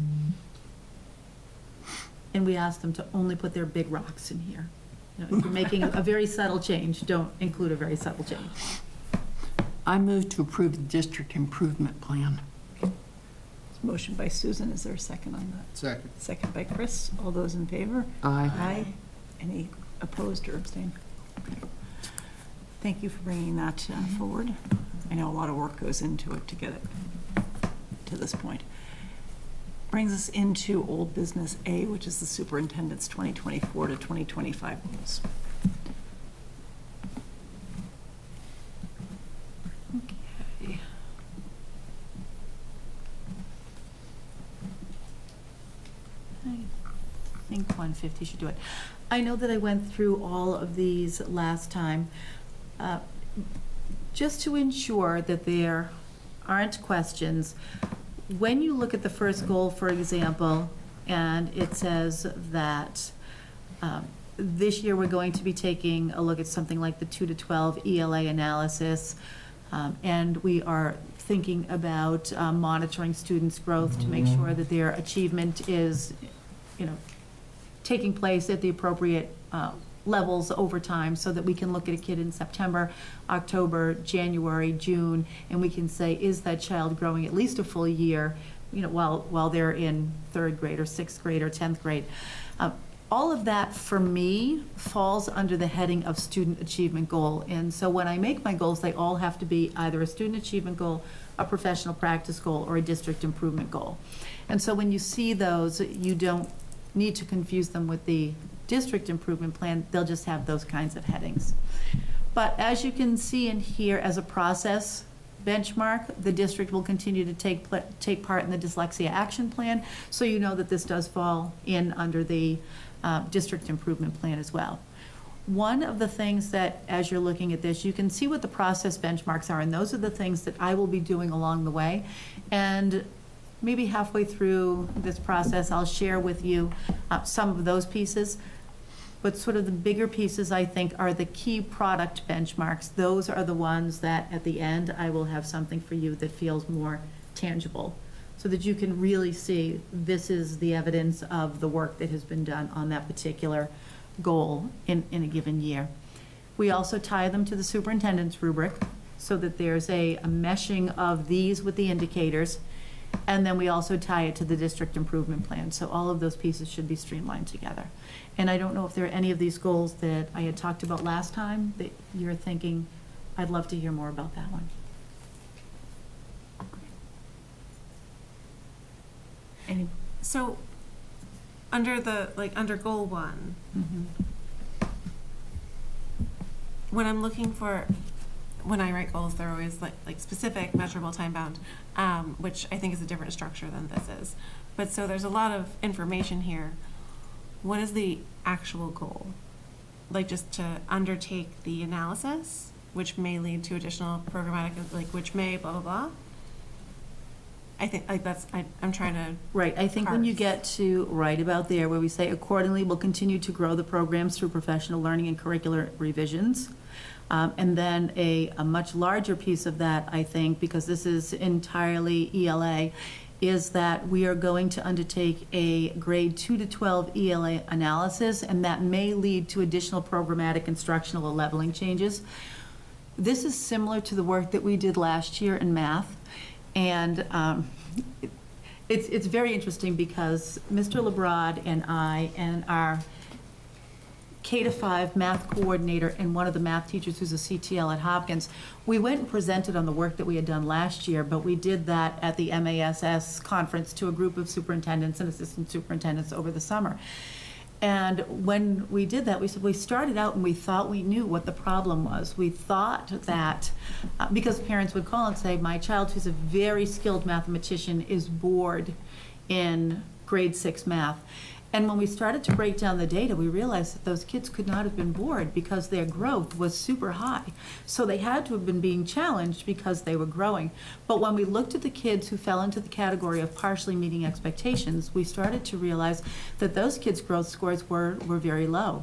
And we asked them to only put their big rocks in here. You know, if you're making a very subtle change, don't include a very subtle change. I move to approve the district improvement plan. Motion by Susan, is there a second on that? Second. Second by Chris, all those in favor? Aye. Aye. Any opposed or abstained? Okay. Thank you for bringing that forward. I know a lot of work goes into it to get it to this point. Brings us into old business A, which is the superintendent's 2024 to 2025 goals. Okay. I think 150 should do it. I know that I went through all of these last time. Just to ensure that there aren't questions, when you look at the first goal, for example, and it says that this year we're going to be taking a look at something like the 2 to 12 ELA analysis, and we are thinking about monitoring students' growth to make sure that their achievement is, taking place at the appropriate levels over time, so that we can look at a kid in September, October, January, June, and we can say, is that child growing at least a full year, while they're in 3rd grade or 6th grade or 10th grade. All of that, for me, falls under the heading of student achievement goal. And so when I make my goals, they all have to be either a student achievement goal, a professional practice goal, or a district improvement goal. And so when you see those, you don't need to confuse them with the district improvement plan. They'll just have those kinds of headings. But as you can see in here, as a process, benchmark. The district will continue to take part in the Dyslexia Action Plan, so you know that this does fall in under the district improvement plan as well. One of the things that, as you're looking at this, you can see what the process benchmarks are, and those are the things that I will be doing along the way. And maybe halfway through this process, I'll share with you some of those pieces. But sort of the bigger pieces, I think, are the key product benchmarks. Those are the ones that, at the end, I will have something for you that feels more tangible, so that you can really see this is the evidence of the work that has been done on that particular goal in a given year. We also tie them to the superintendent's rubric, so that there's a meshing of these with the indicators. And then we also tie it to the district improvement plan. So all of those pieces should be streamlined together. And I don't know if there are any of these goals that I had talked about last time that you're thinking, I'd love to hear more about that one. Any? So, under under goal 1, when I write goals, they're always like specific, measurable, time-bound, which I think is a different structure than this is. But so there's a lot of information here. What is the actual goal? Like, just to undertake the analysis, which may lead to additional programmatic, which may blah, blah, blah. I think I'm trying to. Right, I think when you get to right about there, where we say accordingly, we'll continue to grow the programs through professional learning and curricular revisions. And then a much larger piece of that, I think, because this is entirely ELA, is that we are going to undertake a grade 2 to 12 ELA analysis, and that may lead to additional programmatic instructional or leveling changes. This is similar to the work that we did last year in math, and it's very interesting because Mr. Lebrad and I and our K-5 math coordinator and one of the math teachers who's a CTL at Hopkins, we went and presented on the work that we had done last year, but we did that at the MASS conference to a group of superintendents and assistant superintendents over the summer. And when we did that, we started out and we thought we knew what the problem was. We thought that, because parents would call and say, my child who's a very skilled mathematician is bored in grade 6 math. And when we started to break down the data, we realized that those kids could not have been bored because their growth was super high. So they had to have been being challenged because they were growing. But when we looked at the kids who fell into the category of partially meeting expectations, we started to realize that those kids' growth scores were very low.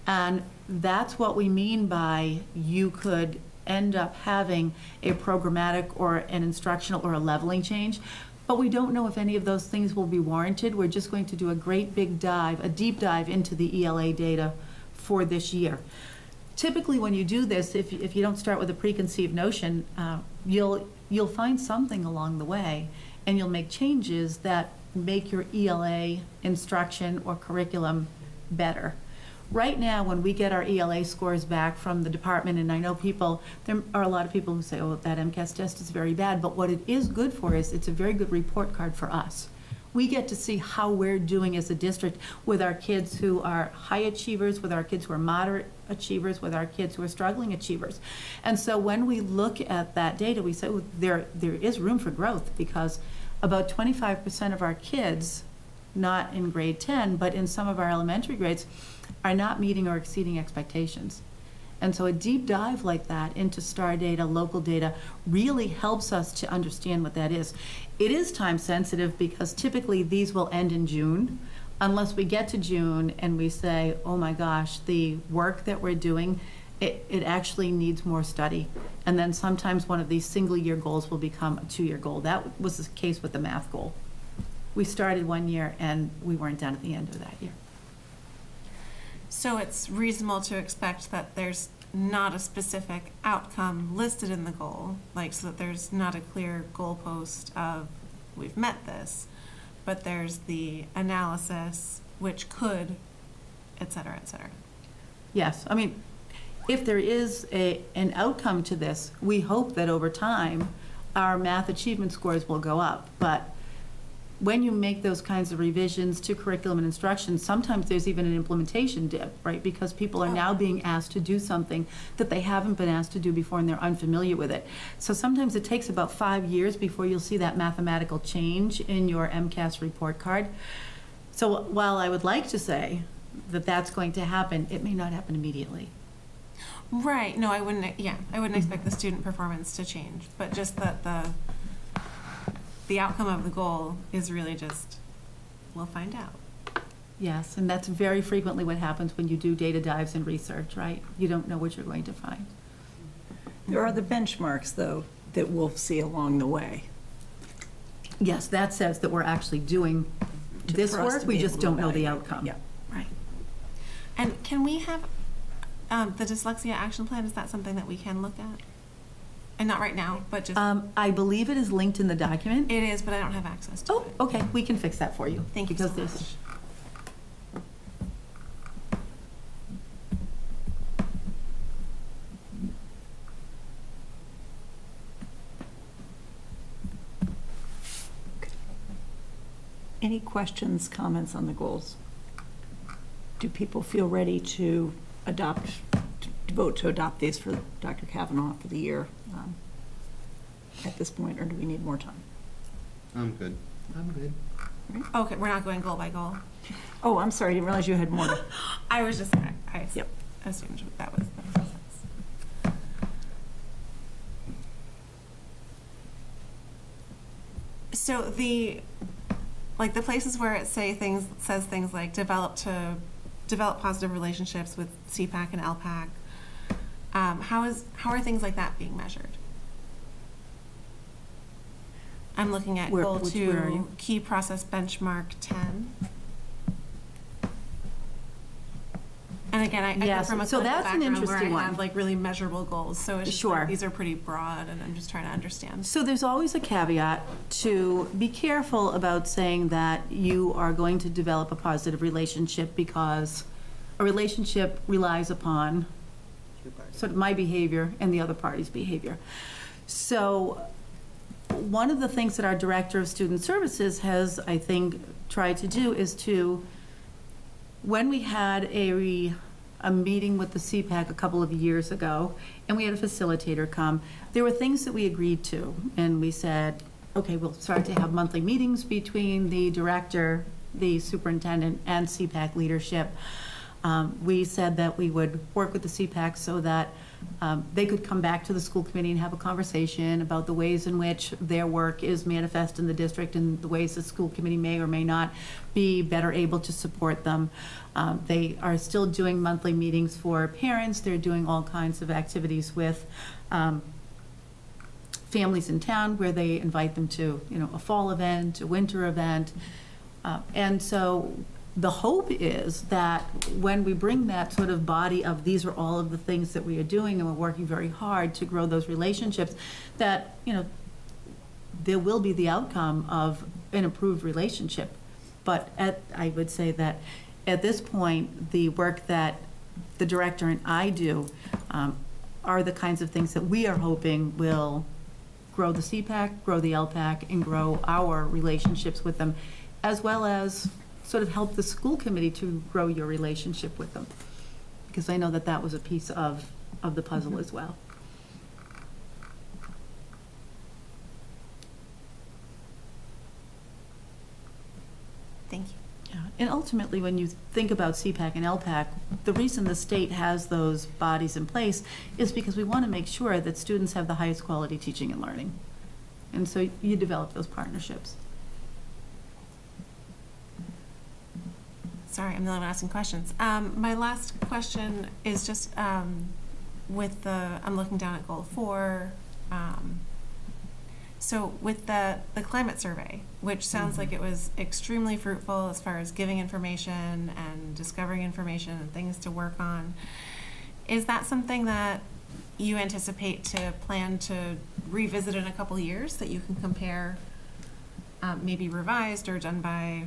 And that's what we mean by you could end up having a programmatic or an instructional or a leveling change. But we don't know if any of those things will be warranted. We're just going to do a great big dive, a deep dive into the ELA data for this year. Typically, when you do this, if you don't start with a preconceived notion, you'll find something along the way, and you'll make changes that make your ELA instruction or curriculum better. Right now, when we get our ELA scores back from the department, and I know there are a lot of people who say, oh, that MCAS test is very bad, but what it is good for is it's a very good report card for us. We get to see how we're doing as a district with our kids who are high achievers, with our kids who are moderate achievers, with our kids who are struggling achievers. And so when we look at that data, we say, oh, there is room for growth, because about 25% of our kids, not in grade 10, but in some of our elementary grades, are not meeting or exceeding expectations. And so a deep dive like that into STAR data, local data, really helps us to understand what that is. It is time sensitive because typically these will end in June, unless we get to June and we say, oh my gosh, the work that we're doing, it actually needs more study. And then sometimes one of these single year goals will become a 2-year goal. That was the case with the math goal. We started 1 year and we weren't done at the end of that year. So it's reasonable to expect that there's not a specific outcome listed in the goal, so that there's not a clear goalpost of we've met this, but there's the analysis which could, et cetera, et cetera. Yes, I mean, if there is an outcome to this, we hope that over time our math achievement scores will go up, but when you make those kinds of revisions to curriculum and instruction, sometimes there's even an implementation dip, right? Because people are now being asked to do something that they haven't been asked to do before and they're unfamiliar with it. So sometimes it takes about 5 years before you'll see that mathematical change in your MCAS report card. So while I would like to say that that's going to happen, it may not happen immediately. Right, no, I wouldn't expect the student performance to change, but just that the outcome of the goal is really just, we'll find out. Yes, and that's very frequently what happens when you do data dives and research, right? You don't know what you're going to find. There are the benchmarks, though, that we'll see along the way. Yes, that says that we're actually doing this for us work, to we be just able to don't know the evaluate. outcome. Yeah. Right. And can we have the dyslexia action plan? Is that something that we can look at? And not right now, but just. I believe it is linked in the document. It is, but I don't have access to it. Oh, okay, we can fix that for you. Thank you because so there's- much. Any questions, comments on the goals? Do people feel ready to vote to adopt these for Dr. Kavanaugh for the year at this point, or do we need more time? I'm good. I'm good. Okay, we're not going goal by goal. Oh, I'm sorry, I didn't realize you had more. I was just, I Yep. assumed that was the process. So the places where it says things like develop positive relationships with CPAC and LPAC, how are things like that being measured? I'm looking at goal where are 2, you? key process benchmark 10. And again, I come Yes, from a so clinical that's an background where interesting I one. have like really measurable goals. So it's just Sure. like, these are pretty broad, and I'm just trying to understand. So there's always a caveat to be careful about saying that you are going to develop a positive relationship, because a relationship relies upon sort of my behavior and the other party's behavior. So one of the things that our Director of Student Services has, I think, tried to do is to, when we had a meeting with the CPAC a couple of years ago, and we had a facilitator come, there were things that we agreed to, and we said, okay, we'll start to have monthly meetings between the director, the superintendent, and CPAC leadership. We said that we would work with the CPAC so that they could come back to the school committee and have a conversation about the ways in which their work is manifest in the district and the ways the school committee may or may not be better able to support them. They are still doing monthly meetings for parents. They're doing all kinds of activities with families in town where they invite them to, a fall event, a winter event. And so the hope is that when we bring that sort of body of these are all of the things that we are doing and we're working very hard to grow those relationships, that, there will be the outcome of an improved relationship. But I would say that at this point, the work that the director and I do are the kinds of things that we are hoping will grow the CPAC, grow the LPAC, and grow our relationships with them, as well as sort of help the school committee to grow your relationship with them. Because I know that that was a piece of the puzzle as well. Thank you. Yeah, and ultimately, when you think about CPAC and LPAC, the reason the state has those bodies in place is because we want to make sure that students have the highest quality teaching and learning. And so you develop those partnerships. Sorry, I'm the only one asking questions. My last question is just I'm looking down at goal 4. So with the climate survey, which sounds like it was extremely fruitful as far as giving information and discovering information and things to work on, is that something that you anticipate to plan to revisit in a couple years, that you can compare, maybe revised or done by,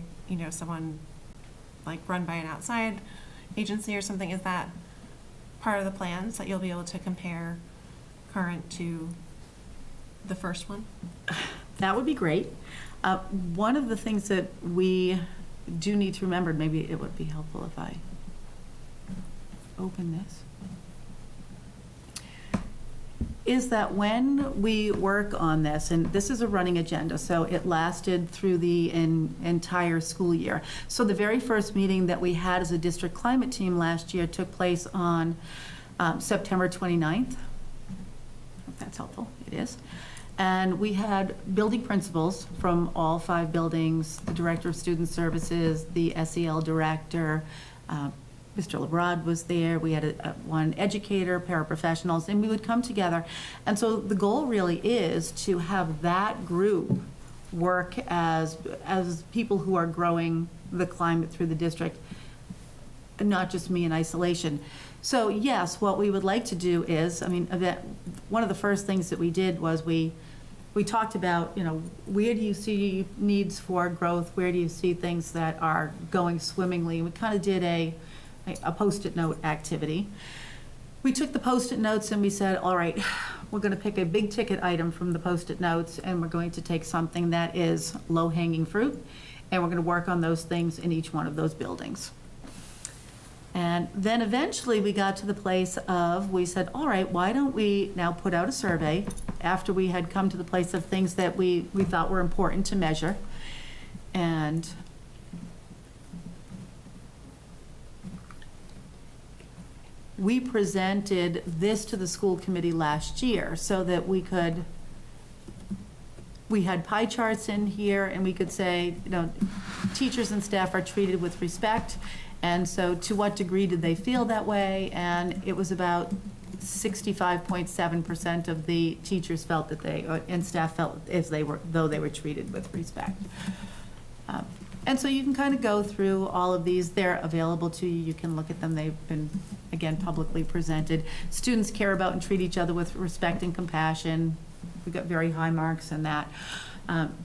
someone like run by an outside agency or something? Is that part of the plans, that you'll be able to compare current to the first one? That would be great. One of the things that we do need to remember, maybe it would be helpful if I open this, is that when we work on this, and this is a running agenda, so it lasted through the entire school year. So the very first meeting that we had as a district climate team last year took place on September 29th. If that's helpful, it is. And we had building principals from all 5 buildings, the director of student services, the SEL director, Mr. Lebrad was there, we had one educator, paraprofessionals, and we would come together. And so the goal really is to have that group work as people who are growing the climate through the district, and not just me in isolation. So yes, what we would like to do is, one of the first things that we did was we talked about, where do you see needs for growth? Where do you see things that are going swimmingly? We kind of did a Post-it note activity. We took the Post-it notes and we said, all right, we're going to pick a big ticket item from the Post-it notes, and we're going to take something that is low-hanging fruit, and we're going to work on those things in each one of those buildings. And then eventually we got to the place of, we said, all right, why don't we now put out a survey after we had come to the place of things that we thought were important to measure. And we presented this to the school committee last year so that we had pie charts in here, and we could say, teachers and staff are treated with respect. And so to what degree did they feel that way? And it was about 65.7% of the teachers felt that and staff felt though they were treated with respect. And so you can kind of go through all of these. They're available to you. You can look at them. They've been, again, publicly presented. Students care about and treat each other with respect and compassion. We got very high marks in that.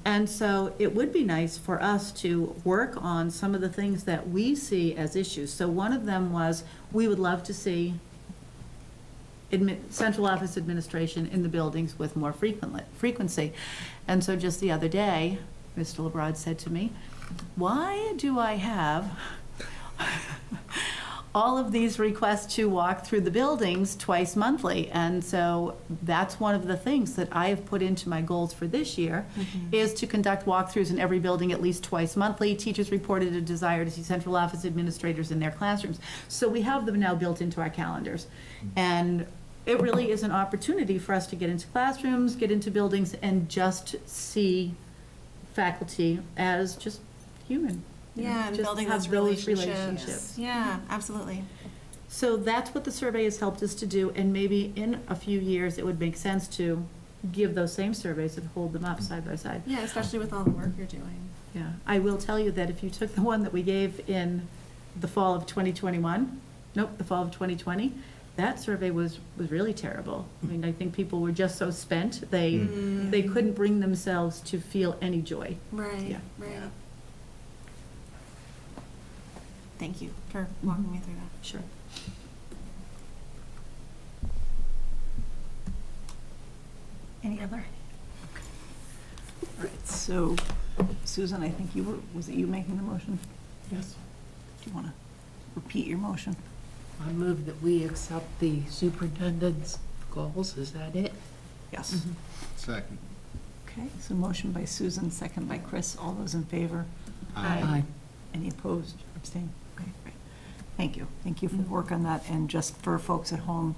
And so it would be nice for us to work on some of the things that we see as issues. So one of them was, we would love to see central office administration in the buildings with more frequency. And so just the other day, Mr. Lebrad said to me, why do I have all of these requests to walk through the buildings twice monthly? And so that's one of the things that I have put into my goals for this year, is to conduct walkthroughs in every building at least twice monthly. Teachers reported a desire to see central office administrators in their classrooms. So we have them now built into our calendars. And it really is an opportunity for us to get into classrooms, get into buildings, and just see faculty as just human. Yeah, and just building have those those relationships. Yeah, absolutely. So that's what the survey has helped us to do, and maybe in a few years, it would make sense to give those same surveys and hold them up side by side. Yeah, especially with all the work you're doing. Yeah, I will tell you that if you took the one that we gave in the fall of 2020, that survey was really terrible. I mean, I think people were just so spent, they couldn't bring themselves to feel any joy. Right, Yeah. right. Thank you for walking me through that. Sure. Any other? All right, so Susan, I think was it you making the motion? Yes. Do you want to repeat your motion? I move that we accept the superintendent's goals. Is that it? Yes. Second. Okay, so motion by Susan, second by Chris. All those in favor? Aye. Any opposed, abstained? Okay, great. Thank you. Thank you for the work on that. And just for folks at home,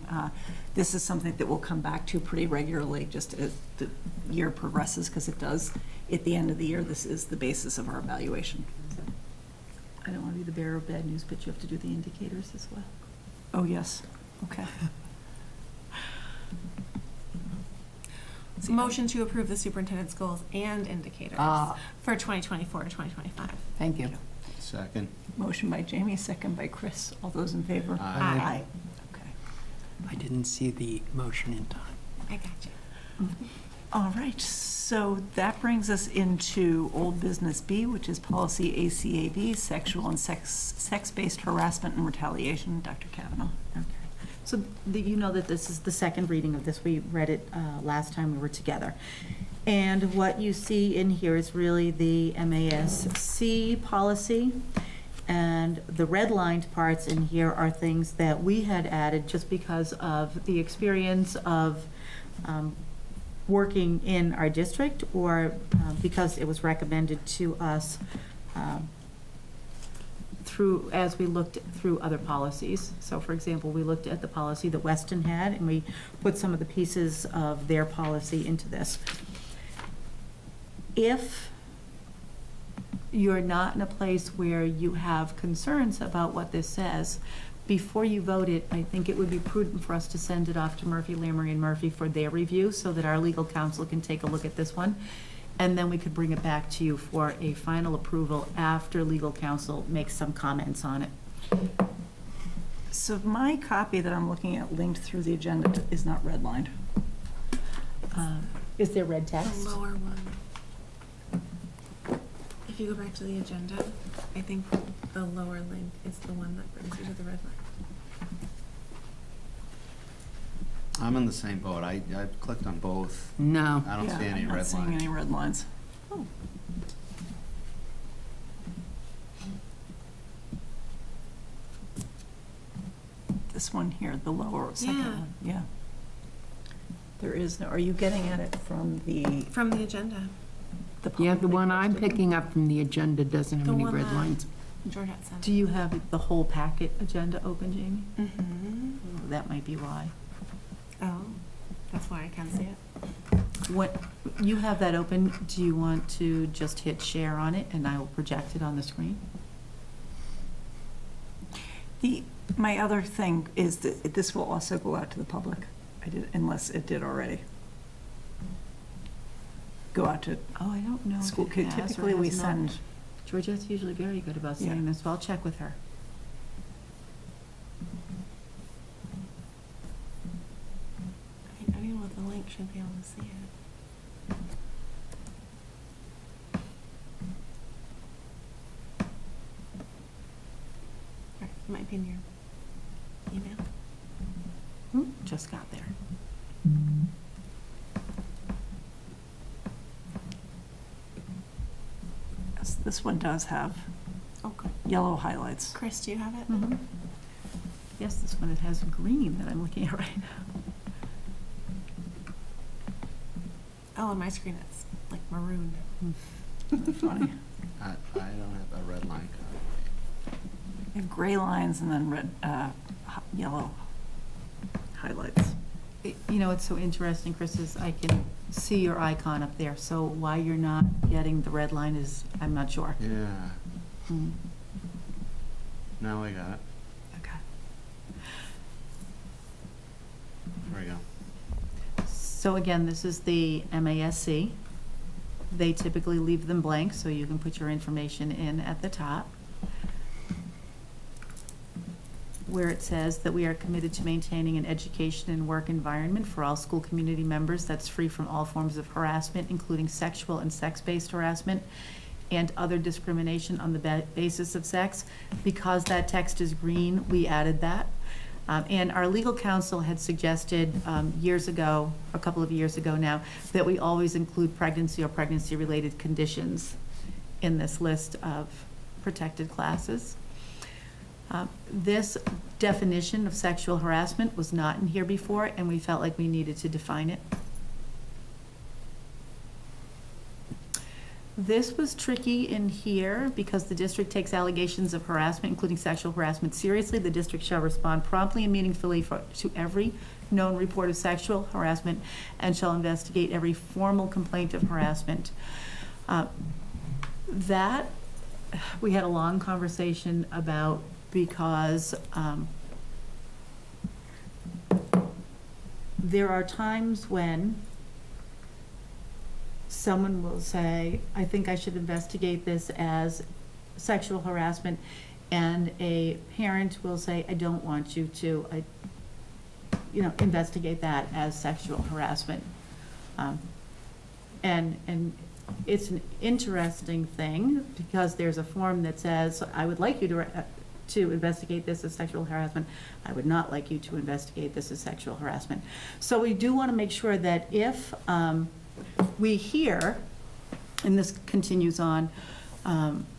this is something that we'll come back to pretty regularly just as the year progresses, because it does, at the end of the year, this is the basis of our evaluation. I don't want to be the bearer of bad news, but you have to do the indicators as well. Oh, yes. Okay. Motion to approve the superintendent's goals and indicators for 2024 to 2025. Thank you. Second. Motion by Jamie, second by Chris. All those in favor? Aye. Okay. I didn't see the motion in time. I got you. All right, so that brings us into old business B, which is policy ACAB, sexual and sex-based harassment and retaliation. Dr. Kavanaugh. Okay. So you know that this is the second reading of this. We read it last time we were together. And what you see in here is really the MASC policy. And the redlined parts in here are things that we had added just because of the experience of working in our district, or because it was recommended to us as we looked through other policies. So for example, we looked at the policy that Weston had, and we put some of the pieces of their policy into this. If you're not in a place where you have concerns about what this says, before you vote it, I think it would be prudent for us to send it off to Murphy, Lamry, and Murphy for their review, so that our legal counsel can take a look at this one. And then we could bring it back to you for a final approval after legal counsel makes some comments on it. So my copy that I'm looking at linked through the agenda is not redlined. Is there red text? The lower one. If you go back to the agenda, I think the lower link is the one that brings you to the red line. I'm in the same boat. I clicked on both. No. I don't see any I'm red not seeing lines. any red lines. Oh. This one here, the lower second Yeah. one, yeah. There is no, are you getting at it from the agenda? Yeah, the one I'm picking up from the agenda doesn't have The any one red that- lines. Georgette sent. Do you have the whole packet agenda open, Jamie? Mm-hmm. That might be why. Oh, that's why I can't see it. What, you have that open, do you want to just hit share on it and I will project it on the screen? My other thing is that this will also go out to the public. Unless it did already. Go out to Oh, I don't know. if school. it has or Typically, we has not. send, Georgette's usually very good about Yeah. saying this, but I'll check with her. Anyone with the link should be able to see it. Right, it might be in your email. Just got there. yes, this one does have Oh, good. yellow highlights. Chris, do you have it? Mhm. Yes, this one, it has green that I'm looking at right now. Oh, on my screen it's like maroon. Funny. I don't have a red line copy. They have gray lines and then red, yellow highlights. You know, what's so interesting, Chris, is I can see your icon up there, so why you're not getting the red line is, I'm not sure. Yeah. Hmm. Now I got it. Okay. There we go. So again, this is the MASC. They typically leave them blank, so you can put your information in at the top, where it says that we are committed to maintaining an education and work environment for all school community members that's free from all forms of harassment, including sexual and sex-based harassment and other discrimination on the basis of sex. Because that text is green, we added that. And our legal counsel had suggested years ago, a couple of years ago now, that we always include pregnancy or pregnancy-related conditions in this list of protected classes. This definition of sexual harassment was not in here before, and we felt like we needed to define it. This was tricky in here because the district takes allegations of harassment, including sexual harassment, seriously. The district shall respond promptly and meaningfully to every known report of sexual harassment and shall investigate every formal complaint of harassment. That we had a long conversation about because there are times when someone will say, I think I should investigate this as sexual harassment, and a parent will say, I don't want you to, investigate that as sexual harassment. And it's an interesting thing because there's a form that says, I would like you to investigate this as sexual harassment. I would not like you to investigate this as sexual harassment. So we do want to make sure that if We hear, and this continues on,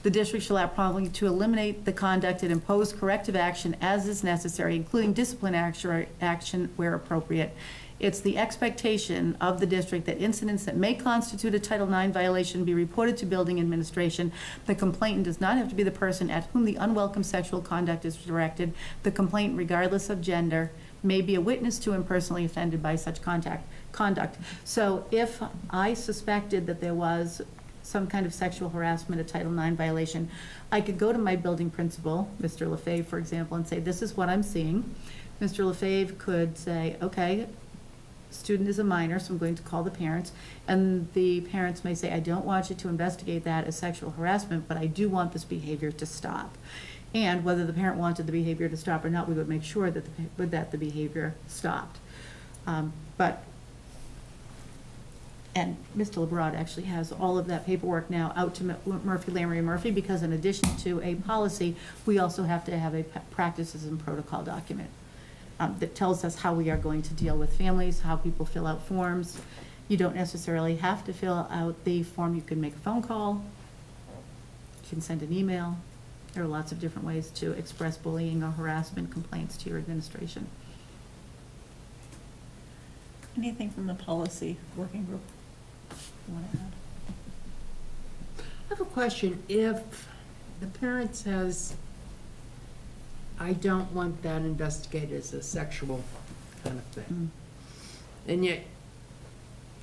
the district shall act promptly to eliminate the conduct and impose corrective action as is necessary, including discipline action where appropriate. It's the expectation of the district that incidents that may constitute a Title IX violation be reported to building administration. The complainant does not have to be the person at whom the unwelcome sexual conduct is directed. The complainant, regardless of gender, may be a witness to and personally offended by such conduct. So if I suspected that there was some kind of sexual harassment, a Title IX violation, I could go to my building principal, Mr. Lefebvre, for example, and say, this is what I'm seeing. Mr. Lefebvre could say, okay, student is a minor, so I'm going to call the parents. And the parents may say, I don't want you to investigate that as sexual harassment, but I do want this behavior to stop. And whether the parent wanted the behavior to stop or not, we would make sure that the behavior stopped. And Mr. LeBrod actually has all of that paperwork now out to Murphy, Lamry, and Murphy, because in addition to a policy, we also have to have a practices and protocol document that tells us how we are going to deal with families, how people fill out forms. You don't necessarily have to fill out the form. You can make a phone call. You can send an email. There are lots of different ways to express bullying or harassment complaints to your administration. Anything from the policy working group you want to add? I have a question. If the parent says, I don't want that investigated as a sexual kind of thing, and yet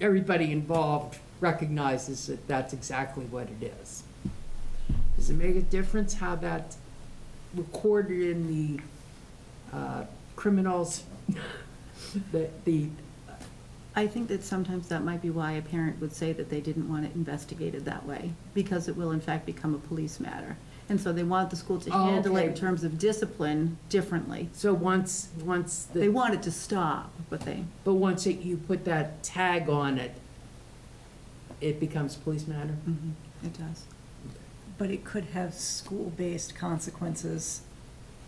everybody involved recognizes that that's exactly what it is, does it make a difference how that's recorded in the criminals, the I think that sometimes that might be why a parent would say that they didn't want it investigated that way, because it will in fact become a police matter. And so they want the school to handle it in terms of discipline differently. So once they want it to stop, but once you put that tag on it, it becomes a police matter? It does. But it could have school-based consequences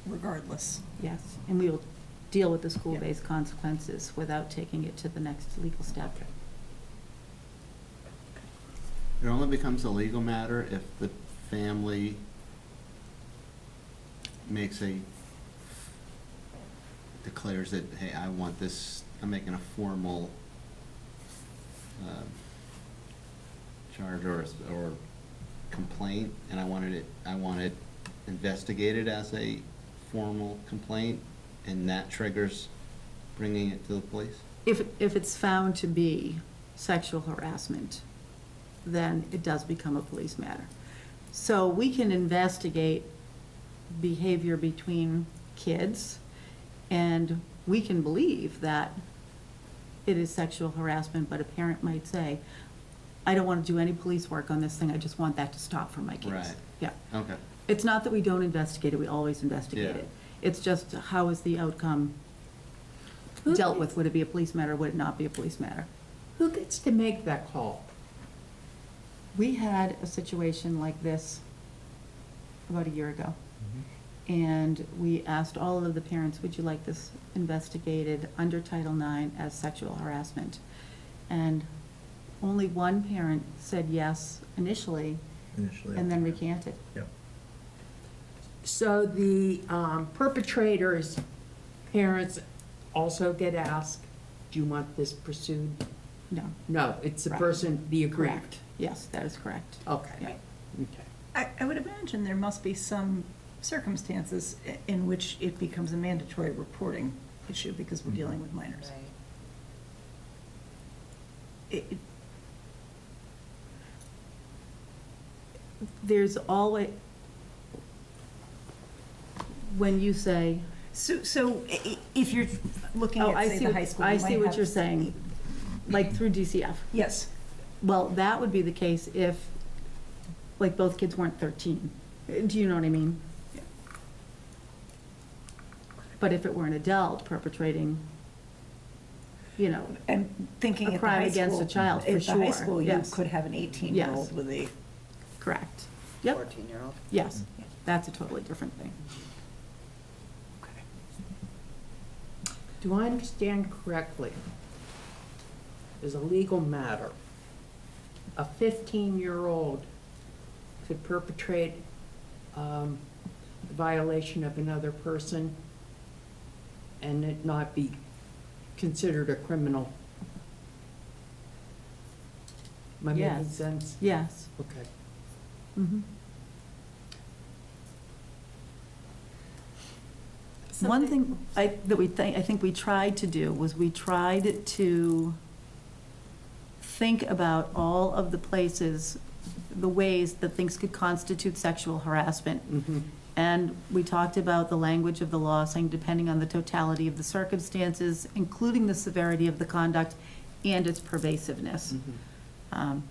regardless. Yes, and we will deal with the school-based consequences without taking it to the next legal step. It only becomes a legal matter if the family declares that, hey, I want this, I'm making a formal charge or complaint, and I want it investigated as a formal complaint, and that triggers bringing it to the police? If it's found to be sexual harassment, then it does become a police matter. So we can investigate behavior between kids, and we can believe that it is sexual harassment, but a parent might say, I don't want to do any police work on this thing, I just want that to stop for my kids. Right. Yeah. Okay. It's not that we don't investigate it, we always investigate Yeah. it. It's just how is the outcome dealt with? Would it be a police matter, would it not be a police matter? Who gets to make that call? We had a situation like this about a year ago. And we asked all of the parents, would you like this investigated under Title IX as sexual harassment? And only one parent said yes initially, and then recanted. Yep. So the perpetrator's parents also get asked, do you want this pursued? No. No, it's the Right. person, the aggrieved. Correct. Yes, that is correct. Okay. Yeah. Okay. I would imagine there must be some circumstances in which it becomes a mandatory reporting issue because we're dealing with minors. There's always, when you say. So if you're looking Oh, at, I say, see the what- high school. I you see might what have- you're saying, like through DCF. Yes. Well, that would be the case if, like, both kids weren't 13. Do you know what I mean? But if it were an adult perpetrating, you know, And thinking a at the crime high against school, a child, for at the high sure, school, you yes. could have an 18-year-old with a. Correct. Yep. 14-year-old. Yes, that's a totally different thing. Do I understand correctly? As a legal matter, a 15-year-old could perpetrate a violation of another person and it not be considered a criminal? Am I making Yes. sense? Yes. Okay. Mhm. One thing I think we tried to do was we tried to think about all of the places, the ways that things could constitute sexual harassment. And we talked about the language of the law saying depending on the totality of the circumstances, including the severity of the conduct and its pervasiveness. And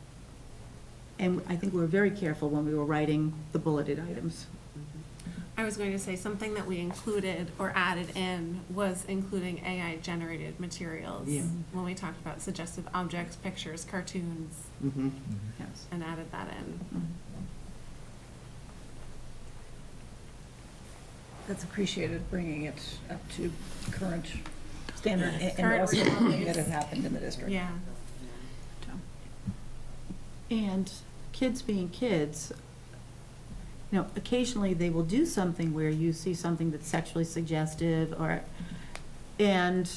I think we were very careful when we were writing the bulleted items. I was going to say something that we included or added in was including AI-generated materials. Yeah. When we talked about suggestive objects, pictures, cartoons, Yes. and added that in. That's appreciated, bringing it up to current standard and Current also something realities. that has happened in the district. Yeah. And kids being kids, you know, occasionally they will do something where you see something that's sexually suggestive and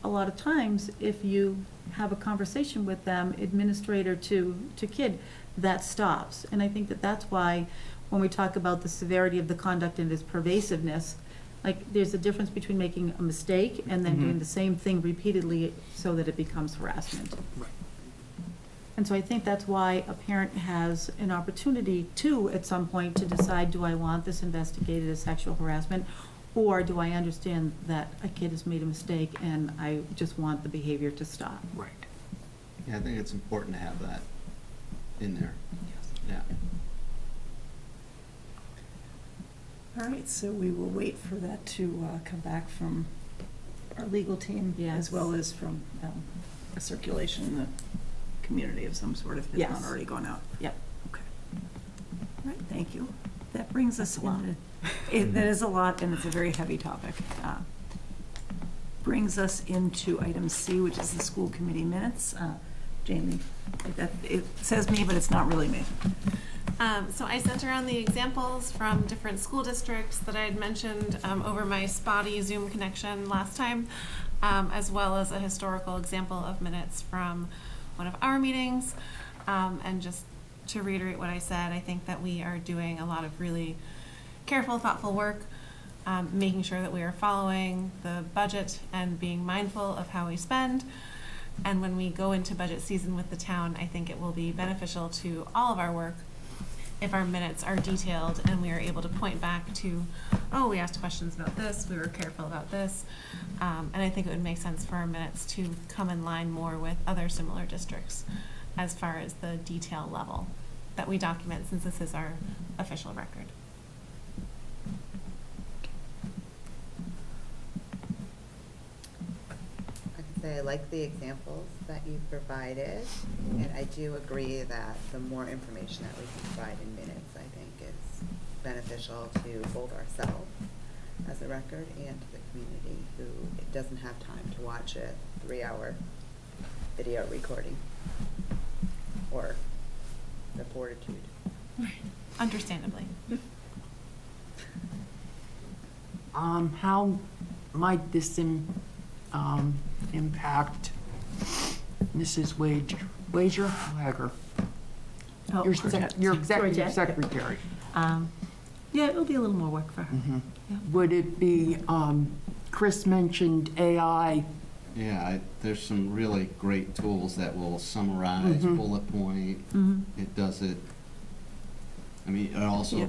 a lot of times if you have a conversation with them, administrator to kid, that stops. And I think that that's why when we talk about the severity of the conduct and its pervasiveness, like there's a difference between making a mistake and then doing the same thing repeatedly so that it becomes harassment. And so I think that's why a parent has an opportunity to, at some point, to decide, do I want this investigated as sexual harassment? Or do I understand that a kid has made a mistake and I just want the behavior to stop? Right. Yeah, I think it's important to have that in there. Yeah. All right, so we will wait for that to come back from our legal team as Yes. well as from a circulation in the community of some sort if it's not Yes. already gone out. Yep. Okay. All right, thank you. That brings us in. That is a lot, and it's a very heavy topic. Brings us into item C, which is the school committee minutes. Jamie, it says me, but it's not really me. So I sent around the examples from different school districts that I had mentioned over my spotty Zoom connection last time, as well as a historical example of minutes from one of our meetings. And just to reiterate what I said, I think that we are doing a lot of really careful, thoughtful work, making sure that we are following the budget and being mindful of how we spend. And when we go into budget season with the town, I think it will be beneficial to all of our work if our minutes are detailed and we are able to point back to, oh, we asked questions about this, we were careful about this. And I think it would make sense for our minutes to come in line more with other similar districts as far as the detail level that we document, since this is our official record. I can say I like the examples that you provided, and I do agree that the more information that we can provide in minutes, I think is beneficial to both ourselves as a record and to the community who doesn't have time to watch a 3-hour video recording or the fortitude. Understandably. How might this impact Mrs. Wager? Oh, Your Georgette. executive Georgette. secretary. Yeah, it'll be a little more work for her. Yeah. Would it be, Chris mentioned AI. Yeah, there's some really great tools that will summarize, bullet point. It does it. I mean, it also Yeah.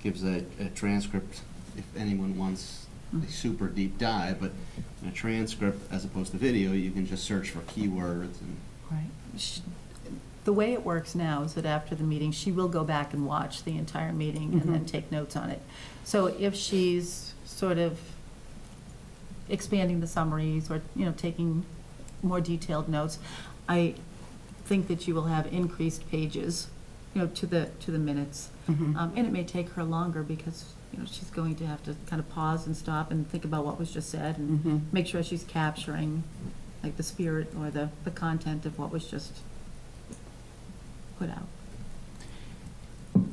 gives a transcript if anyone wants a super deep dive, but in a transcript as opposed to video, you can just search for keywords and. Right. The way it works now is that after the meeting, she will go back and watch the entire meeting and then take notes on it. So if she's sort of expanding the summaries or, you know, taking more detailed notes, I think that you will have increased pages, you know, to the minutes. And it may take her longer because, you know, she's going to have to kind of pause and stop and think about what was just said and make sure she's capturing like the spirit or the content of what was just put out.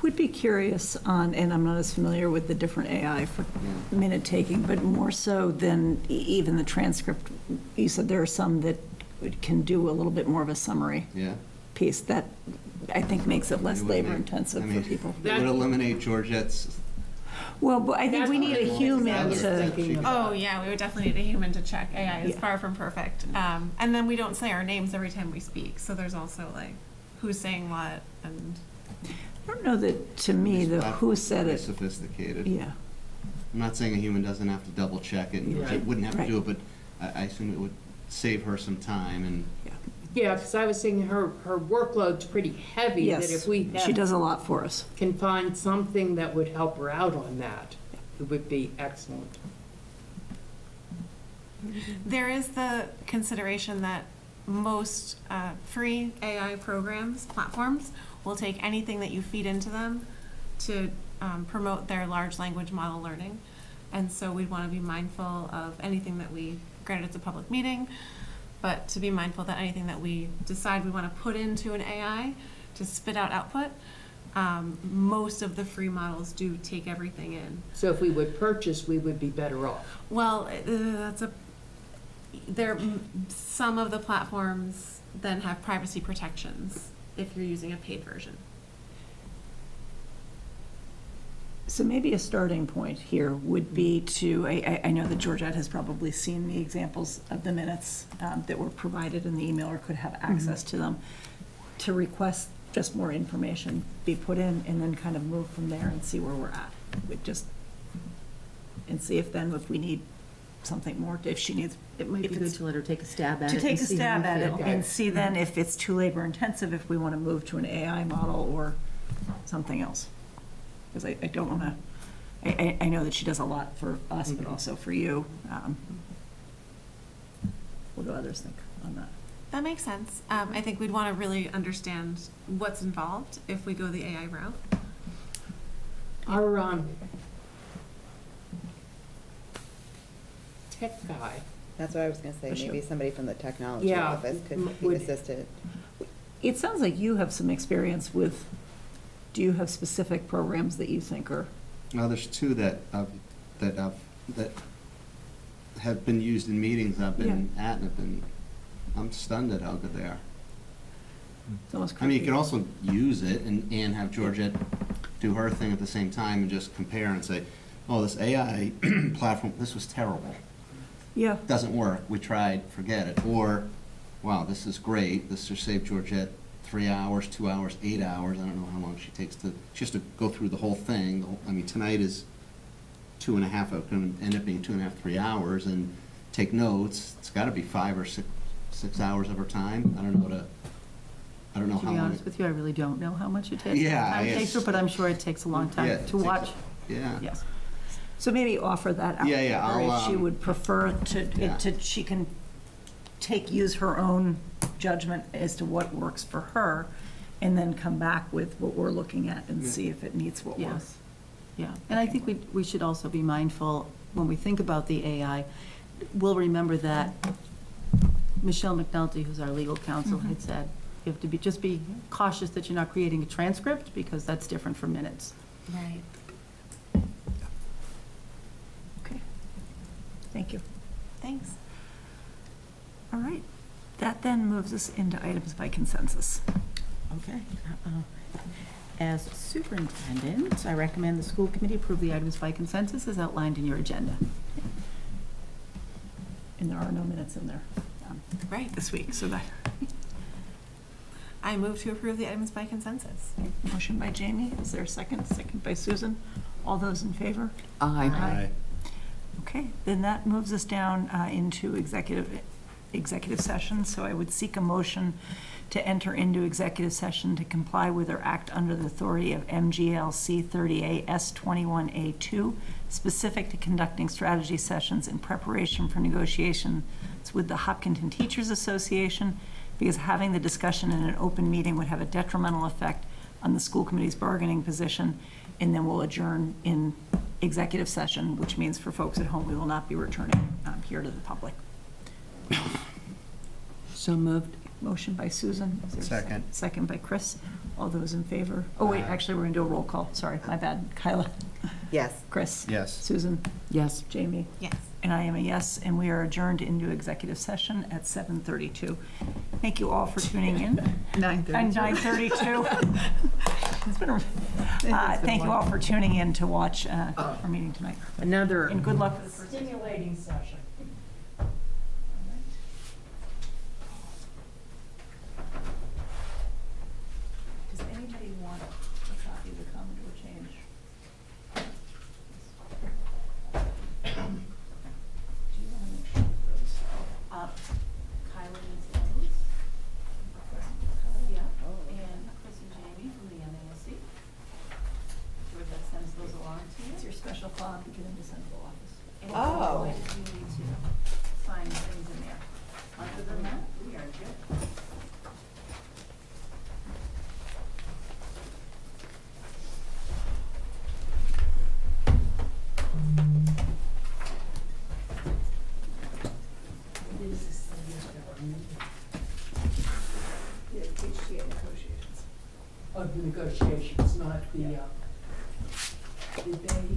Would be curious on, and I'm not as familiar with the different AI for minute taking, but more so than even the transcript. You said there are some that can do a little bit more of a summary Yeah. piece. That, I think, makes it less It would labor make- intensive I for mean, people. It would eliminate Georgette's. Well, but I think we need a human to, Oh, yeah, we would definitely need a human to check. AI is Yeah. far from perfect. And then we don't say our names every time we speak, so there's also like, who's saying what, and. I don't know that, to me, the who said Very it, sophisticated. yeah. I'm not saying a human doesn't have to double check it, and Right. Georgette wouldn't have to Right. do it, but I assume it would save her some time and. Yeah, because I was thinking her workload's pretty heavy, that Yes, if we she does a lot for us. can find something that would help her out on that, it would be excellent. There is the consideration that most free AI programs, platforms, will take anything that you feed into them to promote their large language model learning. And so we'd want to be mindful of anything that we, granted it's a public meeting, but to be mindful that anything that we decide we want to put into an AI to spit out output, most of the free models do take everything in. So if we would purchase, we would be better off. Well, some of the platforms then have privacy protections if you're using a paid version. So maybe a starting point here would be to, I know that Georgette has probably seen the examples of the minutes that were provided in the email or could have access to them, to request just more information be put in and then kind of move from there and see where we're at. And see if then, if we need something more, if she needs. It might be good to let her take a stab at it. To take and a see how stab we at it feel. and see then if it's too labor intensive, if we want to move to an AI model or something else. Because I don't want to, I know that she does a lot for us, but also for you. What do others think on that? That makes sense. I think we'd want to really understand what's involved if we go the AI route. Our tech guy, That's what I was gonna say, For sure. maybe somebody from the technology Yeah, office could be would- assisted. It sounds like you have some experience with, do you have specific programs that you think are? Well, there's two that have been used in meetings I've been at, and have been, I'm stunned at how good they are. It's almost I mean, you creepy. can also use it and have Georgette do her thing at the same time and just compare and say, oh, this AI platform, this was terrible. Yeah, Doesn't work, we tried, forget it. Or, wow, this is great, this just saved Georgette 3 hours, 2 hours, 8 hours, I don't know how long she takes to, she has to go through the whole thing. I mean, tonight is 2.5, it's gonna end up being 2.5, 3 hours, and take notes. It's gotta be 5 or 6 hours of her time. I don't know To how be long. honest with you, I really don't know how much it takes. Yeah, Time it takes her, it's- but I'm sure it takes a long Yeah, time it to takes- watch. Yeah. Yes. so maybe offer that out. Yeah, yeah, to her I'll, If she would prefer yeah. she can use her own judgment as to what works for her, and then come back with what we're looking at and Yeah. see if it meets what we're. Yes, yeah. And I think we should also be mindful, when we think about the AI, we'll remember that Michelle McNulty, who's our legal counsel, had said, you have to just be cautious that you're not creating a transcript, because that's different from minutes. Right. Okay. Thank you. Thanks. All right. That then moves us into items by consensus. Okay. As superintendent, I recommend the school committee approve the items by consensus as outlined in your agenda. And there are no minutes in there Right. this week, so that, I move to approve the items by consensus. motion by Jamie. Is there a second? Second by Susan. All those in favor? Aye. Okay, then that moves us down into executive session. So I would seek a motion to enter into executive session to comply with or act under the authority of MGLC 30A S21A2, specific to conducting strategy sessions in preparation for negotiations with the Hopkinton Teachers Association, because having the discussion in an open meeting would have a detrimental effect on the school committee's bargaining position, and then we'll adjourn in executive session, which means for folks at home, we will not be returning here to the public. So moved. Motion by Susan. Is there a Second. Second by Chris. All those in favor? Oh, wait, actually, we're going to do a roll call. Sorry, my bad. Kyla? Yes. Chris? Yes. Susan? Yes. Jamie? Yes. And I am a yes, and we are adjourned into executive session at 7:32. Thank you all for tuning in. 9:32. And 9:32. It's been thank you all for tuning in to watch our meeting tonight. Another And good luck. stimulating session. Does anybody want a copy of the comment or change? Do you want to make sure those? Kyla needs those. Yeah, and Chris and Jamie from the MASC. That sends those along to you. It's your special fob to get into central office. And if Oh. you need to sign things in there. Other than that, we are good. Of the negotiations, not the, did they